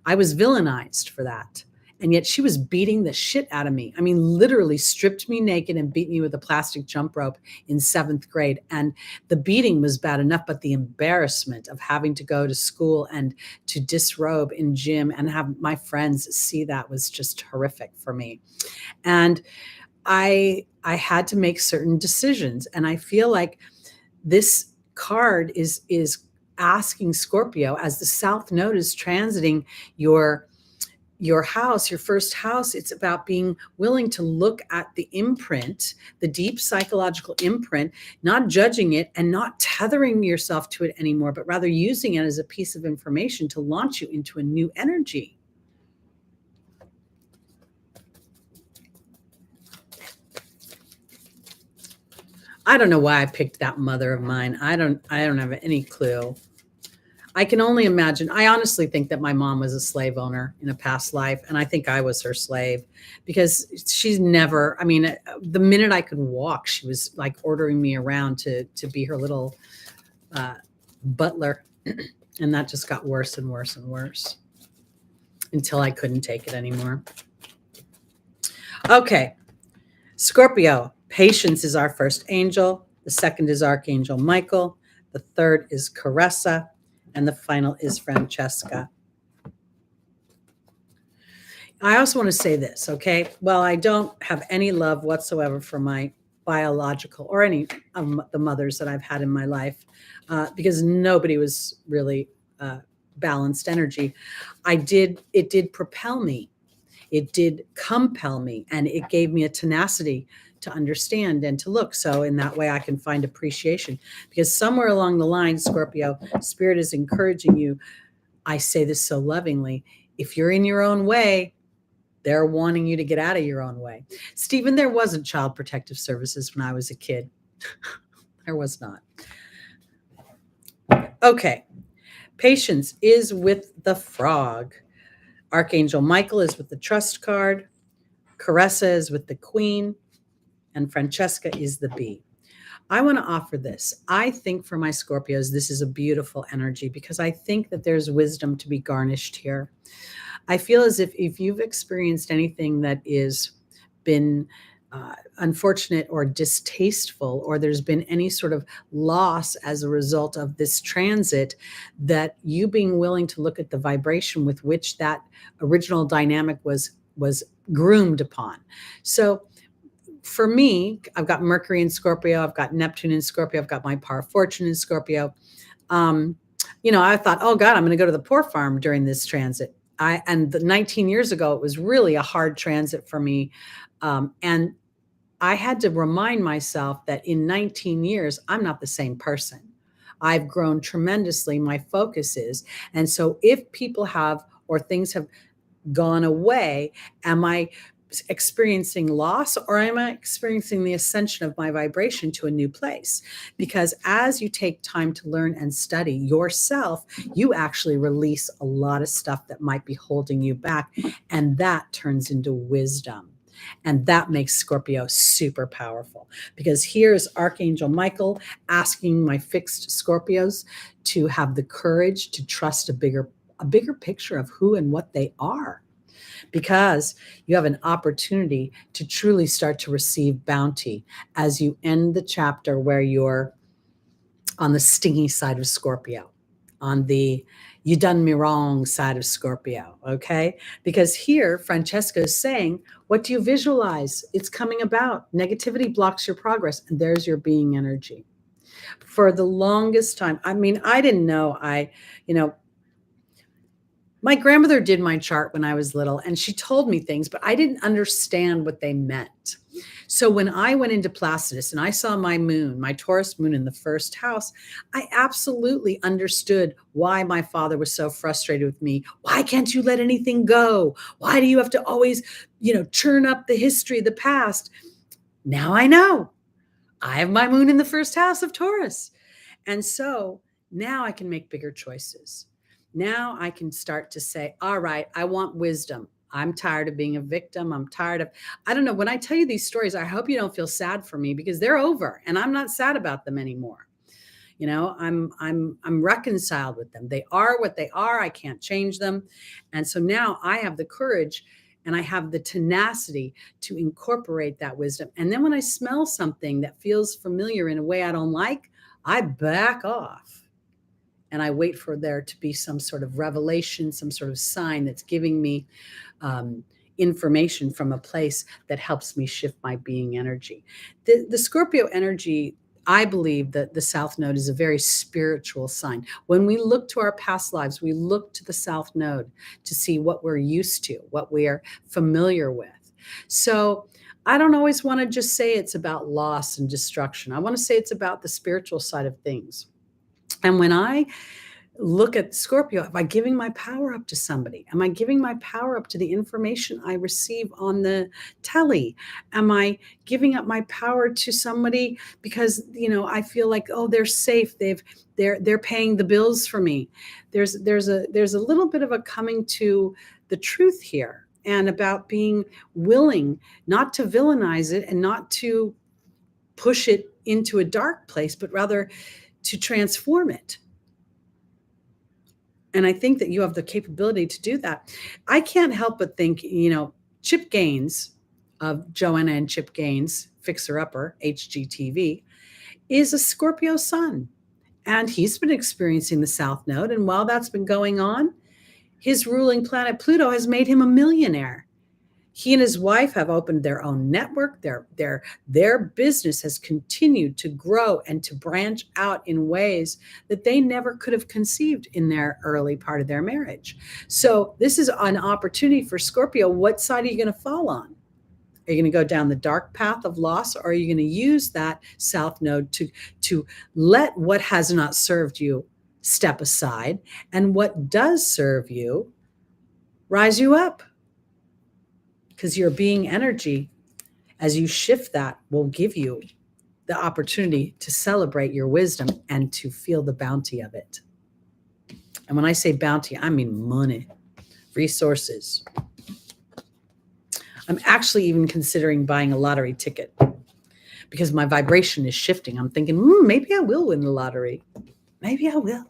I was villainized for that. And yet she was beating the shit out of me. I mean, literally stripped me naked and beat me with a plastic jump rope in 7th grade. And the beating was bad enough, but the embarrassment of having to go to school and to disrobe in gym and have my friends see that was just horrific for me. And I had to make certain decisions. And I feel like this card is asking Scorpio, as the South Node is transiting your house, your first house, it's about being willing to look at the imprint, the deep psychological imprint, not judging it and not tethering yourself to it anymore, but rather using it as a piece of information to launch you into a new energy. I don't know why I picked that mother of mine. I don't have any clue. I can only imagine. I honestly think that my mom was a slave owner in a past life, and I think I was her slave because she's never, I mean, the minute I could walk, she was like ordering me around to be her little butler. And that just got worse and worse and worse until I couldn't take it anymore. Okay, Scorpio, patience is our first angel. The second is Archangel Michael. The third is Caressa. And the final is Francesca. I also want to say this, okay? Well, I don't have any love whatsoever for my biological or any of the mothers that I've had in my life because nobody was really balanced energy. It did propel me. It did compel me, and it gave me a tenacity to understand and to look. So in that way, I can find appreciation because somewhere along the line, Scorpio, Spirit is encouraging you. I say this so lovingly. If you're in your own way, they're wanting you to get out of your own way. Stephen, there wasn't Child Protective Services when I was a kid. There was not. Okay. Patience is with the frog. Archangel Michael is with the Trust card. Caressa is with the Queen. And Francesca is the bee. I want to offer this. I think for my Scorpios, this is a beautiful energy because I think that there's wisdom to be garnished here. I feel as if you've experienced anything that is been unfortunate or distasteful, or there's been any sort of loss as a result of this transit, that you being willing to look at the vibration with which that original dynamic was groomed upon. So for me, I've got Mercury in Scorpio, I've got Neptune in Scorpio, I've got my power of fortune in Scorpio. I thought, oh God, I'm going to go to the poor farm during this transit. And 19 years ago, it was really a hard transit for me. And I had to remind myself that in 19 years, I'm not the same person. I've grown tremendously. My focus is. And so if people have, or things have gone away, am I experiencing loss, or am I experiencing the ascension of my vibration to a new place? Because as you take time to learn and study yourself, you actually release a lot of stuff that might be holding you back. And that turns into wisdom. And that makes Scorpio super powerful, because here's Archangel Michael asking my fixed Scorpios to have the courage to trust a bigger picture of who and what they are, because you have an opportunity to truly start to receive bounty as you end the chapter where you're on the stingy side of Scorpio, on the you done me wrong side of Scorpio, okay? Because here, Francesca's saying, what do you visualize? It's coming about. Negativity blocks your progress, and there's your being energy. For the longest time, I didn't know, my grandmother did my chart when I was little, and she told me things, but I didn't understand what they meant. So when I went into Placidus and I saw my moon, my Taurus moon in the first house, I absolutely understood why my father was so frustrated with me. Why can't you let anything go? Why do you have to always, churn up the history of the past? Now I know. I have my moon in the first house of Taurus. And so now I can make bigger choices. Now I can start to say, all right, I want wisdom. I'm tired of being a victim. I'm tired of, I don't know, when I tell you these stories, I hope you don't feel sad for me, because they're over and I'm not sad about them anymore. I'm reconciled with them. They are what they are. I can't change them. And so now I have the courage and I have the tenacity to incorporate that wisdom. And then when I smell something that feels familiar in a way I don't like, I back off. And I wait for there to be some sort of revelation, some sort of sign that's giving me information from a place that helps me shift my being energy. The Scorpio energy, I believe that the South Node is a very spiritual sign. When we look to our past lives, we look to the South Node to see what we're used to, what we are familiar with. So I don't always want to just say it's about loss and destruction. I want to say it's about the spiritual side of things. And when I look at Scorpio, am I giving my power up to somebody? Am I giving my power up to the information I receive on the telly? Am I giving up my power to somebody because, I feel like, oh, they're safe. They're paying the bills for me. There's a little bit of a coming to the truth here, and about being willing not to villainize it and not to push it into a dark place, but rather to transform it. And I think that you have the capability to do that. I can't help but think, Chip Gaines of Joanna and Chip Gaines, Fixer Upper, HGTV, is a Scorpio sun. And he's been experiencing the South Node. And while that's been going on, his ruling planet Pluto has made him a millionaire. He and his wife have opened their own network. Their business has continued to grow and to branch out in ways that they never could have conceived in their early part of their marriage. So this is an opportunity for Scorpio. What side are you going to fall on? Are you going to go down the dark path of loss, or are you going to use that South Node to let what has not served you step aside, and what does serve you rise you up? Because your being energy, as you shift that, will give you the opportunity to celebrate your wisdom and to feel the bounty of it. And when I say bounty, I mean money, resources. I'm actually even considering buying a lottery ticket because my vibration is shifting. I'm thinking, maybe I will win the lottery. Maybe I will.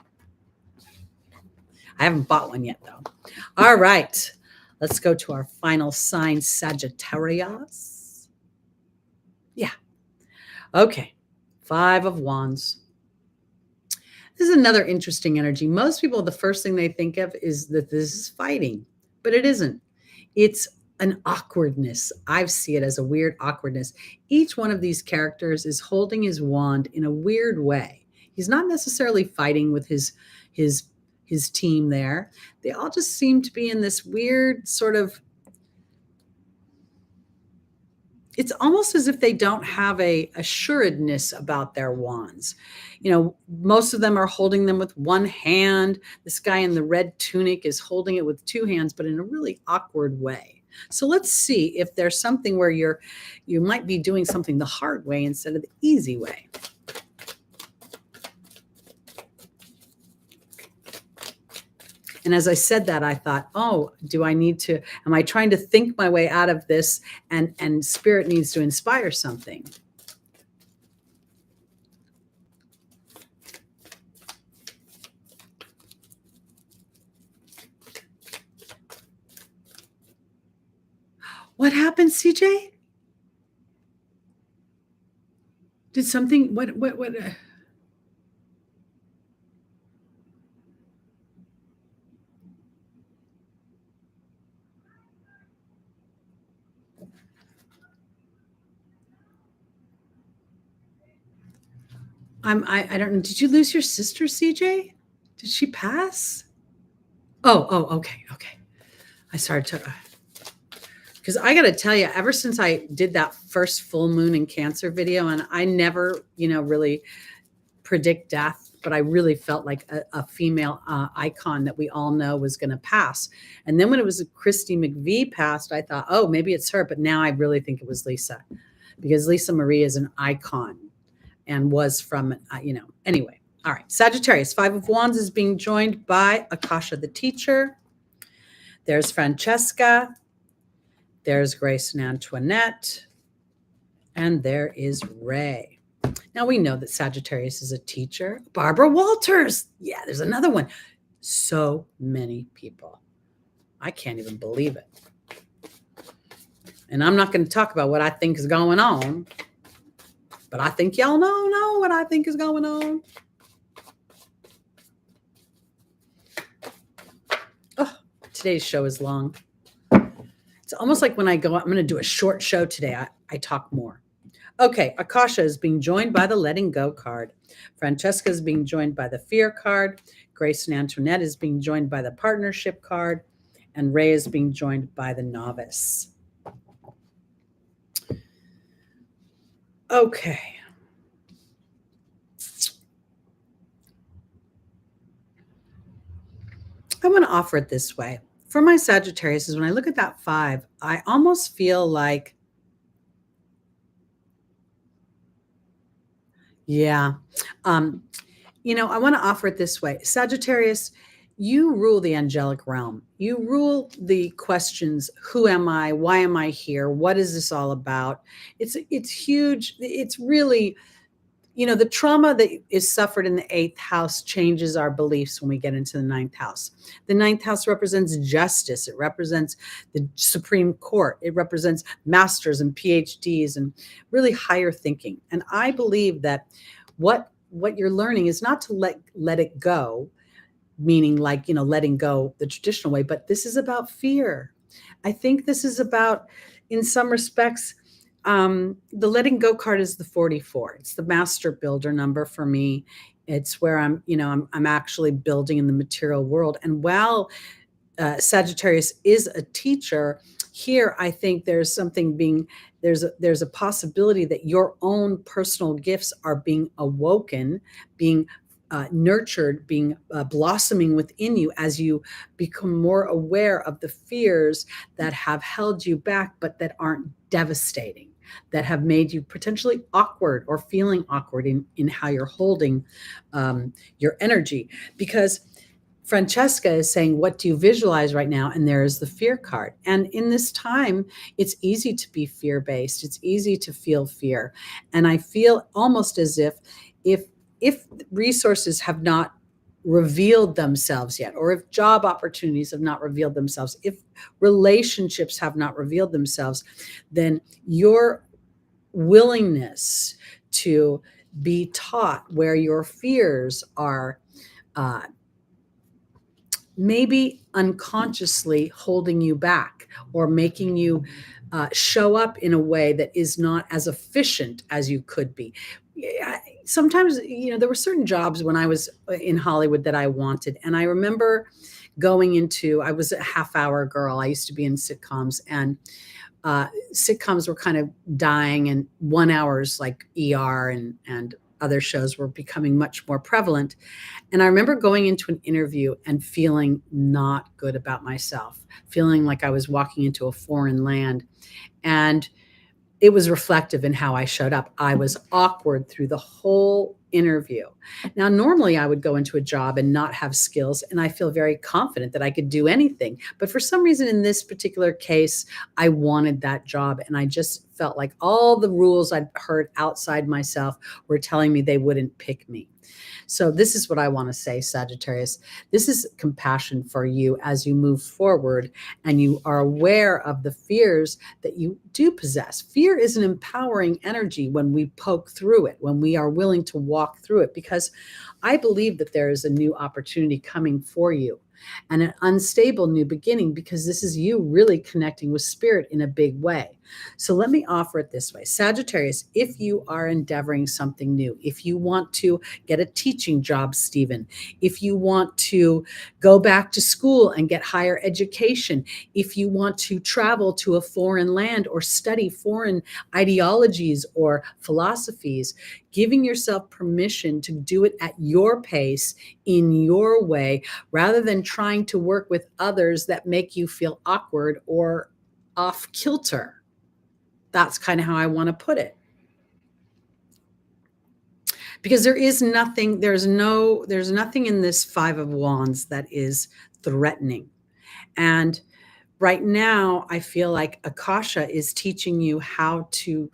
I haven't bought one yet, though. All right. Let's go to our final sign, Sagittarius. Yeah. Okay. 5 of Wands. This is another interesting energy. Most people, the first thing they think of is that this is fighting, but it isn't. It's an awkwardness. I see it as a weird awkwardness. Each one of these characters is holding his wand in a weird way. He's not necessarily fighting with his his team there. They all just seem to be in this weird sort of, it's almost as if they don't have a assuredness about their wands. Most of them are holding them with one hand. This guy in the red tunic is holding it with two hands, but in a really awkward way. So let's see if there's something where you might be doing something the hard way instead of the easy way. And as I said that, I thought, oh, am I trying to think my way out of this? And spirit needs to inspire something. What happened, CJ? Did something, what? I don't know. Did you lose your sister, CJ? Did she pass? Oh, okay. I started to, because I got to tell you, ever since I did that first full moon in Cancer video, and I never, really predict death, but I really felt like a female icon that we all know was going to pass. And then when it was Christy McVie passed, I thought, oh, maybe it's her. But now I really think it was Lisa, because Lisa Marie is an icon and was from, anyway. All right. Sagittarius, 5 of Wands is being joined by Akasha, the teacher. There's Francesca. There's Grace and Antoinette. And there is Ray. Now we know that Sagittarius is a teacher. Barbara Walters. Yeah, there's another one. So many people. I can't even believe it. And I'm not going to talk about what I think is going on, but I think y'all know what I think is going on. Oh, today's show is long. It's almost like when I'm going to do a short show today, I talk more. Okay, Akasha is being joined by the Letting Go card. Francesca is being joined by the Fear card. Grace and Antoinette is being joined by the Partnership card. And Ray is being joined by the Novice. Okay. I want to offer it this way. For my Sagittarius, is when I look at that 5, I almost feel like, yeah. I want to offer it this way. Sagittarius, you rule the angelic realm. You rule the questions. Who am I? Why am I here? What is this all about? It's huge. It's really, the trauma that is suffered in the 8th house changes our beliefs when we get into the 9th house. The 9th house represents justice. It represents the Supreme Court. It represents masters and PhDs and really higher thinking. And I believe that what you're learning is not to let it go, meaning like, letting go the traditional way, but this is about fear. I think this is about, in some respects, the Letting Go card is the 44. It's the master builder number for me. It's where I'm actually building in the material world. And while Sagittarius is a teacher, here I think there's a possibility that your own personal gifts are being awoken, being nurtured, being blossoming within you as you become more aware of the fears that have held you back, but that aren't devastating, that have made you potentially awkward or feeling awkward in how you're holding your energy. Because Francesca is saying, what do you visualize right now? And there is the fear card. And in this time, it's easy to be fear-based. It's easy to feel fear. And I feel almost as if resources have not revealed themselves yet, or if job opportunities have not revealed themselves, if relationships have not revealed themselves, then your willingness to be taught where your fears are uh, maybe unconsciously holding you back or making you show up in a way that is not as efficient as you could be. Sometimes, there were certain jobs when I was in Hollywood that I wanted. And I remember I was a half hour girl. I used to be in sitcoms, and sitcoms were kind of dying, and 1 hours like ER and other shows were becoming much more prevalent. And I remember going into an interview and feeling not good about myself, feeling like I was walking into a foreign land. And it was reflective in how I showed up. I was awkward through the whole interview. Now, normally I would go into a job and not have skills, and I feel very confident that I could do anything. But for some reason, in this particular case, I wanted that job, and I just felt like all the rules I'd heard outside myself were telling me they wouldn't pick me. So this is what I want to say, Sagittarius. This is compassion for you as you move forward and you are aware of the fears that you do possess. Fear is an empowering energy when we poke through it, when we are willing to walk through it, because I believe that there is a new opportunity coming for you and an unstable new beginning, because this is you really connecting with spirit in a big way. So let me offer it this way. Sagittarius, if you are endeavoring something new, if you want to get a teaching job, Stephen, if you want to go back to school and get higher education, if you want to travel to a foreign land or study foreign ideologies or philosophies, giving yourself permission to do it at your pace, in your way, rather than trying to work with others that make you feel awkward or off kilter. That's kind of how I want to put it. Because there's nothing in this Five of Wands that is threatening. And right now, I feel like Akasha is teaching you how to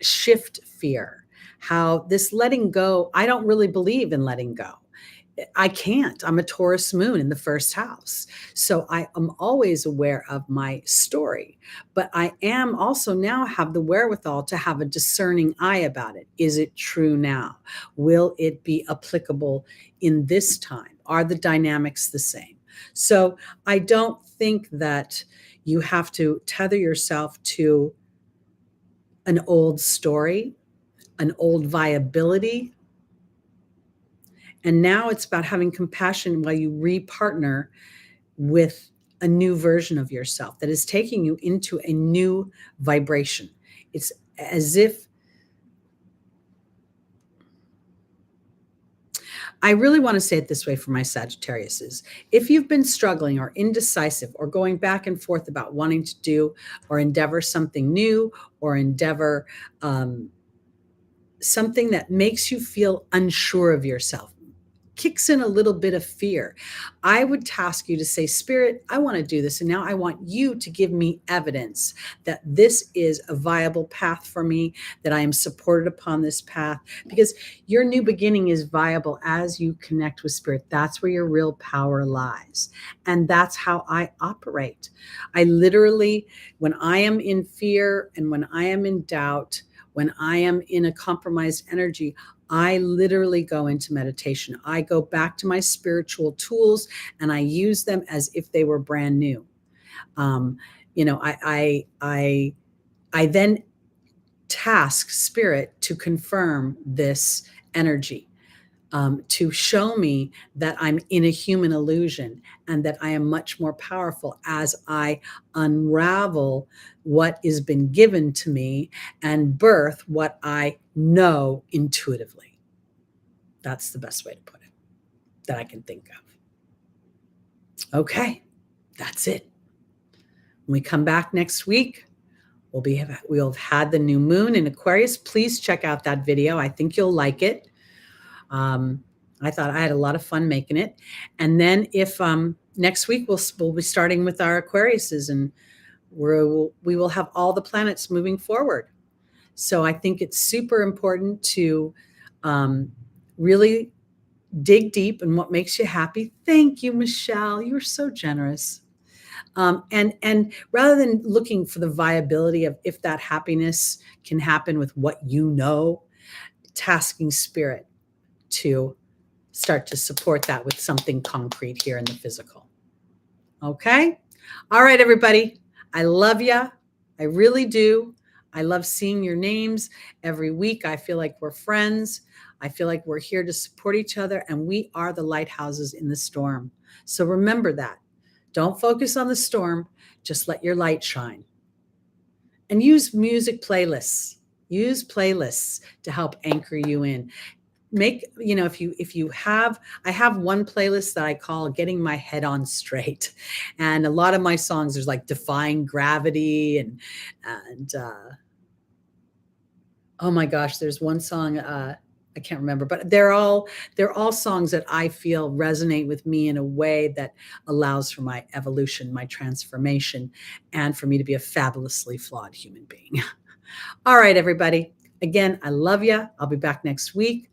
shift fear, how this letting go. I don't really believe in letting go. I can't. I'm a Taurus moon in the first house. So I am always aware of my story, but I am also now have the wherewithal to have a discerning eye about it. Is it true now? Will it be applicable in this time? Are the dynamics the same? So I don't think that you have to tether yourself to an old story, an old viability. And now it's about having compassion while you repartner with a new version of yourself that is taking you into a new vibration. It's as if I really want to say it this way for my Sagittariuses. If you've been struggling or indecisive or going back and forth about wanting to do or endeavor something new or endeavor something that makes you feel unsure of yourself, kicks in a little bit of fear, I would task you to say, Spirit, I want to do this. And now I want you to give me evidence that this is a viable path for me, that I am supported upon this path, because your new beginning is viable as you connect with Spirit. That's where your real power lies. And that's how I operate. I literally, when I am in fear and when I am in doubt, when I am in a compromised energy, I literally go into meditation. I go back to my spiritual tools and I use them as if they were brand new. I then task Spirit to confirm this energy, to show me that I'm in a human illusion and that I am much more powerful as I unravel what has been given to me and birth what I know intuitively. That's the best way to put it that I can think of. Okay, that's it. When we come back next week, we'll have had the new moon in Aquarius. Please check out that video. I think you'll like it. I thought I had a lot of fun making it. And then if next week we'll be starting with our Aquariuses, and we will have all the planets moving forward. So I think it's super important to really dig deep in what makes you happy. Thank you, Michelle. You're so generous. And rather than looking for the viability of if that happiness can happen with what you know, tasking spirit to start to support that with something concrete here in the physical. Okay? All right, everybody. I love you. I really do. I love seeing your names every week. I feel like we're friends. I feel like we're here to support each other, and we are the lighthouses in the storm. So remember that. Don't focus on the storm. Just let your light shine. And use music playlists. Use playlists to help anchor you in. Make, if you have, I have one playlist that I call Getting My Head On Straight. And a lot of my songs, there's like Defying Gravity and oh my gosh, there's one song, I can't remember, but they're all songs that I feel resonate with me in a way that allows for my evolution, my transformation, and for me to be a fabulously flawed human being. All right, everybody. Again, I love you. I'll be back next week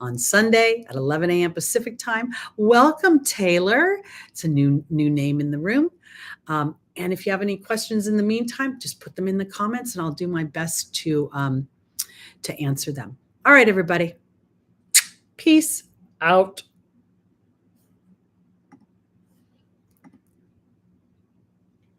on Sunday at 11 a.m. Pacific time. Welcome, Taylor. It's a new name in the room. And if you have any questions in the meantime, just put them in the comments and I'll do my best to answer them. All right, everybody. Peace out.